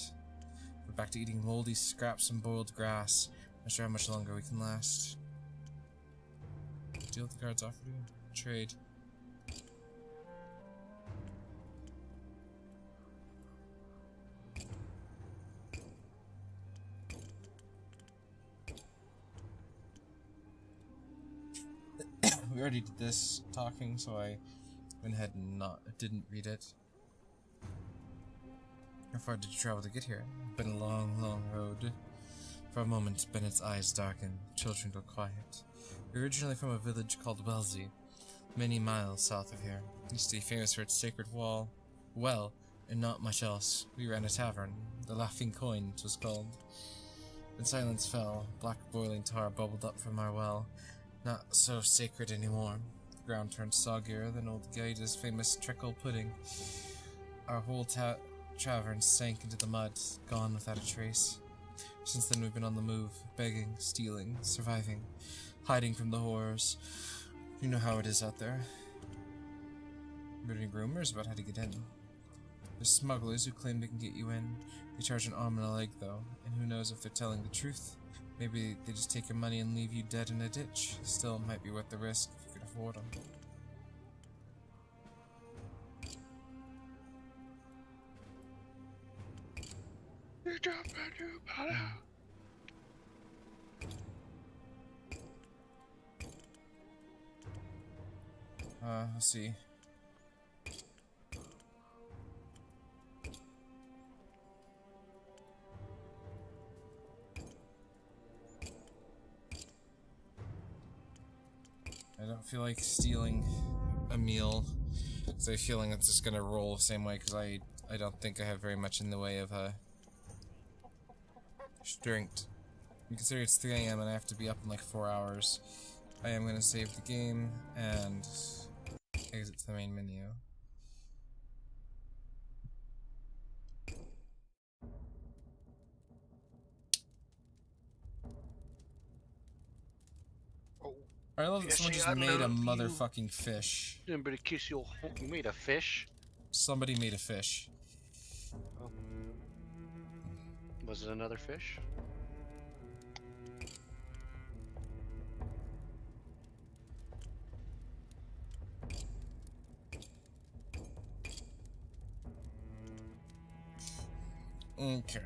We're back to eating moldy scraps and boiled grass. Not sure how much longer we can last. Deal with the guards offered you? Trade. We already did this talking, so I went ahead and didn't read it. How far did you travel to get here? Been a long, long road. For a moment, Bennett's eyes darken. Children go quiet. We're originally from a village called Wellesley, many miles south of here. Used to be famous for its sacred well, and not much else. We ran a tavern. The Laughing Coin, it was called. When silence fell, black boiling tar bubbled up from our well. Not so sacred anymore. The ground turned soggier than old Gaida's famous treacle pudding. Our whole tavern sank into the mud, gone without a trace. Since then we've been on the move, begging, stealing, surviving, hiding from the horrors. You know how it is out there. Heard any rumors about how to get in? There's smugglers who claim they can get you in. They charge an arm and a leg though, and who knows if they're telling the truth. Maybe they just take your money and leave you dead in a ditch. Still, it might be worth the risk if you could afford them. Let's see. I don't feel like stealing a meal, because I feel like it's just gonna roll the same way, because I don't think I have very much in the way of strength. Considering it's 3 AM and I have to be up in like 4 hours, I am gonna save the game and exit to the main menu. I love that Yeah, someone see, just I made a love you. motherfucking fish. Somebody kiss your. You made a fish? Somebody made a fish. Was it another fish? Okay.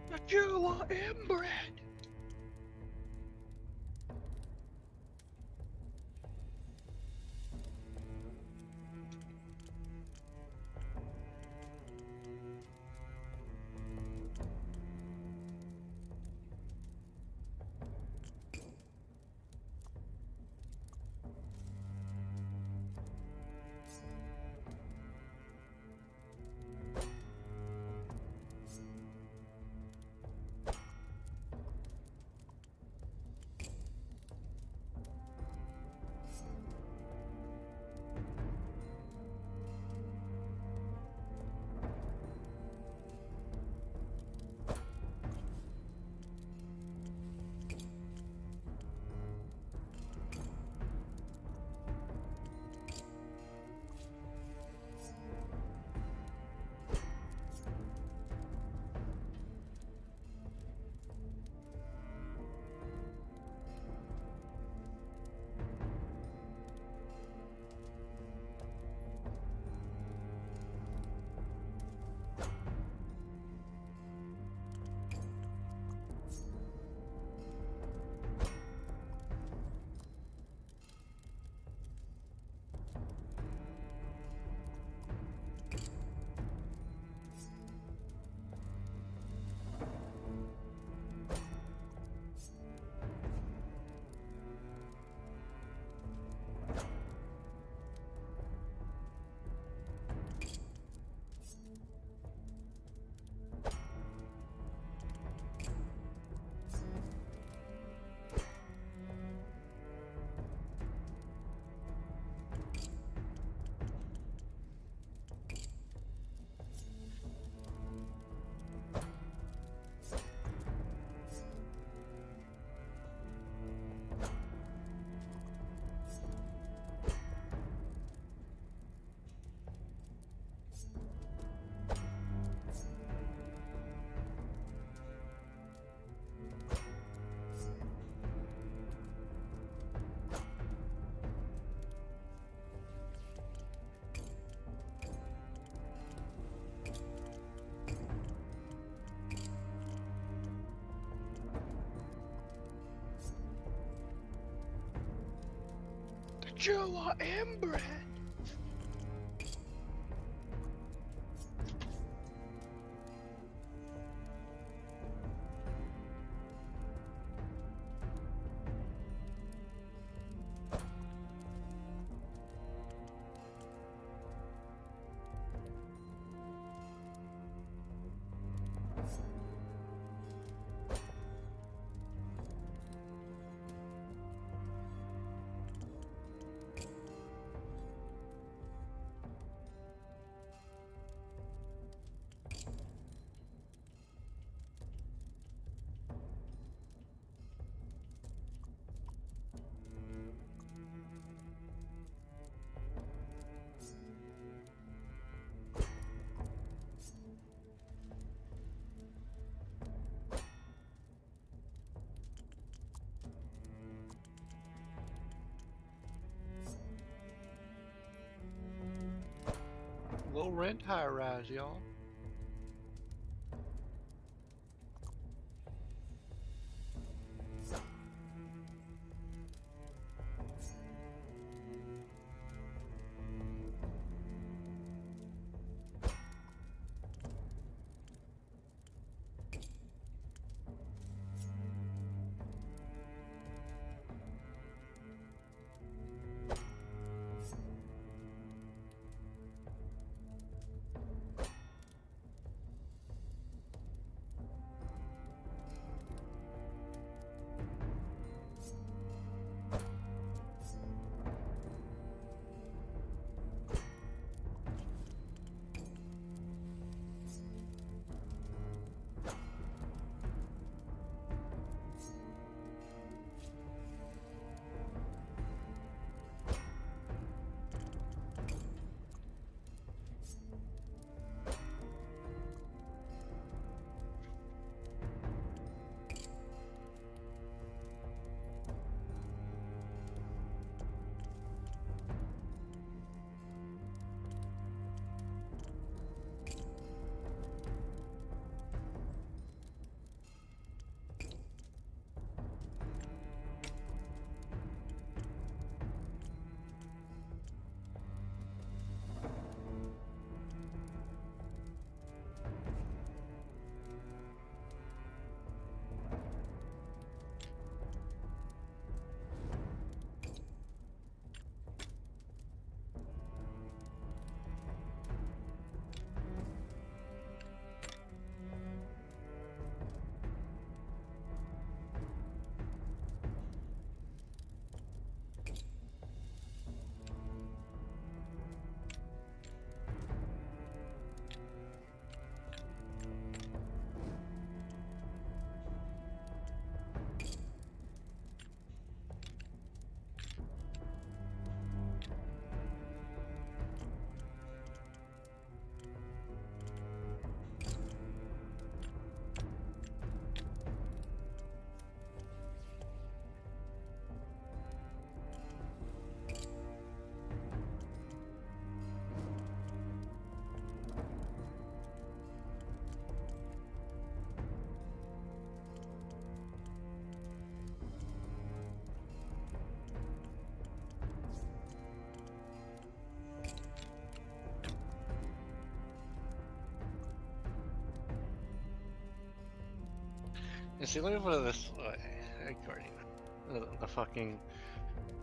But you are inbred. Jilla inbred. Low rent, high rise, y'all. And see, let me put it this way, Guardian. The fucking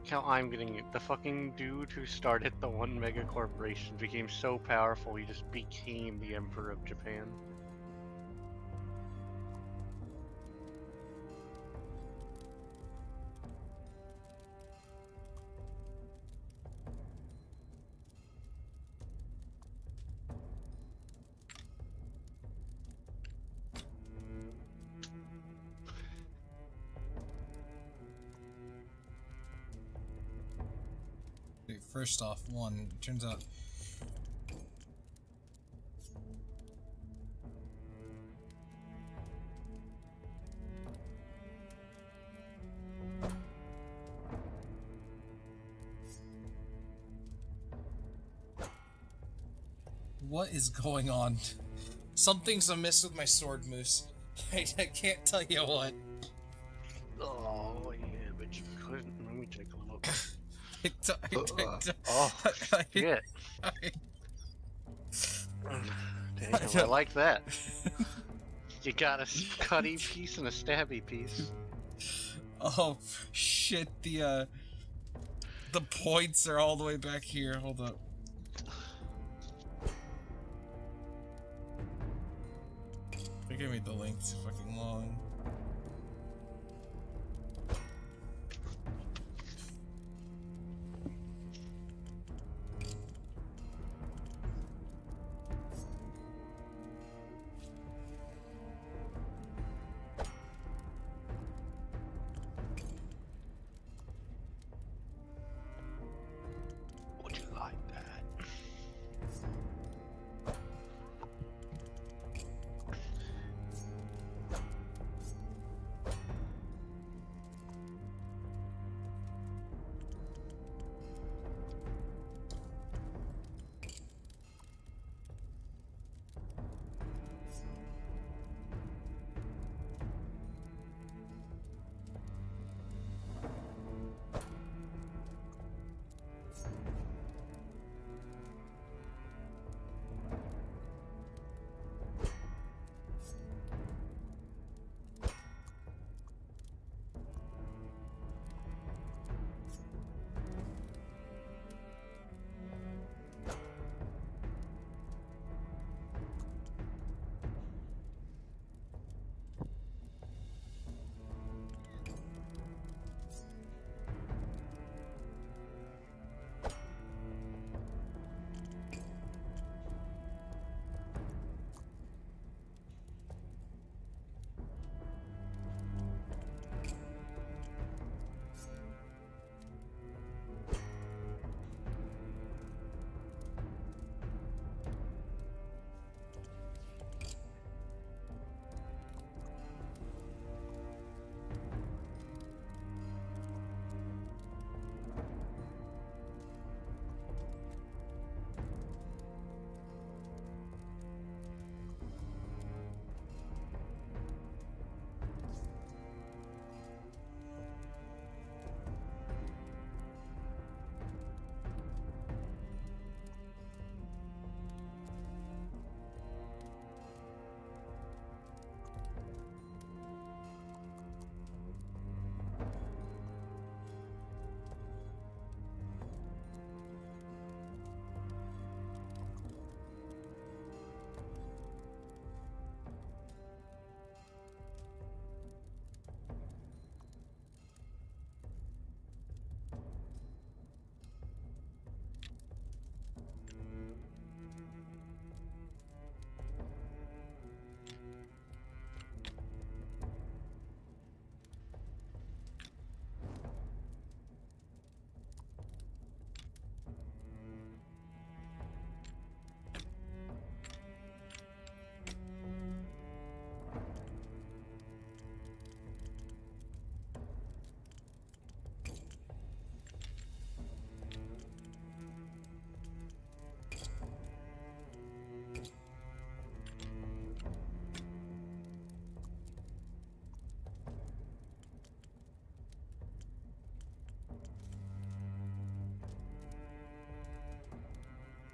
how I'm getting it. The fucking dude who started the one mega corporation became so powerful he just became the Emperor of Japan. First off, one, it turns out what is going on? Something's amiss with my sword, Moose. I can't tell you what. Oh yeah, but you couldn't. Let me take a look. Oh, shit. Damn, I like that. You got a cutty piece and a stabby piece. Oh shit! The points are all the way back here. Hold up. I think I made the link too fucking long. Would you like that?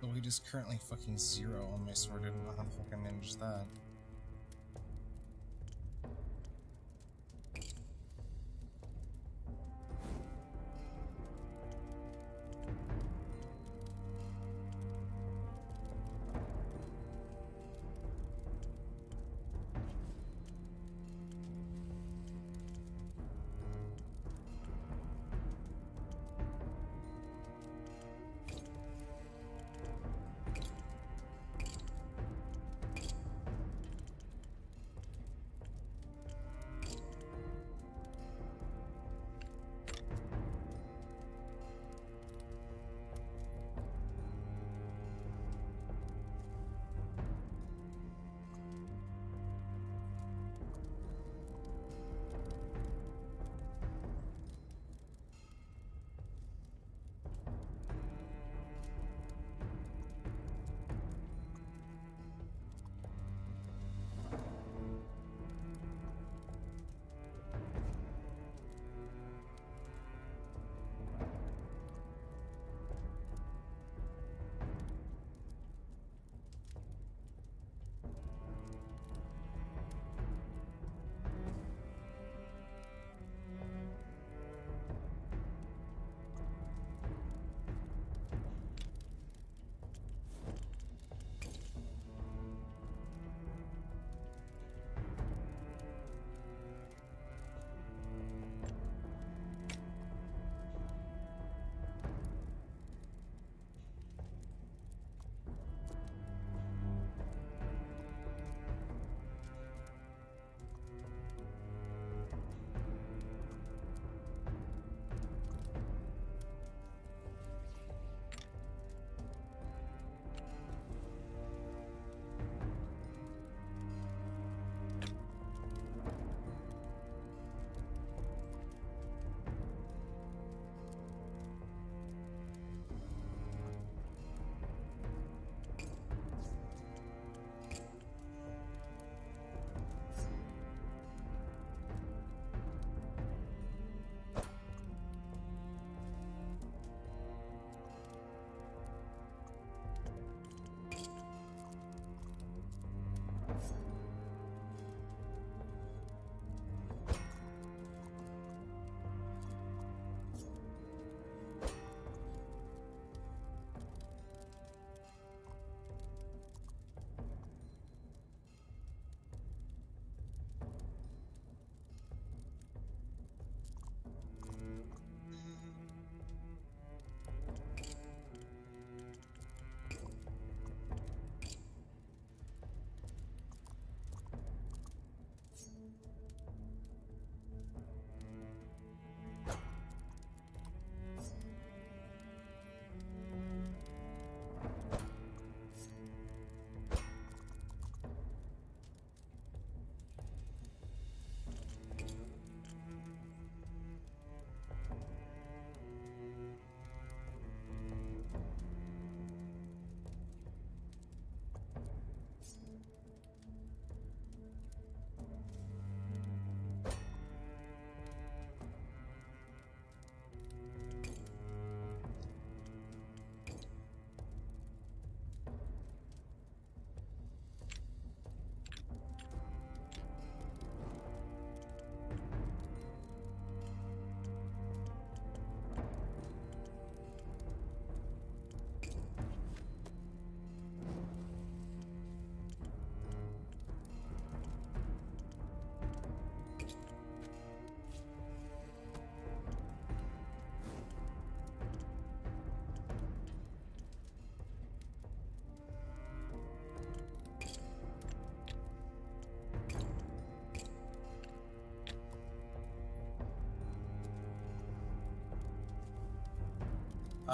The weight is currently fucking 0 on my sword. I don't know how the fuck I managed that.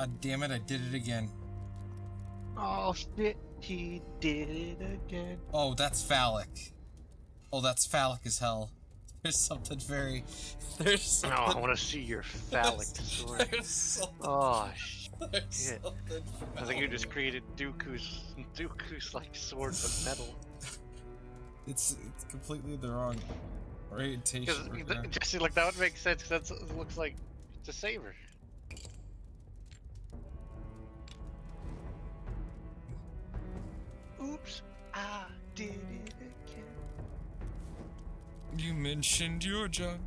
Ah, damn it, I did it again. Oh shit, he did it again. Oh, that's phallic. Oh, that's phallic as hell. There's something very... There's Oh, something... I want to see your phallic sword. There's something... Oh There's shit. something I think you just phallic. created Dooku's like sword of metal. It's completely the wrong orientation. Because Jesse, like that would make sense. Because it looks like it's a saber. Oops, I did it again. You mentioned your junk.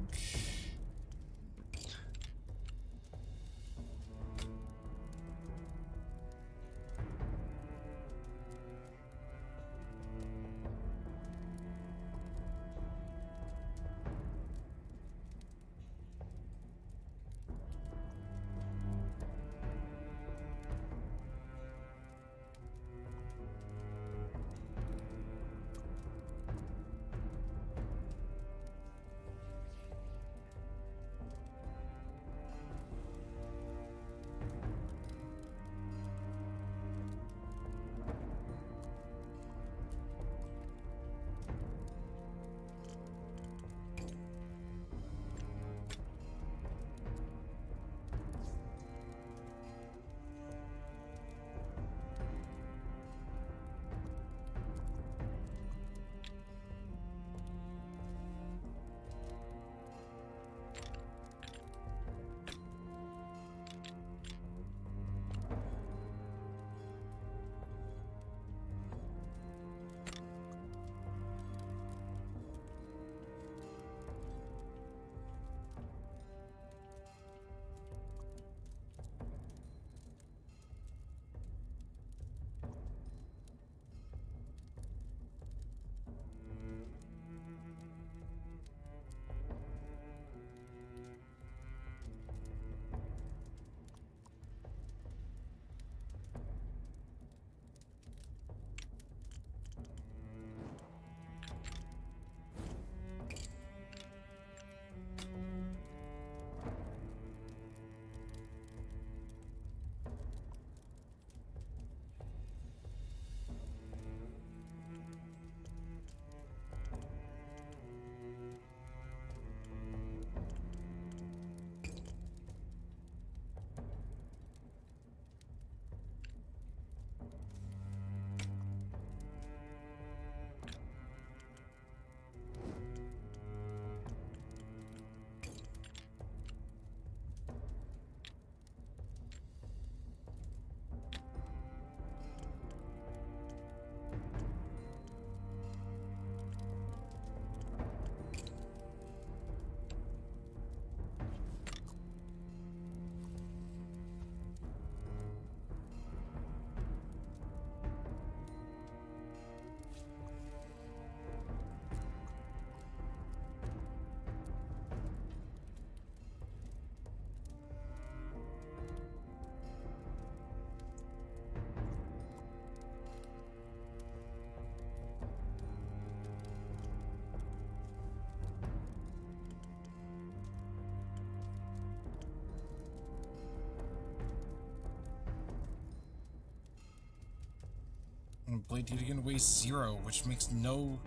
Blade Duty again weighs 0, which makes no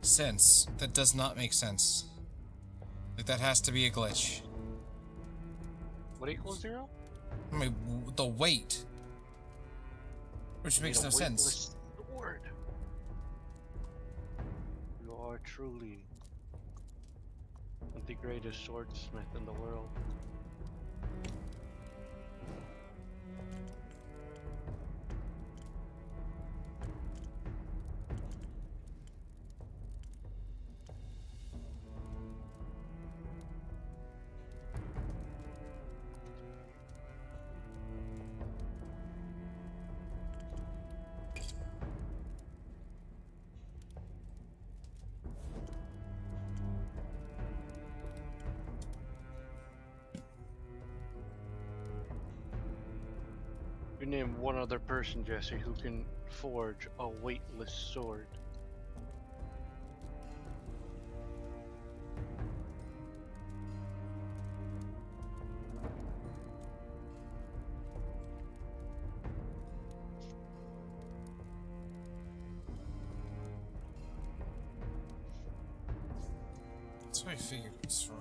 sense. That does not make sense. Like, that has to be a glitch. What equals 0? I mean, the weight. Which makes no sense. Sword. You are truly the greatest swordsmith in the world. You name one other person, Jesse, who can forge a weightless sword. So I figured it was for.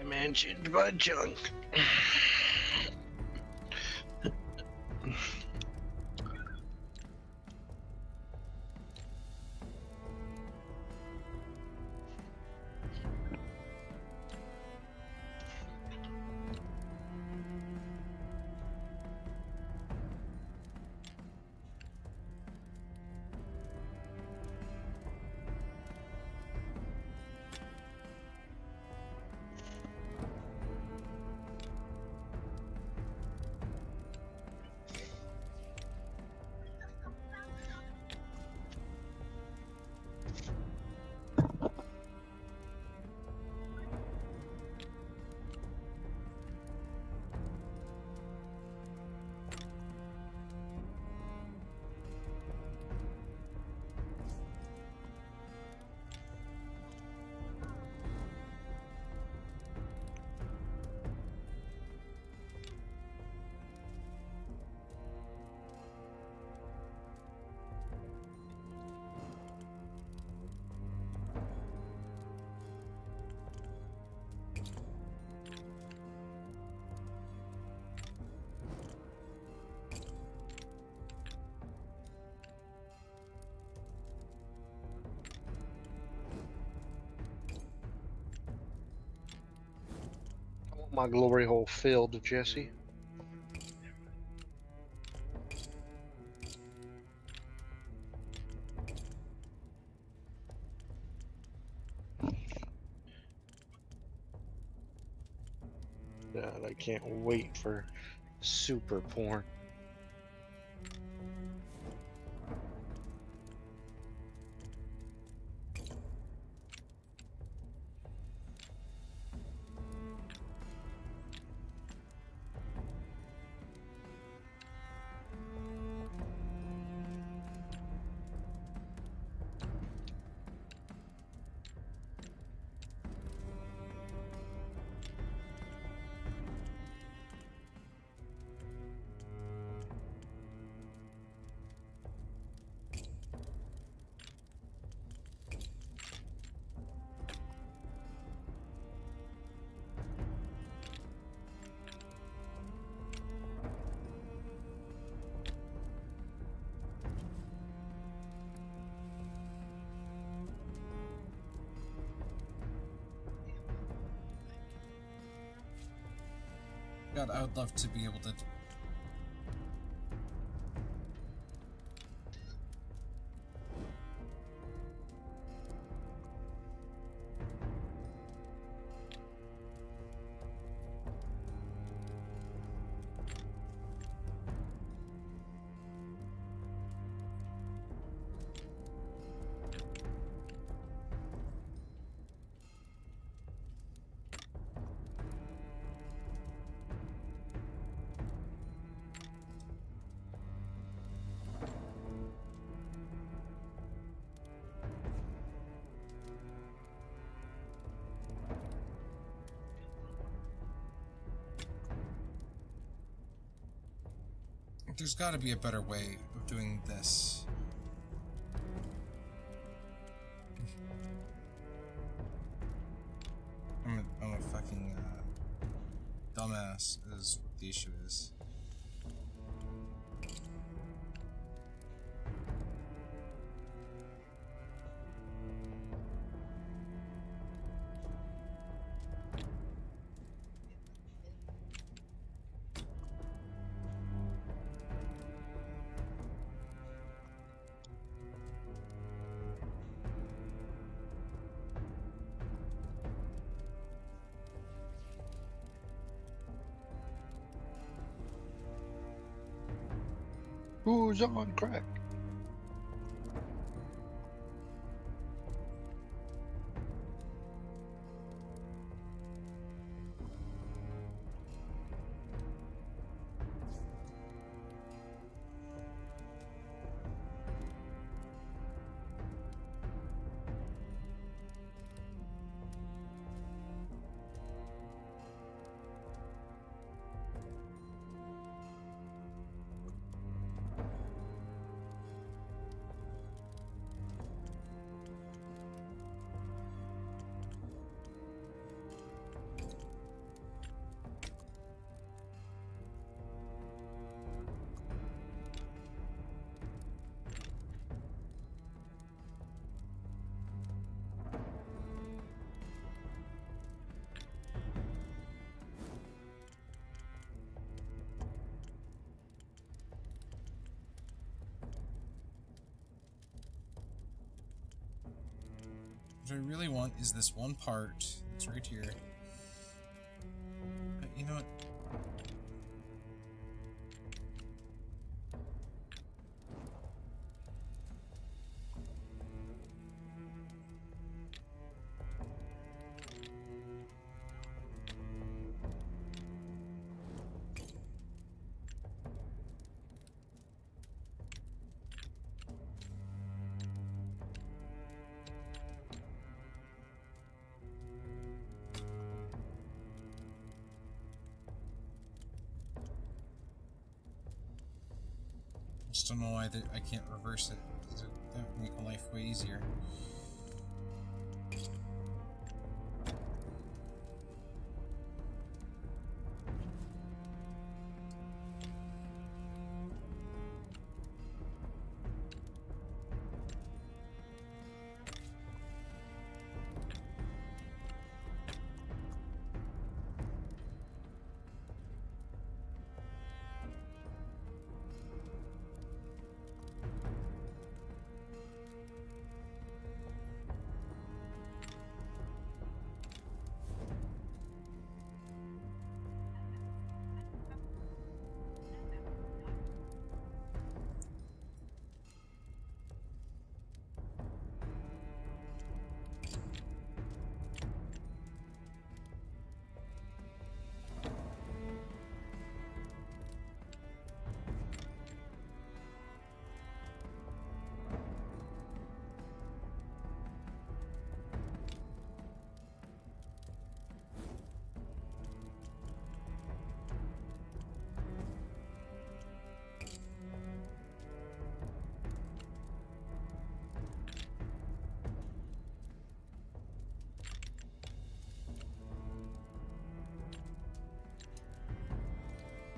Mentioned by junk. I want my glory hole filled, Jesse. God, I can't wait for super porn. God, I would love to be able to. There's got to be a better way of doing this. I'm a fucking dumbass, is what the issue is. Who's on crack? What I really want is this one part that's right here. But you know what? I just don't know why I can't reverse it. That would make life way easier.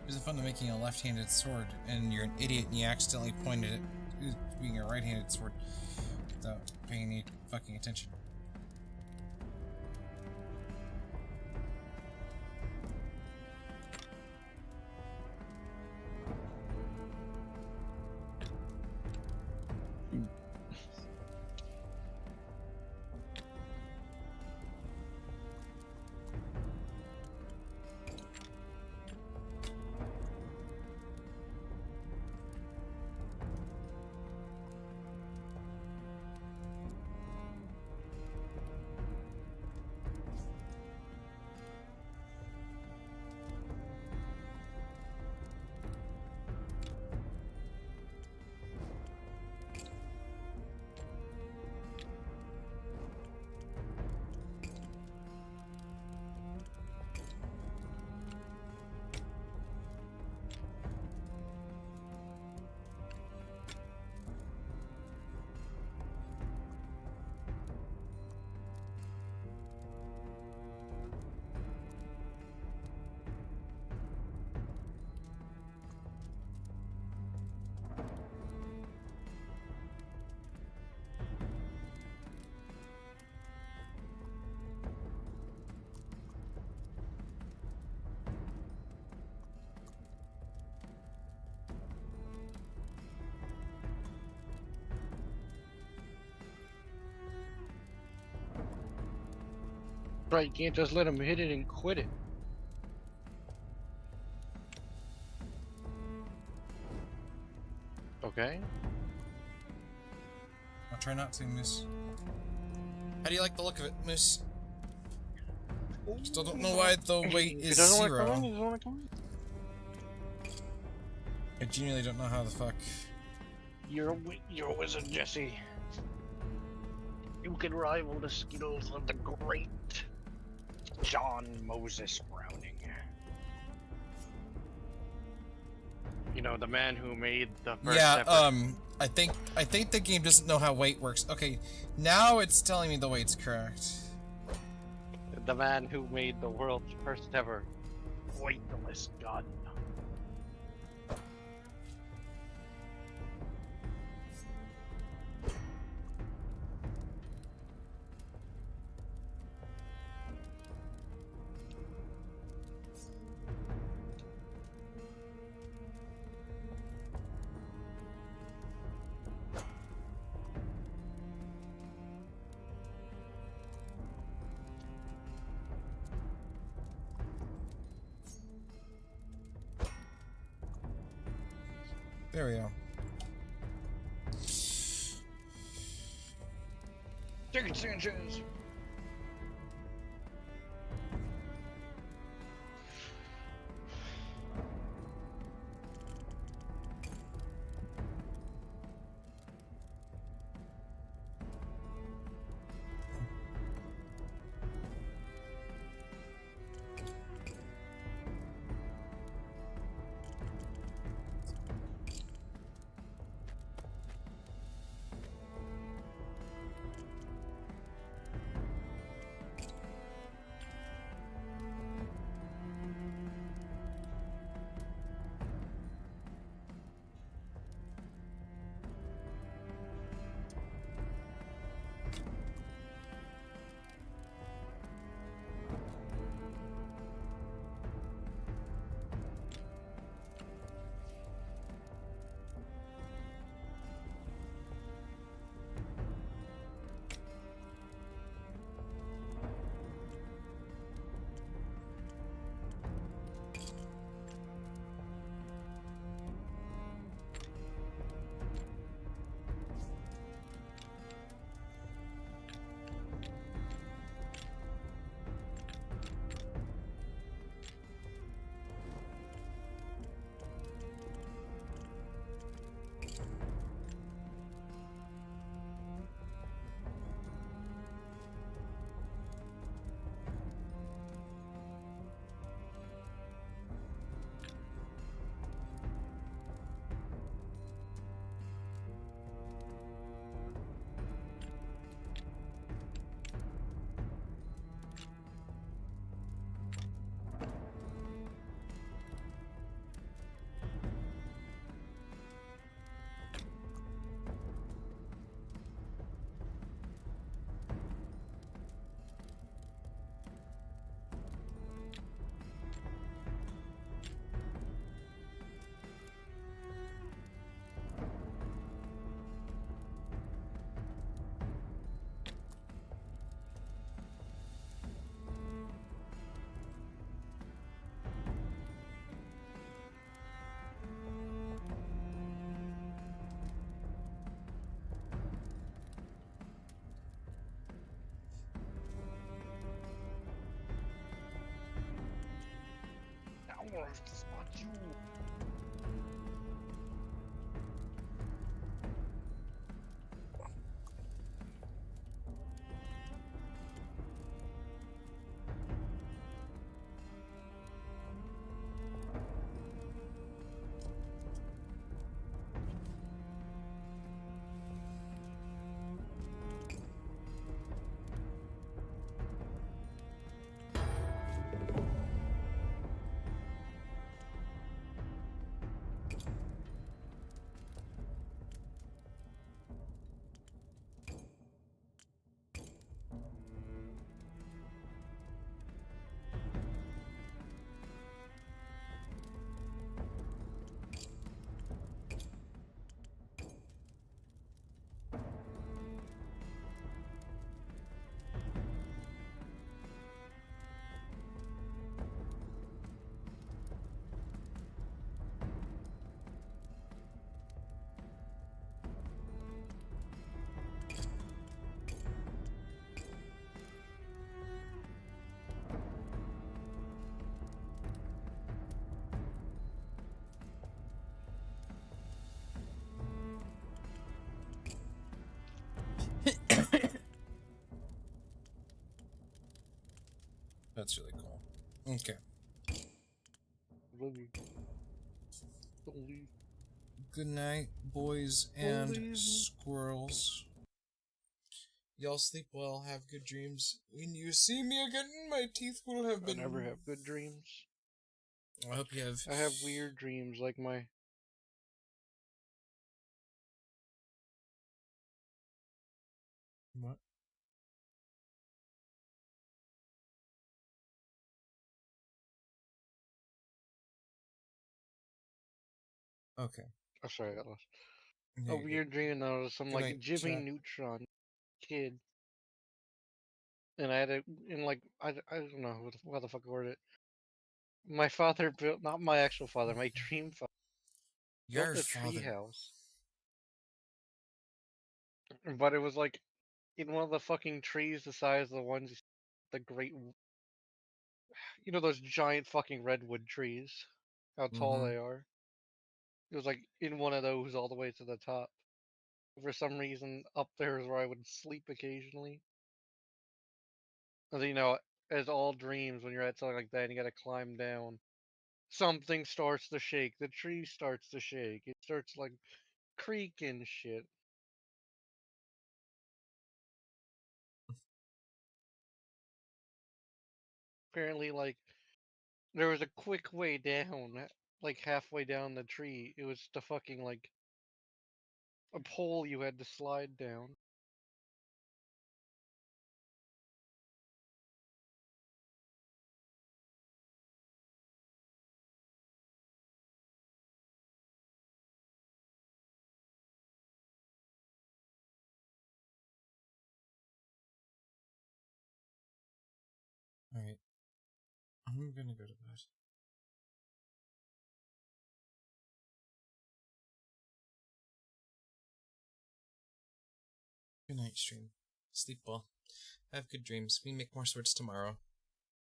There's the fun of making a left-handed sword, and you're an idiot and you accidentally pointed it being a right-handed sword without paying any fucking attention. Right, you can't just let him hit it and quit it. Okay. I'll try not to, Moose. How do you like the look of it, Moose? Still don't know why the weight He is doesn't want to come 0. in, he doesn't want to come I genuinely don't know how the fuck. in. You're a wizard, Jesse. You can rival the skills of the great John Moses Browning. You know, the man who made the first Yeah, ever... I think the game doesn't know how weight works. Okay, now it's telling me the weight's correct. The man who made the world's first ever weightless gun. There we go. Chicken Sanchez! Now we'll have to spot you. That's really cool. Okay. Love you. Don't leave. Good night, boys and leave. squirrels. Y'all sleep well. Have good dreams. When you see me again, my teeth will have I been. never have good dreams. I hope you have. I have weird dreams, like my. What? Okay. Oh, sorry, I got lost. Yeah, A you're weird dream, and I was some Good like night, Jimmy chat. Neutron kid, and I had a in like I don't know how the fuck I worded it. My father built, not my actual father, my dream father built Your a father. tree house, but it was like in one of the fucking trees the size of the ones, the great, you know, those giant fucking redwood trees, how tall Mm-hmm. they are. It was like in one of those all the way to the top. For some reason, up there is where I would sleep occasionally. And you know, as all dreams, when you're at something like that, and you gotta climb down. Something starts to shake. The tree starts to shake. It starts like creaking shit. Apparently, like there was a quick way down, like halfway down the tree. It was the fucking like a pole you had to slide down. Alright. I'm gonna go to bed. Good night, stream. Sleep well. Have good dreams. We make more swords tomorrow.